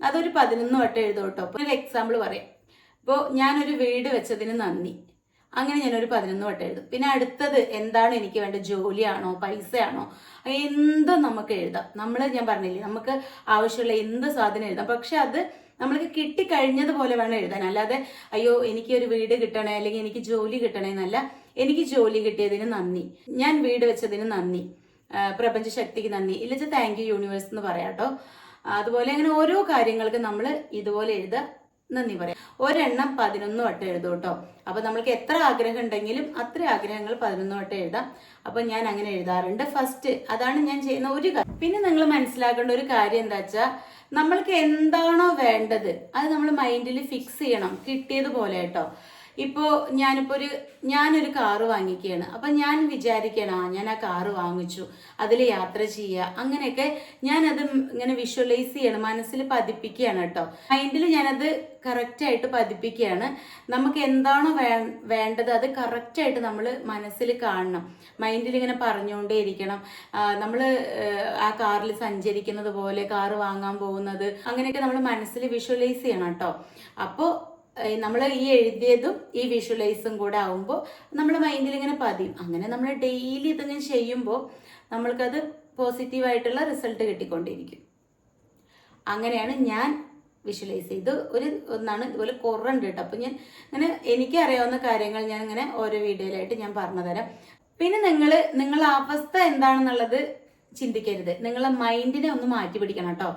അതൊരു 11 വട്ടം എഴുതും കേട്ടോ. അപ്പോൾ ഒരു എക്സാമ്പിൾ പറയാം. ഇപ്പോൾ ഞാനൊരു വീട് വെച്ചതിന് നന്ദി, അങ്ങനെ ഞാനൊരു 11 വട്ടം എഴുതും. പിന്നെ അടുത്തത് എന്താണ് എനിക്ക് വേണ്ടത്, ജോലിയാണോ പൈസയാണോ, എന്തും നമുക്ക് എഴുതാം. ഞാൻ പറഞ്ഞില്ലേ, നമുക്ക് ആവശ്യമുള്ള എന്ത് സാധനം എഴുതാം. പക്ഷെ അത് നമ്മൾക്ക് കിട്ടിക്കഴിഞ്ഞതുപോലെ വേണം എഴുതാൻ. അല്ലാതെ അയ്യോ എനിക്ക് ഒരു വീട് കിട്ടണേ അല്ലെങ്കിൽ എനിക്ക് ജോലി കിട്ടണേ എന്നല്ല. എനിക്ക് ജോലി കിട്ടിയതിന് നന്ദി, ഞാൻ വീട് വെച്ചതിന് നന്ദി, പ്രപഞ്ച ശക്തിക്ക് നന്ദി, ഇല്ലെങ്കിൽ താങ്ക് യു യൂണിവേഴ്സ് എന്ന് പറയാം കേട്ടോ. അതുപോലെ അങ്ങനെ ഓരോ കാര്യങ്ങൾക്ക് നമ്മൾ ഇതുപോലെ എഴുതുക, നന്ദി പറയാം. ഒരെണ്ണം 11 വട്ടം എഴുതും കേട്ടോ. അപ്പോൾ നമ്മൾക്ക് എത്ര ആഗ്രഹം ഉണ്ടെങ്കിലും അത്ര ആഗ്രഹങ്ങൾ 11 വട്ടം എഴുതാം. അപ്പോൾ ഞാൻ അങ്ങനെ എഴുതാറുണ്ട് ഫസ്റ്റ്. അതാണ് ഞാൻ ചെയ്യുന്ന ഒരു കാര്യം. പിന്നെ നിങ്ങൾ മനസ്സിലാക്കേണ്ട ഒരു കാര്യം എന്താ വെച്ചാൽ, നമ്മൾക്ക് എന്താണോ വേണ്ടത് അത് നമ്മൾ മൈൻഡിൽ ഫിക്സ് ചെയ്യണം, കിട്ടിയതുപോലെ കേട്ടോ. ഇപ്പോൾ ഞാനൊരു കാറ് വാങ്ങിക്കുകയാണ്. അപ്പം ഞാൻ വിചാരിക്കണം ഞാൻ ആ കാറ് വാങ്ങിച്ചു, അതിൽ യാത്ര ചെയ്യുക, അങ്ങനെയൊക്കെ ഞാനത് ഇങ്ങനെ വിഷ്വലൈസ് ചെയ്യണം, മനസ്സിൽ പതിപ്പിക്കുകയാണ് കേട്ടോ. മൈൻഡിൽ ഞാനത് കറക്റ്റായിട്ട് പതിപ്പിക്കുകയാണ്. നമുക്ക് എന്താണോ വേണ്ടത് അത് കറക്റ്റായിട്ട് നമ്മൾ മനസ്സിൽ കാണണം, മൈൻഡിൽ ഇങ്ങനെ പറഞ്ഞുകൊണ്ടേ ഇരിക്കണം. നമ്മൾ ആ കാറിൽ സഞ്ചരിക്കുന്നത് പോലെ, കാറ് വാങ്ങാൻ പോകുന്നത്, അങ്ങനെയൊക്കെ നമ്മൾ മനസ്സിൽ വിഷ്വലൈസ് ചെയ്യണം കേട്ടോ. അപ്പോൾ നമ്മൾ ഈ എഴുതിയതും ഈ വിഷ്വലൈസും കൂടെ ആവുമ്പോൾ നമ്മുടെ മൈൻഡിൽ ഇങ്ങനെ പതിയും. അങ്ങനെ നമ്മൾ ഡെയിലി ഇതിങ്ങനെ ചെയ്യുമ്പോൾ നമ്മൾക്കത് പോസിറ്റീവായിട്ടുള്ള റിസൾട്ട് കിട്ടിക്കൊണ്ടിരിക്കും. അങ്ങനെയാണ് ഞാൻ വിഷ്വലൈസ് ചെയ്ത് ഒന്നാണ്. ഇതുപോലെ കുറണ്ട് കേട്ടോ. അപ്പം ഞാൻ ഇങ്ങനെ എനിക്കറിയാവുന്ന കാര്യങ്ങൾ ഞാൻ ഇങ്ങനെ ഓരോ വീഡിയോയിലായിട്ട് ഞാൻ പറഞ്ഞു തരാം. പിന്നെ നിങ്ങളെ അവസ്ഥ എന്താണെന്നുള്ളത് ചിന്തിക്കരുത്, നിങ്ങളെ മൈൻഡിനെ ഒന്ന് മാറ്റി പിടിക്കണം കേട്ടോ.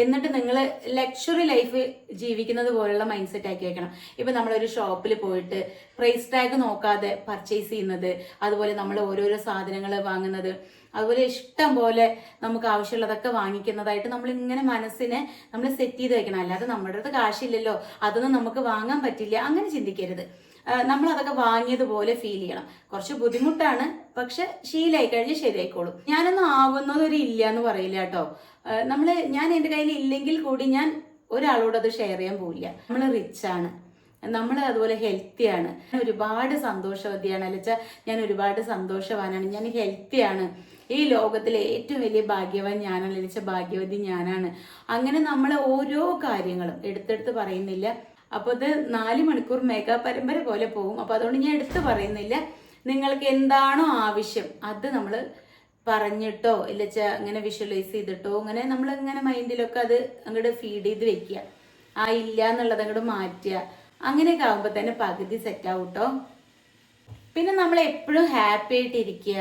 എന്നിട്ട് നിങ്ങൾ ലക്ഷറി ലൈഫ് ജീവിക്കുന്നത് പോലുള്ള മൈൻഡ് സെറ്റ് ആക്കി വെക്കണം. ഇപ്പം നമ്മളൊരു ഷോപ്പിൽ പോയിട്ട് പ്രൈസ് ടാഗ് നോക്കാതെ പർച്ചേസ് ചെയ്യുന്നത്, അതുപോലെ നമ്മൾ ഓരോരോ സാധനങ്ങൾ വാങ്ങുന്നത്, അതുപോലെ ഇഷ്ടം പോലെ നമുക്ക് ആവശ്യമുള്ളതൊക്കെ വാങ്ങിക്കുന്നതായിട്ട് നമ്മൾ ഇങ്ങനെ മനസ്സിനെ നമ്മൾ സെറ്റ് ചെയ്ത് വെക്കണം. അല്ലാതെ നമ്മുടെ അടുത്ത് കാശില്ലല്ലോ, അതൊന്നും നമുക്ക് വാങ്ങാൻ പറ്റില്ല, അങ്ങനെ ചിന്തിക്കരുത്. നമ്മൾ അതൊക്കെ വാങ്ങിയതുപോലെ ഫീൽ ചെയ്യണം. കുറച്ച് ബുദ്ധിമുട്ടാണ്, പക്ഷെ ശീലമായി കഴിഞ്ഞ് ശരിയായിക്കോളും. ഞാനൊന്നും ആവുന്നതൊരു ഇല്ല എന്ന് പറയില്ല കേട്ടോ. ഞാൻ എൻ്റെ കയ്യിൽ ഇല്ലെങ്കിൽ കൂടി ഞാൻ ഒരാളോട് അത് ഷെയർ ചെയ്യാൻ പോവില്ല. നമ്മൾ റിച്ചാണ്, നമ്മൾ അതുപോലെ ഹെൽത്തിയാണ്, ഒരുപാട് സന്തോഷവതിയാണ്. അല്ലെച്ചാൽ ഞാൻ ഒരുപാട് സന്തോഷവാനാണ്, ഞാൻ ഹെൽത്തിയാണ്, ഈ ലോകത്തിലെ ഏറ്റവും വലിയ ഭാഗ്യവാൻ ഞാനാണ്, അല്ലെച്ചാൽ ഭാഗ്യവതി ഞാനാണ്. അങ്ങനെ നമ്മൾ ഓരോ കാര്യങ്ങളും എടുത്തെടുത്ത് പറയുന്നില്ല. അപ്പോൾ ഇത് 4 മണിക്കൂർ മെഗാ പരമ്പര പോലെ പോകും. അപ്പോൾ അതുകൊണ്ട് ഞാൻ എടുത്ത് പറയുന്നില്ല. നിങ്ങൾക്ക് എന്താണോ ആവശ്യം അത് നമ്മൾ പറഞ്ഞിട്ടോ ഇല്ലച്ചാ ഇങ്ങനെ വിഷ്വലൈസ് ചെയ്തിട്ടോ ഇങ്ങനെ നമ്മൾ ഇങ്ങനെ മൈൻഡിലൊക്കെ അത് അങ്ങോട്ട് ഫീഡ് ചെയ്ത് വെക്കുക. ആ ഇല്ല എന്നുള്ളത് അങ്ങോട്ട് മാറ്റുക. അങ്ങനെയൊക്കെ ആകുമ്പോൾ തന്നെ പകുതി സെറ്റാവും കേട്ടോ. പിന്നെ നമ്മൾ എപ്പോഴും ഹാപ്പി ആയിട്ടിരിക്കുക,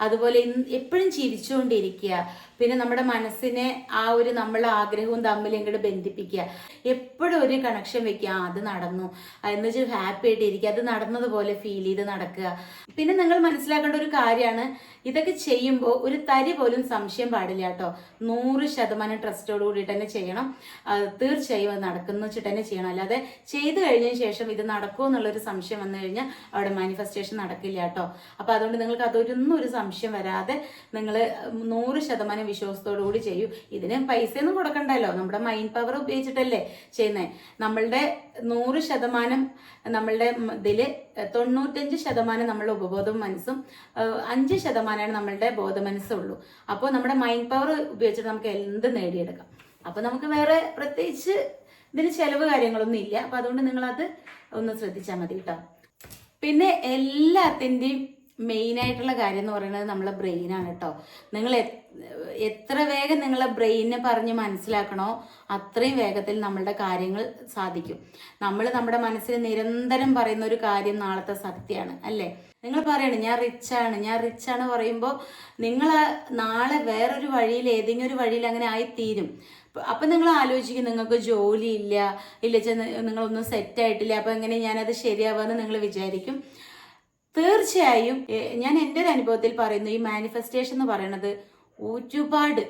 അതുപോലെ എപ്പോഴും ചിരിച്ചുകൊണ്ടിരിക്കുക. പിന്നെ നമ്മുടെ മനസ്സിനെ ആ ഒരു നമ്മളെ ആഗ്രഹവും തമ്മിൽ ഇങ്ങോട്ട് ബന്ധിപ്പിക്കുക. എപ്പോഴും ഒരു കണക്ഷൻ വെക്കുക, അത് നടന്നു എന്ന് വെച്ചാൽ ഹാപ്പി ആയിട്ടിരിക്കുക, അത് നടന്നതുപോലെ ഫീൽ ചെയ്ത് നടക്കുക. പിന്നെ നിങ്ങൾ മനസ്സിലാക്കേണ്ട ഒരു കാര്യമാണ്, ഇതൊക്കെ ചെയ്യുമ്പോൾ ഒരു തരി പോലും സംശയം പാടില്ല കേട്ടോ. 100% ട്രസ്റ്റോട് കൂടിയിട്ട് തന്നെ ചെയ്യണം. തീർച്ചയായും അത് നടക്കുന്ന വെച്ചിട്ട് തന്നെ ചെയ്യണം. അല്ലാതെ ചെയ്തു കഴിഞ്ഞതിന് ശേഷം ഇത് നടക്കുമോ എന്നുള്ളൊരു സംശയം വന്നു കഴിഞ്ഞാൽ അവിടെ മാനിഫെസ്റ്റേഷൻ നടക്കില്ല കേട്ടോ. അപ്പൊ അതുകൊണ്ട് നിങ്ങൾക്ക് അതൊന്നും ഒരു സംശയം വരാതെ നിങ്ങൾ 100% വിശ്വാസത്തോടു കൂടി ചെയ്യൂ. ഇതിന് പൈസയൊന്നും കൊടുക്കണ്ടല്ലോ, നമ്മുടെ മൈൻഡ് പവർ ഉപയോഗിച്ചിട്ടല്ലേ ചെയ്യുന്നത്. നമ്മളുടെ 100% നമ്മളുടെ ഇതില് 95% നമ്മളുടെ ഉപബോധവും മനസ്സും 5% നമ്മളുടെ ബോധമനസ്സുള്ളൂ. അപ്പോൾ നമ്മുടെ മൈൻഡ് പവർ ഉപയോഗിച്ചിട്ട് നമുക്ക് എന്ത് നേടിയെടുക്കാം. അപ്പൊ നമുക്ക് വേറെ പ്രത്യേകിച്ച് ഇതിന് ചെലവ് കാര്യങ്ങളൊന്നും ഇല്ല. അപ്പൊ അതുകൊണ്ട് നിങ്ങളത് ഒന്ന് ശ്രദ്ധിച്ചാൽ മതി കേട്ടോ. പിന്നെ എല്ലാത്തിൻ്റെയും മെയിൻ ആയിട്ടുള്ള കാര്യം എന്ന് പറയുന്നത് നമ്മളെ ബ്രെയിനാണ് കേട്ടോ. നിങ്ങൾ എത്ര വേഗം നിങ്ങളെ ബ്രെയിനെ പറഞ്ഞ് മനസ്സിലാക്കണോ അത്രയും വേഗത്തിൽ നമ്മളുടെ കാര്യങ്ങൾ സാധിക്കും. നമ്മൾ നമ്മുടെ മനസ്സിൽ നിരന്തരം പറയുന്ന ഒരു കാര്യം നാളത്തെ സത്യമാണ് അല്ലേ. നിങ്ങൾ പറയണം ഞാൻ റിച്ചാണ് പറയുമ്പോൾ നിങ്ങൾ നാളെ വേറൊരു വഴിയിൽ ഏതെങ്കിലും ഒരു വഴിയിൽ അങ്ങനെ ആയിത്തീരും. അപ്പം നിങ്ങൾ ആലോചിക്കും നിങ്ങൾക്ക് ജോലി ഇല്ല നിങ്ങളൊന്നും സെറ്റായിട്ടില്ല, അപ്പം എങ്ങനെ ഞാനത് ശരിയാവാന്ന് നിങ്ങൾ വിചാരിക്കും. തീർച്ചയായും ഞാൻ എൻ്റെ ഒരു അനുഭവത്തിൽ പറയുന്നു, ഈ മാനിഫെസ്റ്റേഷൻ എന്ന് പറയുന്നത് ഒരുപാട്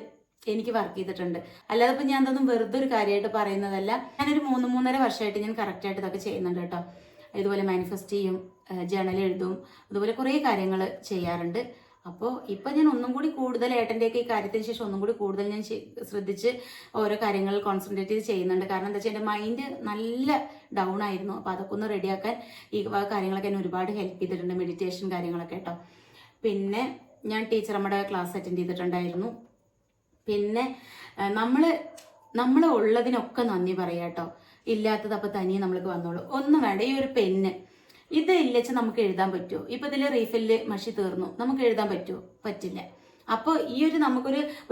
എനിക്ക് വർക്ക് ചെയ്തിട്ടുണ്ട്. അല്ലാതെ ഇപ്പം ഞാൻ അതൊന്നും വെറുതെ ഒരു കാര്യമായിട്ട് പറയുന്നതല്ല. ഞാനൊരു 3-3.5 വർഷമായിട്ട് ഞാൻ കറക്റ്റായിട്ട് ഇതൊക്കെ ചെയ്യുന്നുണ്ട് കേട്ടോ. ഇതുപോലെ മാനിഫെസ്റ്റ് ചെയ്യും, ജേണൽ എഴുതും, അതുപോലെ കുറേ കാര്യങ്ങൾ ചെയ്യാറുണ്ട്. അപ്പോൾ ഇപ്പം ഞാൻ ഒന്നും കൂടി കൂടുതൽ ഏട്ടൻ്റെയൊക്കെ ഈ കാര്യത്തിന് ശേഷം ഒന്നും കൂടി കൂടുതൽ ഞാൻ ശ്രദ്ധിച്ച് ഓരോ കാര്യങ്ങൾ കോൺസെൻട്രേറ്റ് ചെയ്ത് ചെയ്യുന്നുണ്ട്. കാരണം എന്താ വെച്ചാൽ എൻ്റെ മൈൻഡ് നല്ല ഡൗൺ ആയിരുന്നു. അപ്പോൾ അതൊക്കെ ഒന്ന് റെഡിയാക്കാൻ ഈ കാര്യങ്ങളൊക്കെ എന്നെ ഒരുപാട് ഹെൽപ്പ് ചെയ്തിട്ടുണ്ട്, മെഡിറ്റേഷൻ കാര്യങ്ങളൊക്കെ കേട്ടോ. പിന്നെ ഞാൻ ടീച്ചറമ്മയുടെ ക്ലാസ് അറ്റൻഡ് ചെയ്തിട്ടുണ്ടായിരുന്നു. പിന്നെ നമ്മൾ ഉള്ളതിനൊക്കെ നന്ദി പറയാം കേട്ടോ. ഇല്ലാത്തത് അപ്പോൾ തനിയെ നമ്മൾക്ക് വന്നോളൂ. ഒന്നും വേണ്ട. ഈ ഒരു പെന്ന് ഇത് ഇല്ലച്ച നമുക്ക് എഴുതാൻ പറ്റുമോ? ഇപ്പം ഇതിൽ റീഫില്ല് മഷി തീർന്നു, നമുക്ക് എഴുതാൻ പറ്റുമോ? പറ്റില്ല. അപ്പോൾ ഈ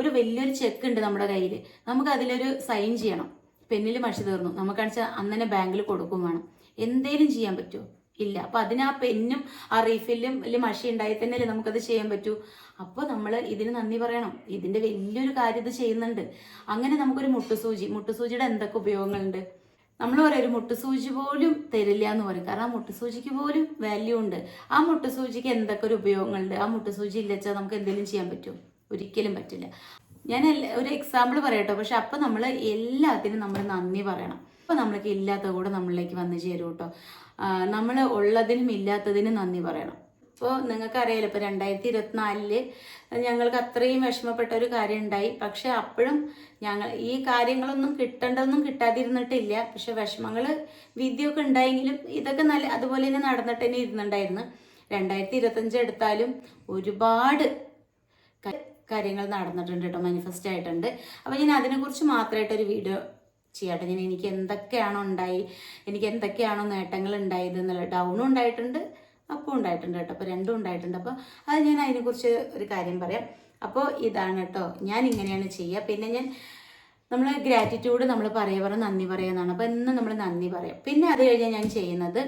ഒരു വലിയൊരു ചെക്ക് ഉണ്ട് നമ്മുടെ കയ്യിൽ, നമുക്ക് അതിലൊരു സൈൻ ചെയ്യണം. പെന്നിൽ മഷി തീർന്നു, നമുക്കാണെന്ന് അന്നെ ബാങ്കിൽ കൊടുക്കും വേണം. എന്തേലും ചെയ്യാൻ പറ്റുമോ? ഇല്ല. അപ്പം അതിന് ആ പെന്നും ആ റീഫില്ലും വലിയ മഷി ഉണ്ടായി തന്നെയല്ലേ നമുക്കത് ചെയ്യാൻ പറ്റൂ. അപ്പോൾ നമ്മൾ ഇതിന് നന്ദി പറയണം. ഇതിൻ്റെ വലിയൊരു കാര്യം ഇത് ചെയ്യുന്നുണ്ട്. അങ്ങനെ നമുക്കൊരു മുട്ടുസൂചിയുടെ എന്തൊക്കെ ഉപയോഗങ്ങളുണ്ട്. നമ്മൾ പറയും ഒരു മുട്ടുസൂചി പോലും തരില്ല എന്ന് പറയും. കാരണം ആ മുട്ടുസൂചിക്ക് പോലും വാല്യൂ ഉണ്ട്. ആ മുട്ടുസൂചിക്ക് എന്തൊക്കെ ഒരു ഉപയോഗങ്ങളുണ്ട്. ആ മുട്ടുസൂചി ഇല്ലച്ചാൽ നമുക്ക് എന്തെങ്കിലും ചെയ്യാൻ പറ്റുമോ? ഒരിക്കലും പറ്റില്ല. ഞാൻ ഒരു എക്സാമ്പിൾ പറയട്ടോ. പക്ഷെ അപ്പം നമ്മൾ എല്ലാത്തിനും നമ്മൾ നന്ദി പറയണം. അപ്പോൾ നമ്മൾക്ക് ഇല്ലാത്ത കൂടെ നമ്മളിലേക്ക് വന്നു ചേരും കേട്ടോ. നമ്മൾ ഉള്ളതിനും ഇല്ലാത്തതിനും നന്ദി പറയണം. ഇപ്പോൾ നിങ്ങൾക്കറിയാലോ, ഇപ്പോൾ 2024 ഞങ്ങൾക്ക് അത്രയും വിഷമപ്പെട്ട ഒരു കാര്യം ഉണ്ടായി. പക്ഷെ അപ്പോഴും ഞങ്ങൾ ഈ കാര്യങ്ങളൊന്നും കിട്ടേണ്ടതൊന്നും കിട്ടാതിരുന്നിട്ടില്ല. പക്ഷെ വിഷമങ്ങൾ വിധിയൊക്കെ ഉണ്ടായെങ്കിലും ഇതൊക്കെ നല്ല അതുപോലെ തന്നെ നടന്നിട്ട് തന്നെ ഇരുന്നുണ്ടായിരുന്നു. 2025 എടുത്താലും ഒരുപാട് കാര്യങ്ങൾ നടന്നിട്ടുണ്ട് കേട്ടോ, മാനിഫെസ്റ്റ് ആയിട്ടുണ്ട്. അപ്പോൾ ഞാൻ അതിനെക്കുറിച്ച് മാത്രമായിട്ടൊരു വീഡിയോ ചെയ്യാട്ടെ. എനിക്ക് എന്തൊക്കെയാണോ ഉണ്ടായി, എനിക്ക് എന്തൊക്കെയാണോ നേട്ടങ്ങൾ ഉണ്ടായത് എന്നുള്ള ഡൗണും ഉണ്ടായിട്ടുണ്ട്, അപ്പോൾ ഉണ്ടായിട്ടുണ്ട് കേട്ടോ. അപ്പോൾ രണ്ടും ഉണ്ടായിട്ടുണ്ട്. അപ്പോൾ അത് ഞാൻ അതിനെക്കുറിച്ച് ഒരു കാര്യം പറയാം. അപ്പോൾ ഇതാണ് കേട്ടോ, ഞാൻ ഇങ്ങനെയാണ് ചെയ്യുക. പിന്നെ നമ്മൾ ഗ്രാറ്റിറ്റ്യൂഡ് നമ്മൾ പറയുക നന്ദി പറയുന്നതാണ്. അപ്പോൾ എന്നും നമ്മൾ നന്ദി പറയാം. പിന്നെ അത് കഴിഞ്ഞാൽ ഞാൻ ചെയ്യുന്നത്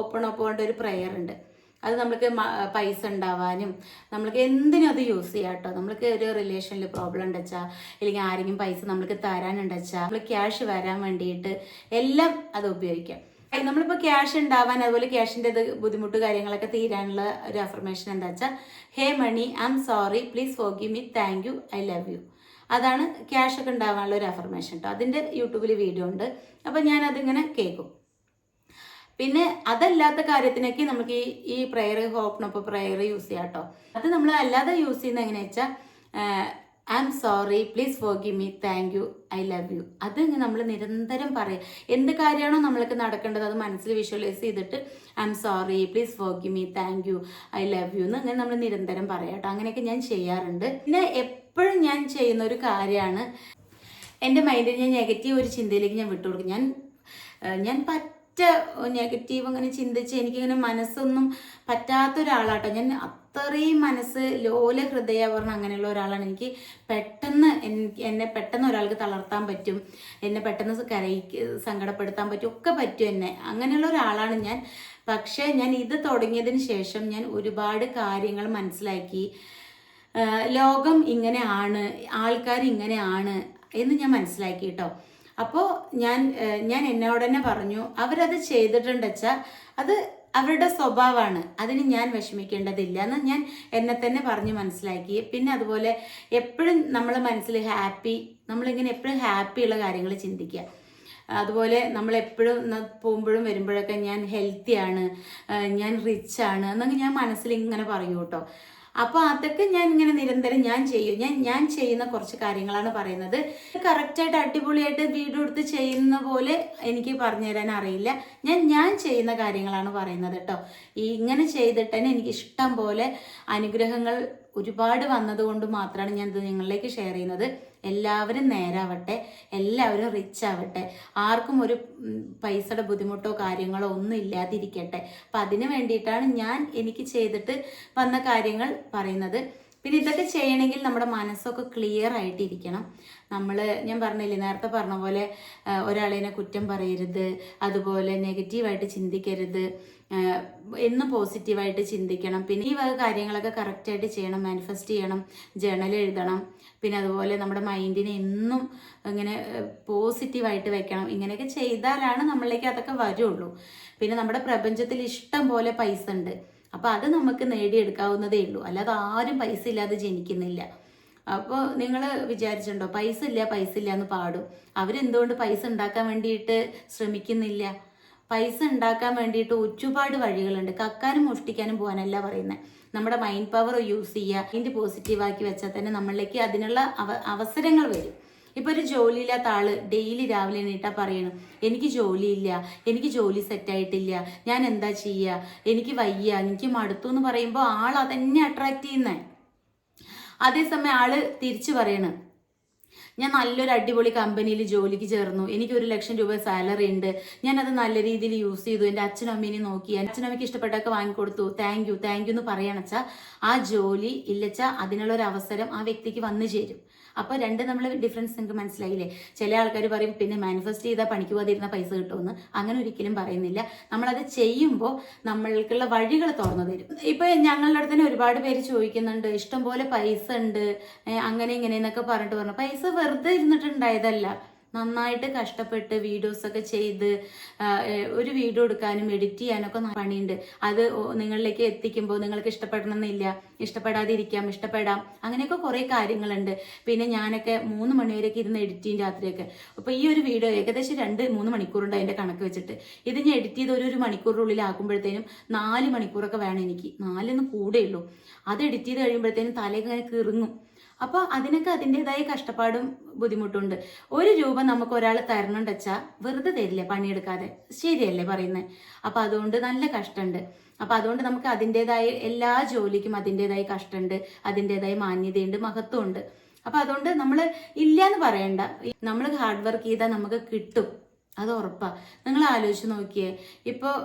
ഓപ്പൺ ഒരു പ്രെയർ ഉണ്ട്. അത് നമ്മൾക്ക് പൈസ ഉണ്ടാവാനും നമ്മൾക്ക് എന്തിനും അത് യൂസ് ചെയ്യാം കേട്ടോ. നമ്മൾക്ക് ഒരു റിലേഷനിൽ പ്രോബ്ലം ഉണ്ടെച്ചാൽ, അല്ലെങ്കിൽ ആരെങ്കിലും പൈസ നമ്മൾക്ക് തരാനുണ്ടെച്ചാൽ, നമ്മൾ ക്യാഷ് വരാൻ വേണ്ടിയിട്ട് എല്ലാം അത് ഉപയോഗിക്കാം. നമ്മളിപ്പോൾ ക്യാഷ് ഉണ്ടാവാൻ, അതുപോലെ ക്യാഷിൻ്റെ ബുദ്ധിമുട്ട് കാര്യങ്ങളൊക്കെ തീരാനുള്ള ഒരു അഫർമേഷൻ എന്താ വെച്ചാൽ, hey money, I am sorry, please forgive me, thank you, I love you. അതാണ് ക്യാഷ് ഒക്കെ ഉണ്ടാവാനുള്ള ഒരു അഫർമേഷൻ കേട്ടോ. അതിൻ്റെ യൂട്യൂബിൽ വീഡിയോ ഉണ്ട്. അപ്പോൾ ഞാനതിങ്ങനെ കേൾക്കും. പിന്നെ അതല്ലാത്ത കാര്യത്തിനൊക്കെ നമുക്ക് ഈ പ്രെയർ, ഹോപ്നൊപ്പം പ്രെയർ യൂസ് ചെയ്യാം കേട്ടോ. അത് നമ്മൾ അല്ലാതെ യൂസ് ചെയ്യുന്നത് എങ്ങനെയാ വെച്ചാൽ, I am sorry, please forgive me, thank you, I love U. അത് നമ്മൾ നിരന്തരം പറയും. എന്ത് കാര്യമാണോ നമ്മൾക്ക് നടക്കേണ്ടത് അത് മനസ്സിൽ വിഷ്വലൈസ് ചെയ്തിട്ട് I am sorry, please forgive me, thank you, I love U എന്ന് അങ്ങനെ നമ്മൾ നിരന്തരം പറയാം കേട്ടോ. അങ്ങനെയൊക്കെ ഞാൻ ചെയ്യാറുണ്ട്. പിന്നെ എപ്പോഴും ഞാൻ ചെയ്യുന്ന ഒരു കാര്യമാണ്, എൻ്റെ മൈൻഡിൽ ഞാൻ നെഗറ്റീവ് ഒരു ചിന്തയിലേക്ക് ഞാൻ വിട്ടുകൊടുക്കും. ഞാൻ നെഗറ്റീവ് അങ്ങനെ ചിന്തിച്ച് എനിക്കിങ്ങനെ മനസ്സൊന്നും പറ്റാത്ത ഒരാളാട്ടോ. ഞാൻ അത്രയും മനസ്സ് ലോല ഹൃദയ പറഞ്ഞ അങ്ങനെയുള്ള ഒരാളാണ്. എനിക്ക് എന്നെ പെട്ടെന്ന് ഒരാൾക്ക് തളർത്താൻ പറ്റും, എന്നെ പെട്ടെന്ന് സങ്കടപ്പെടുത്താൻ പറ്റും, ഒക്കെ പറ്റും എന്നെ. അങ്ങനെയുള്ള ഒരാളാണ് ഞാൻ. പക്ഷേ ഞാൻ ഇത് തുടങ്ങിയതിന് ശേഷം ഞാൻ ഒരുപാട് കാര്യങ്ങൾ മനസ്സിലാക്കി. ലോകം ഇങ്ങനെയാണ്, ആൾക്കാർ ഇങ്ങനെയാണ് എന്ന് ഞാൻ മനസ്സിലാക്കി കേട്ടോ. അപ്പോൾ ഞാൻ എന്നോട് തന്നെ പറഞ്ഞു, അവരത് ചെയ്തിട്ടുണ്ടെച്ചാൽ അത് അവരുടെ സ്വഭാവമാണ്, അതിന് ഞാൻ വിഷമിക്കേണ്ടതില്ല എന്ന് ഞാൻ എന്നെ തന്നെ പറഞ്ഞ് മനസ്സിലാക്കി. പിന്നെ അതുപോലെ എപ്പോഴും നമ്മളെ മനസ്സിൽ നമ്മളിങ്ങനെ എപ്പോഴും ഹാപ്പിയുള്ള കാര്യങ്ങൾ ചിന്തിക്കുക. അതുപോലെ നമ്മളെപ്പോഴും പോകുമ്പോഴും വരുമ്പോഴൊക്കെ ഞാൻ ഹെൽത്തിയാണ്, ഞാൻ റിച്ചാണ് എന്നൊക്കെ ഞാൻ മനസ്സിൽ ഇങ്ങനെ പറയൂ കേട്ടോ. അപ്പോൾ അതൊക്കെ ഞാൻ ഇങ്ങനെ നിരന്തരം ഞാൻ ചെയ്യുന്ന കുറച്ച് കാര്യങ്ങളാണ് പറയുന്നത്. കറക്റ്റായിട്ട് അടിപൊളിയായിട്ട് വീഡിയോ എടുത്ത് ചെയ്യുന്ന പോലെ എനിക്ക് പറഞ്ഞു തരാൻ അറിയില്ല. ഞാൻ ചെയ്യുന്ന കാര്യങ്ങളാണ് പറയുന്നത് കേട്ടോ. ഇങ്ങനെ ചെയ്തിട്ട് തന്നെ എനിക്ക് ഇഷ്ടം പോലെ അനുഗ്രഹങ്ങൾ ഒരുപാട് വന്നതുകൊണ്ട് മാത്രമാണ് ഞാൻ ഇത് നിങ്ങളിലേക്ക് ഷെയർ ചെയ്യുന്നത്. എല്ലാവരും നേരാവട്ടെ, എല്ലാവരും റിച്ച് ആവട്ടെ, ആർക്കും ഒരു പൈസയുടെ ബുദ്ധിമുട്ടോ കാര്യങ്ങളോ ഒന്നും ഇല്ലാതിരിക്കട്ടെ. അപ്പം അതിന് വേണ്ടിയിട്ടാണ് എനിക്ക് ചെയ്തിട്ട് വന്ന കാര്യങ്ങൾ പറയുന്നത്. പിന്നെ ഇതൊക്കെ ചെയ്യണമെങ്കിൽ നമ്മുടെ മനസ്സൊക്കെ ക്ലിയർ ആയിട്ടിരിക്കണം. ഞാൻ പറഞ്ഞില്ലേ, നേരത്തെ പറഞ്ഞ പോലെ ഒരാളെ കുറ്റം പറയരുത്, അതുപോലെ നെഗറ്റീവായിട്ട് ചിന്തിക്കരുത്, എന്നും പോസിറ്റീവായിട്ട് ചിന്തിക്കണം. പിന്നെ ഈ വക കാര്യങ്ങളൊക്കെ കറക്റ്റായിട്ട് ചെയ്യണം. മാനിഫെസ്റ്റ് ചെയ്യണം, ജേണൽ എഴുതണം. പിന്നെ അതുപോലെ നമ്മുടെ മൈൻഡിനെ എന്നും ഇങ്ങനെ പോസിറ്റീവായിട്ട് വെക്കണം. ഇങ്ങനെയൊക്കെ ചെയ്താലാണ് നമ്മളിലേക്ക് അതൊക്കെ വരുള്ളൂ. പിന്നെ നമ്മുടെ പ്രപഞ്ചത്തിൽ ഇഷ്ടം പോലെ പൈസ ഉണ്ട്. അപ്പോൾ അത് നമുക്ക് നേടിയെടുക്കാവുന്നതേ ഉള്ളൂ. അല്ലാതെ ആരും പൈസ ഇല്ലാതെ ജനിക്കുന്നില്ല. അപ്പോൾ നിങ്ങൾ വിചാരിച്ചിട്ടുണ്ടോ പൈസ ഇല്ല എന്ന് പാടും. അവരെന്തുകൊണ്ട് പൈസ ഉണ്ടാക്കാൻ വേണ്ടിയിട്ട് ശ്രമിക്കുന്നില്ല? പൈസ ഉണ്ടാക്കാൻ വേണ്ടിയിട്ട് ഒരുപാട് വഴികളുണ്ട്. കക്കാനും മോഷ്ടിക്കാനും പോകാനല്ല പറയുന്നത്. നമ്മുടെ മൈൻഡ് പവർ യൂസ് ചെയ്യുക, മൈൻഡ് പോസിറ്റീവാക്കി വെച്ചാൽ തന്നെ നമ്മളിലേക്ക് അതിനുള്ള അവസരങ്ങൾ വരും. ഇപ്പോൾ ഒരു ജോലിയില്ലാത്ത ആള് ഡെയിലി രാവിലെ എണീറ്റാ പറയണം, എനിക്ക് ജോലിയില്ല, എനിക്ക് ജോലി സെറ്റായിട്ടില്ല, ഞാൻ എന്താ ചെയ്യുക, എനിക്ക് വയ്യ, എനിക്ക് മടുത്തു എന്ന് പറയുമ്പോൾ ആൾ അതന്നെ അട്രാക്ട് ചെയ്യുന്നേ. അതേസമയം ആള് തിരിച്ചു പറയണം, ഞാൻ നല്ലൊരു അടിപൊളി കമ്പനിയിൽ ജോലിക്ക് ചേർന്നു, എനിക്ക് 1 ലക്ഷം രൂപ സാലറി ഉണ്ട്, ഞാനത് നല്ല രീതിയിൽ യൂസ് ചെയ്തു, എൻ്റെ അച്ഛനും അമ്മേനെയും നോക്കി, അച്ഛനമ്മയ്ക്ക് ഇഷ്ടപ്പെട്ടൊക്കെ വാങ്ങിക്കൊടുത്തു, താങ്ക് യു എന്ന് പറയണച്ചാൽ ആ ജോലി ഇല്ലച്ചാൽ അതിനുള്ള ഒരു അവസരം ആ വ്യക്തിക്ക് വന്നു ചേരും. അപ്പോൾ നമ്മൾ ഡിഫറൻസ് നിങ്ങൾക്ക് മനസ്സിലായില്ലേ? ചില ആൾക്കാർ പറയും പിന്നെ മാനിഫെസ്റ്റ് ചെയ്താൽ പണിക്ക് പോകാതിരുന്ന പൈസ കിട്ടുമെന്ന്. അങ്ങനെ ഒരിക്കലും പറയുന്നില്ല. നമ്മളത് ചെയ്യുമ്പോൾ നമ്മൾക്കുള്ള വഴികൾ തുറന്നു തരും. ഇപ്പോൾ ഞങ്ങളുടെ അടുത്ത് തന്നെ ഒരുപാട് പേര് ചോദിക്കുന്നുണ്ട്, ഇഷ്ടംപോലെ പൈസ ഉണ്ട് അങ്ങനെ ഇങ്ങനെ എന്നൊക്കെ പറഞ്ഞു. പൈസ വെറുതെ ഇരുന്നിട്ടുണ്ടായതല്ല. നന്നായിട്ട് കഷ്ടപ്പെട്ട് വീഡിയോസൊക്കെ ചെയ്ത് ഒരു വീഡിയോ എടുക്കാനും എഡിറ്റ് ചെയ്യാനൊക്കെ പണിയുണ്ട്. അത് നിങ്ങളിലേക്ക് എത്തിക്കുമ്പോൾ നിങ്ങൾക്ക് ഇഷ്ടപ്പെടണമെന്നില്ല, ഇഷ്ടപ്പെടാതിരിക്കാം, ഇഷ്ടപ്പെടാം, അങ്ങനെയൊക്കെ കുറേ കാര്യങ്ങളുണ്ട്. പിന്നെ ഞാനൊക്കെ 3 മണിവരെയൊക്കെ ഇരുന്ന് എഡിറ്റ് ചെയ്യും രാത്രിയൊക്കെ. അപ്പോൾ ഈ ഒരു വീഡിയോ ഏകദേശം 2-3 മണിക്കൂറുണ്ട് അതിൻ്റെ കണക്ക് വെച്ചിട്ട്. ഇത് ഞാൻ എഡിറ്റ് ചെയ്ത് ഒരു മണിക്കൂറിനുള്ളിൽ ആക്കുമ്പോഴത്തേനും 4 മണിക്കൂറൊക്കെ വേണം എനിക്ക്. 4 കൂടെ ഉള്ളൂ. അത് എഡിറ്റ് ചെയ്ത് കഴിയുമ്പോഴത്തേനും തലയൊക്കെ ഇങ്ങനെ കിറുങ്ങും. അപ്പോൾ അതിനൊക്കെ അതിൻ്റെതായ കഷ്ടപ്പാടും ബുദ്ധിമുട്ടുണ്ട്. 1 രൂപ നമുക്ക് ഒരാൾ തരണം വെച്ചാൽ വെറുതെ തരില്ല പണിയെടുക്കാതെ, ശരിയല്ലേ പറയുന്നത്? അപ്പം അതുകൊണ്ട് നല്ല കഷ്ടമുണ്ട്. അപ്പം അതുകൊണ്ട് നമുക്ക് അതിൻ്റെതായ എല്ലാ ജോലിക്കും അതിൻ്റെതായ കഷ്ടമുണ്ട്, അതിൻ്റെതായ മാന്യതയുണ്ട്, മഹത്വമുണ്ട്. അപ്പം അതുകൊണ്ട് നമ്മൾ ഇല്ലയെന്ന് പറയണ്ട. നമ്മൾ ഹാർഡ് വർക്ക് ചെയ്താൽ നമുക്ക് കിട്ടും, അത് ഉറപ്പാണ്. നിങ്ങൾ ആലോചിച്ച് നോക്കിയേ, ഇപ്പോൾ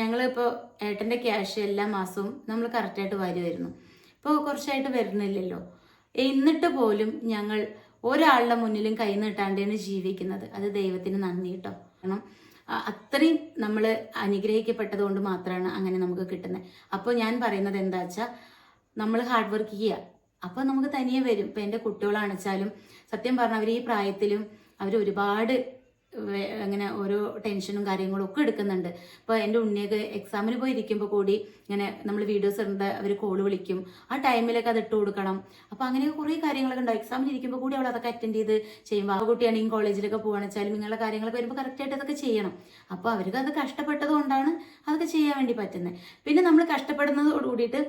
ഞങ്ങളിപ്പോൾ ഏട്ടൻ്റെ ക്യാഷ് എല്ലാ മാസവും നമ്മൾ കറക്റ്റായിട്ട് വരുമായിരുന്നു. ഇപ്പോൾ കുറച്ചായിട്ട് വരുന്നില്ലല്ലോ. എന്നിട്ട് പോലും ഞങ്ങൾ ഒരാളുടെ മുന്നിലും കൈ നീട്ടാണ്ടാണ് ജീവിക്കുന്നത്. അത് ദൈവത്തിന് നന്ദി കേട്ടോ. കാരണം അത്രയും നമ്മൾ അനുഗ്രഹിക്കപ്പെട്ടത് കൊണ്ട് മാത്രമാണ് അങ്ങനെ നമുക്ക് കിട്ടുന്നത്. അപ്പോൾ ഞാൻ പറയുന്നത് എന്താ വെച്ചാൽ, നമ്മൾ ഹാർഡ് വർക്ക് ചെയ്യുക, അപ്പോൾ നമുക്ക് തനിയെ വരും. ഇപ്പം എൻ്റെ കുട്ടികളാണെച്ചാലും സത്യം പറഞ്ഞാൽ അവർ ഈ പ്രായത്തിലും അവർ ഒരുപാട് അങ്ങനെ ഓരോ ടെൻഷനും കാര്യങ്ങളും ഒക്കെ എടുക്കുന്നുണ്ട്. ഇപ്പോൾ എൻ്റെ ഉണ്ണിയൊക്കെ എക്സാമിന് പോയി ഇരിക്കുമ്പോൾ കൂടി ഇങ്ങനെ നമ്മൾ വീഡിയോസ് ഇടുന്ന അവർ കോള് വിളിക്കും, ആ ടൈമിലൊക്കെ അത് ഇട്ട് കൊടുക്കണം. അപ്പോൾ അങ്ങനെയൊക്കെ കുറേ കാര്യങ്ങളൊക്കെ ഉണ്ടാവും. എക്സാമിന് ഇരിക്കുമ്പോൾ കൂടി അവൾ അതൊക്കെ അറ്റൻഡ് ചെയ്ത് ചെയ്യുമ്പോൾ, ആ കുട്ടിയാണെങ്കിൽ കോളേജിലൊക്കെ പോകുകയാണെന്ന് വെച്ചാലും ഇങ്ങനെയുള്ള കാര്യങ്ങളൊക്കെ വരുമ്പോൾ കറക്റ്റായിട്ട് അതൊക്കെ ചെയ്യണം. അപ്പോൾ അവർക്ക് അത് കഷ്ടപ്പെട്ടത് കൊണ്ടാണ് അതൊക്കെ ചെയ്യാൻ വേണ്ടി പറ്റുന്നത്. പിന്നെ നമ്മൾ കഷ്ടപ്പെടുന്നതോട് കൂടിയിട്ട്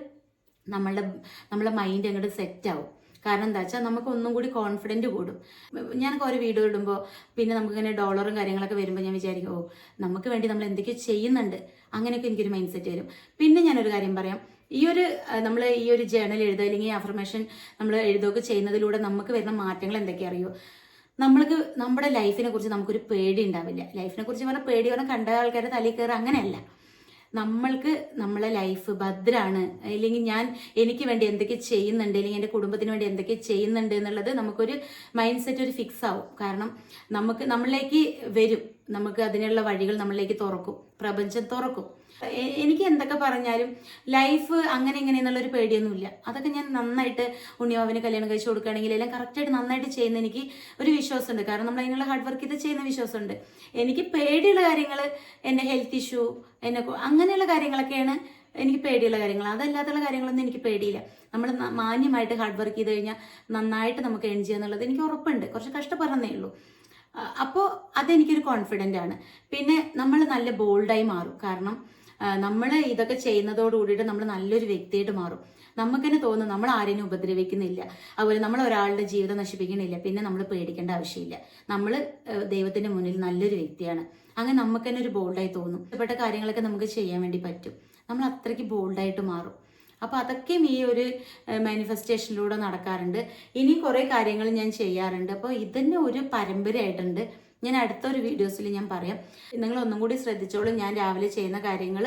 നമ്മളെ മൈൻഡ് അങ്ങോട്ട് സെറ്റ് ആവും. കാരണം എന്താ വെച്ചാൽ നമുക്ക് ഒന്നും കൂടി കോൺഫിഡൻറ്റ് കൂടും. ഞാനൊക്കെ ഒരു വീഡിയോ ഇടുമ്പോൾ പിന്നെ നമുക്കിങ്ങനെ ഡോളറും കാര്യങ്ങളൊക്കെ വരുമ്പോൾ ഞാൻ വിചാരിക്കും, ഓ നമുക്ക് വേണ്ടി നമ്മൾ എന്തൊക്കെയോ ചെയ്യുന്നുണ്ട്, അങ്ങനെയൊക്കെ എനിക്കൊരു മൈൻഡ് സെറ്റ് വരും. പിന്നെ ഞാനൊരു കാര്യം പറയാം, നമ്മൾ ഈ ഒരു ജേണൽ എഴുതുക അല്ലെങ്കിൽ അഫർമേഷൻ നമ്മൾ എഴുതുകയൊക്കെ ചെയ്യുന്നതിലൂടെ നമുക്ക് വരുന്ന മാറ്റങ്ങൾ എന്തൊക്കെയാ അറിയോ? നമ്മുടെ ലൈഫിനെ കുറിച്ച് നമുക്കൊരു പേടി ഉണ്ടാവില്ല. ലൈഫിനെ കുറിച്ച് പറഞ്ഞാൽ പേടി പറഞ്ഞാൽ കണ്ട ആൾക്കാരെ തലയിൽ കയറുക അങ്ങനെയല്ല. നമ്മൾക്ക് നമ്മളെ ലൈഫ് ഭദ്രാണ്, അല്ലെങ്കിൽ എനിക്ക് വേണ്ടി എന്തൊക്കെ ചെയ്യുന്നുണ്ട്, അല്ലെങ്കിൽ എൻ്റെ കുടുംബത്തിന് വേണ്ടി എന്തൊക്കെ ചെയ്യുന്നുണ്ട് എന്നുള്ളത് നമുക്കൊരു മൈൻഡ് സെറ്റ് ഒരു ഫിക്സ് ആവും. കാരണം നമ്മളിലേക്ക് വരും, നമുക്ക് അതിനുള്ള വഴികൾ നമ്മളിലേക്ക് തുറക്കും, പ്രപഞ്ചം തുറക്കും. എനിക്ക് എന്തൊക്കെ പറഞ്ഞാലും ലൈഫ് അങ്ങനെ ഇങ്ങനെ എന്നുള്ളൊരു പേടിയൊന്നുമില്ല. അതൊക്കെ ഞാൻ നന്നായിട്ട് ഉണ്ണിയാവിന് കല്യാണം കഴിച്ച് കൊടുക്കുകയാണെങ്കിൽ എല്ലാം കറക്റ്റായിട്ട് നന്നായിട്ട് ചെയ്യുന്ന എനിക്ക് ഒരു വിശ്വാസമുണ്ട്. കാരണം നമ്മൾ അതിനുള്ള ഹാർഡ് വർക്ക് ചെയ്ത് ചെയ്യുന്ന വിശ്വാസമുണ്ട്. എനിക്ക് പേടിയുള്ള കാര്യങ്ങൾ, എൻ്റെ ഹെൽത്ത് ഇഷ്യൂ, അങ്ങനെയുള്ള കാര്യങ്ങളൊക്കെയാണ് എനിക്ക് പേടിയുള്ള കാര്യങ്ങൾ. അതല്ലാത്തുള്ള കാര്യങ്ങളൊന്നും എനിക്ക് പേടിയില്ല. നമ്മൾ മാന്യമായിട്ട് ഹാർഡ് വർക്ക് ചെയ്ത് കഴിഞ്ഞാൽ നന്നായിട്ട് നമുക്ക് ഏൺ ചെയ്യുക എന്നുള്ളത് എനിക്ക് ഉറപ്പുണ്ട്. കുറച്ച് കഷ്ടപ്പെടുന്നേ ഉള്ളൂ. അപ്പോൾ അതെനിക്കൊരു കോൺഫിഡൻ്റ് ആണ്. പിന്നെ നമ്മൾ നല്ല ബോൾഡായി മാറും. കാരണം നമ്മൾ ഇതൊക്കെ ചെയ്യുന്നതോടുകൂടിയിട്ട് നമ്മൾ നല്ലൊരു വ്യക്തിയായിട്ട് മാറും. നമുക്ക് തന്നെ തോന്നും നമ്മൾ ആരെയും ഉപദ്രവിക്കുന്നില്ല, അതുപോലെ നമ്മൾ ഒരാളുടെ ജീവിതം നശിപ്പിക്കണില്ല, പിന്നെ നമ്മൾ പേടിക്കേണ്ട ആവശ്യമില്ല. നമ്മൾ ദൈവത്തിൻ്റെ മുന്നിൽ നല്ലൊരു വ്യക്തിയാണ്. അങ്ങനെ നമുക്ക് തന്നെ ഒരു ബോൾഡായി തോന്നും. ഇഷ്ടപ്പെട്ട കാര്യങ്ങളൊക്കെ നമുക്ക് ചെയ്യാൻ വേണ്ടി പറ്റും. നമ്മൾ അത്രയ്ക്ക് ബോൾഡായിട്ട് മാറും. അപ്പോൾ അതൊക്കെയും ഈ ഒരു മാനിഫെസ്റ്റേഷനിലൂടെ നടക്കാറുണ്ട്. ഇനി കുറേ കാര്യങ്ങൾ ഞാൻ ചെയ്യാറുണ്ട്. അപ്പോൾ ഇതന്നെ ഒരു പരമ്പരയായിട്ടുണ്ട്. ഞാൻ അടുത്തൊരു വീഡിയോസിൽ ഞാൻ പറയാം. നിങ്ങൾ ഒന്നും കൂടി ശ്രദ്ധിച്ചോളൂ. ഞാൻ രാവിലെ ചെയ്യുന്ന കാര്യങ്ങൾ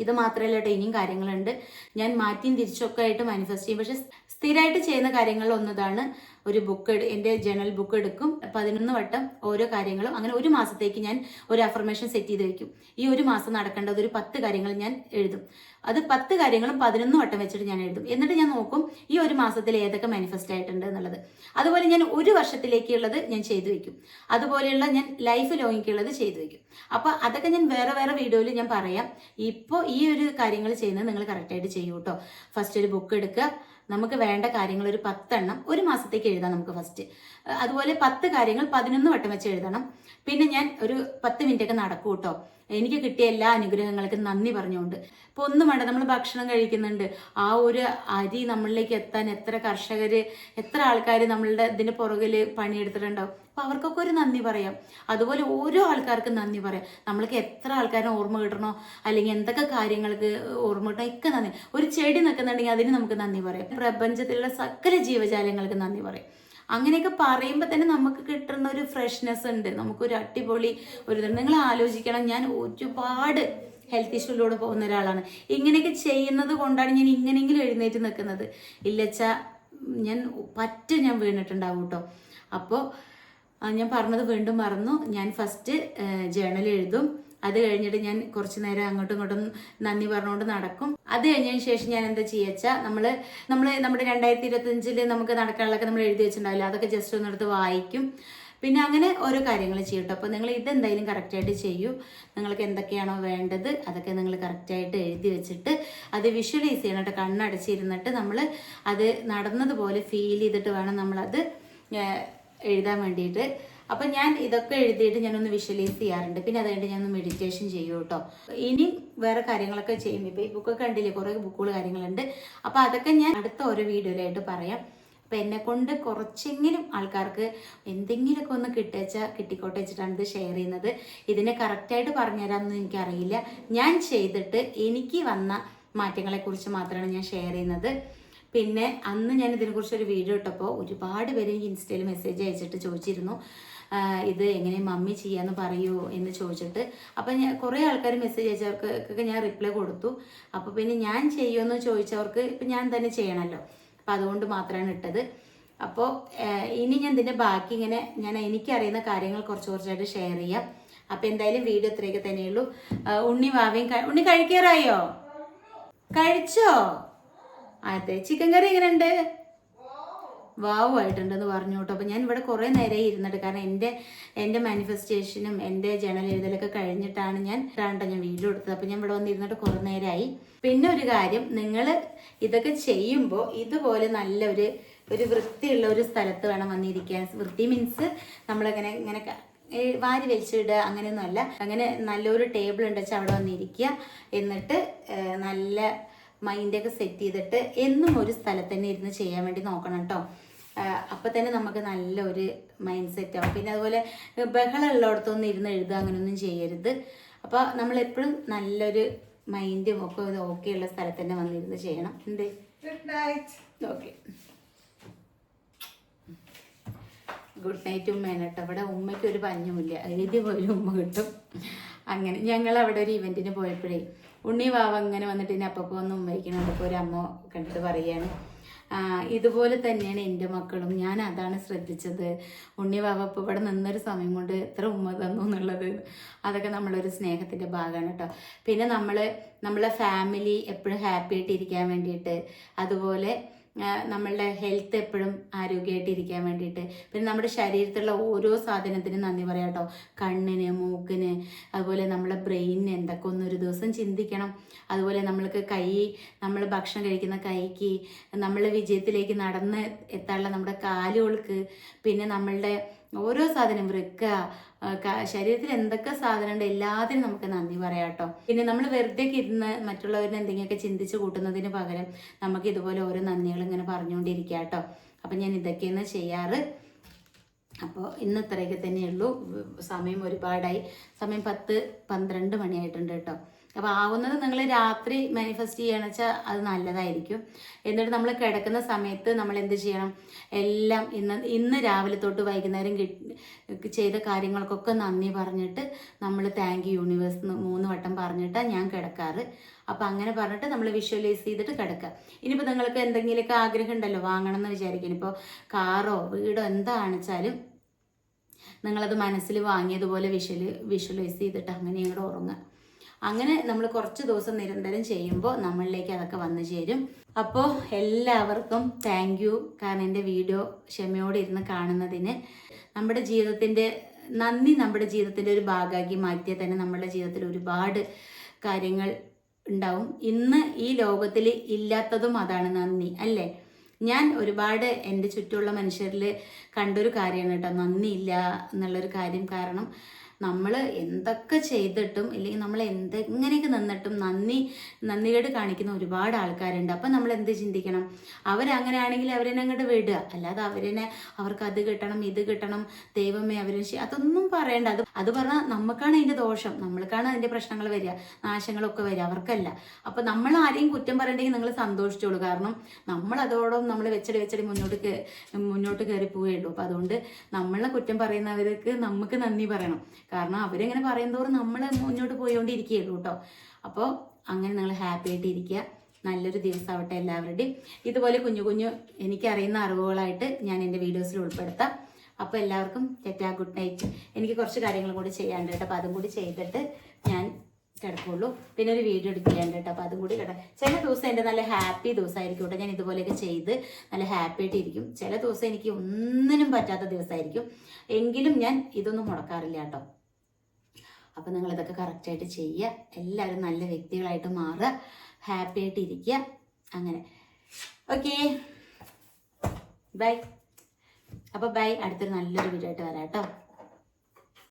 ഇത് മാത്രമല്ല കേട്ടോ, ഇനിയും കാര്യങ്ങളുണ്ട്. ഞാൻ മാറ്റിയും തിരിച്ചൊക്കെ ആയിട്ട് മാനിഫെസ്റ്റ് ചെയ്യും. പക്ഷെ സ്ഥിരമായിട്ട് ചെയ്യുന്ന കാര്യങ്ങളിൽ ഒന്നതാണ് ഒരു ബുക്ക്, എൻ്റെ ജേണൽ ബുക്ക് എടുക്കും. 11 വട്ടം ഓരോ കാര്യങ്ങളും, അങ്ങനെ ഒരു മാസത്തേക്ക് ഞാൻ ഒരു അഫർമേഷൻ സെറ്റ് ചെയ്ത് വെക്കും. ഈ ഒരു മാസം നടക്കേണ്ടത് ഒരു 10 കാര്യങ്ങൾ ഞാൻ എഴുതും. അത് 10 കാര്യങ്ങളും 11 വട്ടം വെച്ചിട്ട് ഞാൻ എഴുതും. എന്നിട്ട് ഞാൻ നോക്കും ഈ ഒരു മാസത്തിൽ ഏതൊക്കെ മാനിഫെസ്റ്റ് ആയിട്ടുണ്ട് എന്നുള്ളത്. അതുപോലെ ഞാൻ ഒരു വർഷത്തിലേക്കുള്ളത് ഞാൻ ചെയ്തു വെക്കും. അതുപോലെയുള്ള ഞാൻ ലൈഫ് ലോങ്ങിക്കുള്ളത് ചെയ്തു വെക്കും. അപ്പോൾ അതൊക്കെ ഞാൻ വേറെ വീഡിയോയിൽ ഞാൻ പറയാം. ഇപ്പോൾ ഈ ഒരു കാര്യങ്ങൾ ചെയ്യുന്നത് നിങ്ങൾ കറക്റ്റായിട്ട് ചെയ്യൂ കേട്ടോ. ഫസ്റ്റ് ഒരു ബുക്ക് എടുക്കുക. നമുക്ക് വേണ്ട കാര്യങ്ങൾ ഒരു 10 എണ്ണം ഒരു മാസത്തേക്ക് എഴുതാം നമുക്ക് ഫസ്റ്റ്. അതുപോലെ 10 കാര്യങ്ങൾ 11 വട്ടം വെച്ച് എഴുതണം. പിന്നെ ഞാൻ ഒരു 10 മിനിറ്റൊക്കെ നടക്കും കേട്ടോ. എനിക്ക് കിട്ടിയ എല്ലാ അനുഗ്രഹങ്ങൾക്കും നന്ദി പറഞ്ഞുകൊണ്ട്. ഇപ്പോൾ ഒന്നും വേണ്ട, നമ്മൾ ഭക്ഷണം കഴിക്കുന്നുണ്ട്, ആ ഒരു അരി നമ്മളിലേക്ക് എത്താൻ എത്ര കർഷകർ, എത്ര ആൾക്കാർ നമ്മളുടെ ഇതിൻ്റെ പുറകിൽ പണിയെടുത്തിട്ടുണ്ടാവും. അപ്പോൾ അവർക്കൊക്കെ ഒരു നന്ദി പറയാം. അതുപോലെ ഓരോ ആൾക്കാർക്കും നന്ദി പറയാം. നമ്മൾക്ക് എത്ര ആൾക്കാരെ ഓർമ്മ കിട്ടണോ, അല്ലെങ്കിൽ എന്തൊക്കെ കാര്യങ്ങൾക്ക് ഓർമ്മ കിട്ടണോ ഒക്കെ നന്ദി. ഒരു ചെടി നിൽക്കുന്നുണ്ടെങ്കിൽ അതിന് നമുക്ക് നന്ദി പറയാം. പ്രപഞ്ചത്തിലുള്ള സകല ജീവജാലങ്ങൾക്ക് നന്ദി പറയാം. അങ്ങനെയൊക്കെ പറയുമ്പോൾ തന്നെ നമുക്ക് കിട്ടുന്ന ഒരു ഫ്രഷ്നെസ് ഉണ്ട്, നമുക്കൊരു അടിപൊളി ഒരു ഇത്. നിങ്ങൾ ആലോചിക്കണം, ഞാൻ ഒരുപാട് ഹെൽത്ത് ഇഷ്യൂയിലൂടെ പോകുന്ന ഒരാളാണ്. ഇങ്ങനെയൊക്കെ ചെയ്യുന്നത് കൊണ്ടാണ് ഞാൻ ഇങ്ങനെയെങ്കിലും എഴുന്നേറ്റ് നിൽക്കുന്നത്. ഇല്ലച്ചാ ഞാൻ വീണിട്ടുണ്ടാവും കേട്ടോ. അപ്പോൾ ഞാൻ പറഞ്ഞത് വീണ്ടും മറന്നു. ഞാൻ ഫസ്റ്റ് ജേണൽ എഴുതും. അത് കഴിഞ്ഞിട്ട് ഞാൻ കുറച്ച് നേരം അങ്ങോട്ടും ഇങ്ങോട്ടും നന്ദി പറഞ്ഞുകൊണ്ട് നടക്കും. അത് കഴിഞ്ഞതിന് ശേഷം ഞാൻ എന്താ ചെയ്യുക, നമ്മൾ നമ്മുടെ 2025 നമുക്ക് നടക്കാനുള്ളതൊക്കെ നമ്മൾ എഴുതി വെച്ചിട്ടുണ്ടാവില്ല, അതൊക്കെ ജസ്റ്റ് ഒന്നെടുത്ത് വായിക്കും. പിന്നെ അങ്ങനെ ഓരോ കാര്യങ്ങൾ ചെയ്യും കേട്ടോ. അപ്പോൾ നിങ്ങൾ ഇതെന്തായാലും കറക്റ്റായിട്ട് ചെയ്യൂ. നിങ്ങൾക്ക് എന്തൊക്കെയാണോ വേണ്ടത് അതൊക്കെ നിങ്ങൾ കറക്റ്റായിട്ട് എഴുതി വെച്ചിട്ട് അത് വിഷ്വലൈസ് ചെയ്യണം കേട്ടോ. കണ്ണടച്ചിരുന്നിട്ട് നമ്മൾ അത് നടന്നതുപോലെ ഫീൽ ചെയ്തിട്ട് വേണം നമ്മളത് എഴുതാൻ വേണ്ടിയിട്ട്. അപ്പം ഞാൻ ഇതൊക്കെ എഴുതിയിട്ട് ഞാനൊന്ന് വിഷ്വലൈസ് ചെയ്യാറുണ്ട്. പിന്നെ അത് കഴിഞ്ഞിട്ട് ഞാനൊന്ന് മെഡിറ്റേഷൻ ചെയ്യും കേട്ടോ. ഇനിയും വേറെ കാര്യങ്ങളൊക്കെ ചെയ്യും. ഇപ്പോൾ ഈ ബുക്കൊക്കെ കണ്ടില്ലേ, കുറേ ബുക്കുകൾ കാര്യങ്ങളുണ്ട്. അപ്പോൾ അതൊക്കെ ഞാൻ അടുത്ത ഓരോ വീഡിയോയിലായിട്ട് പറയാം. അപ്പം എന്നെക്കൊണ്ട് കുറച്ചെങ്കിലും ആൾക്കാർക്ക് എന്തെങ്കിലുമൊക്കെ ഒന്ന് കിട്ടിക്കോട്ടെ വെച്ചിട്ടാണ് ഇത് ഷെയർ ചെയ്യുന്നത്. ഇതിനെ കറക്റ്റായിട്ട് പറഞ്ഞുതരാമെന്ന് എനിക്കറിയില്ല. ഞാൻ ചെയ്തിട്ട് എനിക്ക് വന്ന മാറ്റങ്ങളെക്കുറിച്ച് മാത്രമാണ് ഞാൻ ഷെയർ ചെയ്യുന്നത്. പിന്നെ അന്ന് ഞാൻ ഇതിനെക്കുറിച്ചൊരു വീഡിയോ ഇട്ടപ്പോൾ ഒരുപാട് പേര് എനിക്ക് ഇൻസ്റ്റയിൽ മെസ്സേജ് അയച്ചിട്ട് ചോദിച്ചിരുന്നു ഇത് എങ്ങനെ മമ്മി ചെയ്യാന്ന് പറയുമോ എന്ന് ചോദിച്ചിട്ട്. അപ്പം ഞാൻ കുറേ ആൾക്കാർ മെസ്സേജ് അയച്ചവർക്കൊക്കെ ഞാൻ റിപ്ലൈ കൊടുത്തു. അപ്പോൾ പിന്നെ ഞാൻ ചെയ്യുമെന്ന് ചോദിച്ചവർക്ക് ഇപ്പം ഞാൻ തന്നെ ചെയ്യണമല്ലോ, അപ്പം അതുകൊണ്ട് മാത്രമാണ് ഇട്ടത്. അപ്പോൾ ഇനി ഞാൻ ഇതിൻ്റെ ബാക്കി ഇങ്ങനെ എനിക്കറിയുന്ന കാര്യങ്ങൾ കുറച്ചായിട്ട് ഷെയർ ചെയ്യാം. അപ്പോൾ എന്തായാലും വീഡിയോ ഇത്രയൊക്കെ തന്നെയുള്ളൂ. ഉണ്ണി ഉണ്ണി കഴിക്കാറായോ? കഴിച്ചോ? അതെ. ചിക്കൻ കറി എങ്ങനെയുണ്ട്? വാവ് ആയിട്ടുണ്ടെന്ന് പറഞ്ഞു കേട്ടോ. അപ്പോൾ ഞാൻ ഇവിടെ കുറേ നേരം ഇരുന്നിട്ട്, കാരണം എൻ്റെ മാനിഫെസ്റ്റേഷനും എൻ്റെ ജേണൽ എഴുതലൊക്കെ കഴിഞ്ഞിട്ടാണ് ഞാൻ വീഡിയോ എടുത്തത്. അപ്പോൾ ഞാൻ ഇവിടെ വന്നിരുന്നിട്ട് കുറേ നേരമായി. പിന്നെ ഒരു കാര്യം, നിങ്ങൾ ഇതൊക്കെ ചെയ്യുമ്പോൾ ഇതുപോലെ നല്ലൊരു വൃത്തിയുള്ള ഒരു സ്ഥലത്ത് വേണം വന്നിരിക്കാൻ. വൃത്തി മീൻസ് നമ്മളിങ്ങനെ ഇങ്ങനെ വാരി വലിച്ചിടുക അങ്ങനെയൊന്നുമല്ല. അങ്ങനെ നല്ലൊരു ടേബിൾ ഉണ്ട് വെച്ചാൽ അവിടെ വന്നിരിക്കുക. എന്നിട്ട് നല്ല മൈൻഡൊക്കെ സെറ്റ് ചെയ്തിട്ട് എന്നും ഒരു സ്ഥലത്ത് തന്നെ ഇരുന്ന് ചെയ്യാൻ വേണ്ടി നോക്കണം കേട്ടോ. അപ്പം തന്നെ നമുക്ക് നല്ലൊരു മൈൻഡ് സെറ്റ് ആവും. പിന്നെ അതുപോലെ ബഹളമുള്ളിടത്തൊന്നും ഇരുന്ന് എഴുതുക അങ്ങനെയൊന്നും ചെയ്യരുത്. അപ്പോൾ നമ്മളെപ്പോഴും നല്ലൊരു മൈൻഡും ഒക്കെ ഓക്കെ ഉള്ള സ്ഥലത്ത് തന്നെ വന്നിരുന്ന് ചെയ്യണം. എന്ത്? ഓക്കെ, ഗുഡ് നൈറ്റ് ഉമ്മയാണ് കേട്ടോ. അവിടെ ഉമ്മയ്ക്ക് ഒരു പഞ്ഞുമില്ല, എഴുതി പോലും ഉമ്മ കിട്ടും. അങ്ങനെ ഞങ്ങൾ അവിടെ ഒരു ഇവൻറ്റിന് പോയപ്പോഴേ ഉണ്ണി വാവ അങ്ങനെ വന്നിട്ട് എന്നെ അപ്പം ഒന്ന് ഉമ്മയ്ക്കണം. അപ്പോൾ ഒരു അമ്മ കണ്ടിട്ട് പറയുകയാണ് ഇതുപോലെ തന്നെയാണ് എൻ്റെ മക്കളും, ഞാൻ അതാണ് ശ്രദ്ധിച്ചത്. ഉണ്ണി വാവ ഇപ്പോൾ ഇവിടെ നിന്നൊരു സമയം കൊണ്ട് എത്ര ഉമ്മ തന്നു എന്നുള്ളത്. അതൊക്കെ നമ്മളൊരു സ്നേഹത്തിൻ്റെ ഭാഗമാണ് കേട്ടോ. പിന്നെ നമ്മളെ ഫാമിലി എപ്പോഴും ഹാപ്പി ആയിട്ടിരിക്കാൻ വേണ്ടിയിട്ട്, അതുപോലെ നമ്മളുടെ ഹെൽത്ത് എപ്പോഴും ആരോഗ്യമായിട്ടിരിക്കാൻ വേണ്ടിയിട്ട്, പിന്നെ നമ്മുടെ ശരീരത്തിലുള്ള ഓരോ സാധനത്തിനും നന്ദി പറയാം കേട്ടോ. കണ്ണിന്, മൂക്കിന്, അതുപോലെ നമ്മളെ ബ്രെയിനിന് എന്തൊക്കെ ഒന്നൊരു ദിവസം ചിന്തിക്കണം. അതുപോലെ നമ്മൾ ഭക്ഷണം കഴിക്കുന്ന കൈക്ക്, നമ്മൾ വിജയത്തിലേക്ക് നടന്ന് എത്താനുള്ള നമ്മുടെ കാലുകൾക്ക്, പിന്നെ നമ്മളുടെ ഓരോ സാധനം വൃക്ക, ശരീരത്തിൽ എന്തൊക്കെ സാധനം ഉണ്ട് എല്ലാത്തിനും നമുക്ക് നന്ദി പറയാം കേട്ടോ. പിന്നെ നമ്മൾ വെറുതെ ഇരുന്ന് മറ്റുള്ളവരിനെ എന്തെങ്കിലുമൊക്കെ ചിന്തിച്ച് കൂട്ടുന്നതിന് പകരം നമുക്ക് ഇതുപോലെ ഓരോ നന്ദികൾ ഇങ്ങനെ പറഞ്ഞുകൊണ്ടിരിക്കുക കേട്ടോ. അപ്പം ഞാൻ ഇതൊക്കെയാണ് ചെയ്യാറ്. അപ്പോൾ ഇന്ന് ഇത്രയൊക്കെ തന്നെയുള്ളൂ. സമയം ഒരുപാടായി. സമയം 10-12 മണിയായിട്ടുണ്ട് കേട്ടോ. അപ്പോൾ ആവുന്നത് നിങ്ങൾ രാത്രി മാനിഫെസ്റ്റ് ചെയ്യുകയാണെന്ന് വെച്ചാൽ അത് നല്ലതായിരിക്കും. എന്നിട്ട് നമ്മൾ കിടക്കുന്ന സമയത്ത് നമ്മൾ എന്ത് ചെയ്യണം, എല്ലാം ഇന്ന് രാവിലെ തൊട്ട് വൈകുന്നേരം ചെയ്ത കാര്യങ്ങൾക്കൊക്കെ നന്ദി പറഞ്ഞിട്ട് നമ്മൾ താങ്ക് യു യൂണിവേഴ്സ് 3 വട്ടം പറഞ്ഞിട്ടാണ് ഞാൻ കിടക്കാറ്. അപ്പം അങ്ങനെ പറഞ്ഞിട്ട് നമ്മൾ വിഷ്വലൈസ് ചെയ്തിട്ട് കിടക്കുക. ഇനിയിപ്പോൾ നിങ്ങൾക്ക് എന്തെങ്കിലുമൊക്കെ ആഗ്രഹം ഉണ്ടല്ലോ വാങ്ങണം എന്ന് വിചാരിക്കും, ഇപ്പോൾ കാറോ വീടോ എന്താണെന്ന് വെച്ചാലും നിങ്ങളത് മനസ്സിൽ വാങ്ങിയതുപോലെ വിഷ്വലൈസ് ചെയ്തിട്ട് അങ്ങനെ ഇങ്ങോട്ട് ഉറങ്ങുക. അങ്ങനെ നമ്മൾ കുറച്ച് ദിവസം നിരന്തരം ചെയ്യുമ്പോൾ നമ്മളിലേക്ക് അതൊക്കെ വന്നു ചേരും. അപ്പോൾ എല്ലാവർക്കും താങ്ക് യു. കാരണം എൻ്റെ വീഡിയോ ക്ഷമയോടെ ഇരുന്ന് കാണുന്നതിന്. നമ്മുടെ ജീവിതത്തിൻ്റെ ഒരു ഭാഗമാക്കി മാറ്റിയാൽ തന്നെ നമ്മുടെ ജീവിതത്തിൽ ഒരുപാട് കാര്യങ്ങൾ ഉണ്ടാവും. ഇന്ന് ഈ ലോകത്തിൽ ഇല്ലാത്തതും അതാണ് നന്ദി, അല്ലേ? ഞാൻ ഒരുപാട് എൻ്റെ ചുറ്റുമുള്ള മനുഷ്യരിൽ കണ്ടൊരു കാര്യമാണ് കേട്ടോ, നന്ദിയില്ല എന്നുള്ളൊരു കാര്യം. കാരണം നമ്മൾ എന്തൊക്കെ ചെയ്തിട്ടും ഇല്ലെങ്കിൽ നമ്മൾ എങ്ങനെയൊക്കെ നിന്നിട്ടും നന്ദികേട് കാണിക്കുന്ന ഒരുപാട് ആൾക്കാരുണ്ട്. അപ്പം നമ്മൾ എന്ത് ചിന്തിക്കണം, അവരങ്ങനെയാണെങ്കിൽ അവരെന്നെ അങ്ങോട്ട് വിടുക. അല്ലാതെ അവർക്ക് അത് കിട്ടണം ഇത് കിട്ടണം ദൈവമേ അതൊന്നും പറയണ്ട. അത് പറഞ്ഞാൽ നമുക്കാണ് അതിൻ്റെ ദോഷം, നമ്മൾക്കാണ് അതിൻ്റെ പ്രശ്നങ്ങൾ വരിക, നാശങ്ങളൊക്കെ വരിക, അവർക്കല്ല. അപ്പം നമ്മൾ ആരെയും കുറ്റം പറയണ്ടെങ്കിൽ നിങ്ങൾ സന്തോഷിച്ചോളൂ. കാരണം നമ്മളതോടൊപ്പം നമ്മൾ വെച്ചടി മുന്നോട്ട് കയറി പോവുകയുള്ളൂ. അപ്പം അതുകൊണ്ട് നമ്മളെ കുറ്റം പറയുന്നവർക്ക് നമുക്ക് നന്ദി പറയണം. കാരണം അവരെങ്ങനെ പറയും തോറും നമ്മൾ മുന്നോട്ട് പോയിക്കൊണ്ടിരിക്കുകയുള്ളൂ കേട്ടോ. അപ്പോൾ അങ്ങനെ നിങ്ങൾ ഹാപ്പി ആയിട്ട് ഇരിക്കുക. നല്ലൊരു ദിവസമാവട്ടെ എല്ലാവരുടെയും. ഇതുപോലെ കുഞ്ഞു എനിക്കറിയുന്ന അറിവുകളായിട്ട് ഞാൻ എൻ്റെ വീഡിയോസിൽ ഉൾപ്പെടുത്താം. അപ്പോൾ എല്ലാവർക്കും ഗുഡ് നൈറ്റ്. എനിക്ക് കുറച്ച് കാര്യങ്ങളും കൂടി ചെയ്യാണ്ട് കേട്ടോ. അപ്പോൾ അതും കൂടി ചെയ്തിട്ട് ഞാൻ കിടക്കുള്ളൂ. പിന്നെ ഒരു വീഡിയോ എടുക്കുകയാണ് കേട്ടോ. അപ്പോൾ അതും കൂടി ചില ദിവസം എൻ്റെ നല്ല ഹാപ്പി ദിവസമായിരിക്കും കേട്ടോ. ഞാൻ ഇതുപോലെയൊക്കെ ചെയ്ത് നല്ല ഹാപ്പി ആയിട്ട് ഇരിക്കും. ചില ദിവസം എനിക്ക് ഒന്നിനും പറ്റാത്ത ദിവസമായിരിക്കും. എങ്കിലും ഞാൻ ഇതൊന്നും മുടക്കാറില്ല കേട്ടോ. അപ്പോൾ നിങ്ങളിതൊക്കെ കറക്റ്റായിട്ട് ചെയ്യുക. എല്ലാവരും നല്ല വ്യക്തികളായിട്ട് മാറുക, ഹാപ്പി ആയിട്ട് ഇരിക്കുക. അങ്ങനെ ഓക്കെ, ബൈ. അപ്പോൾ ബൈ. അടുത്തൊരു നല്ലൊരു വീഡിയോ ആയിട്ട് വരാം കേട്ടോ.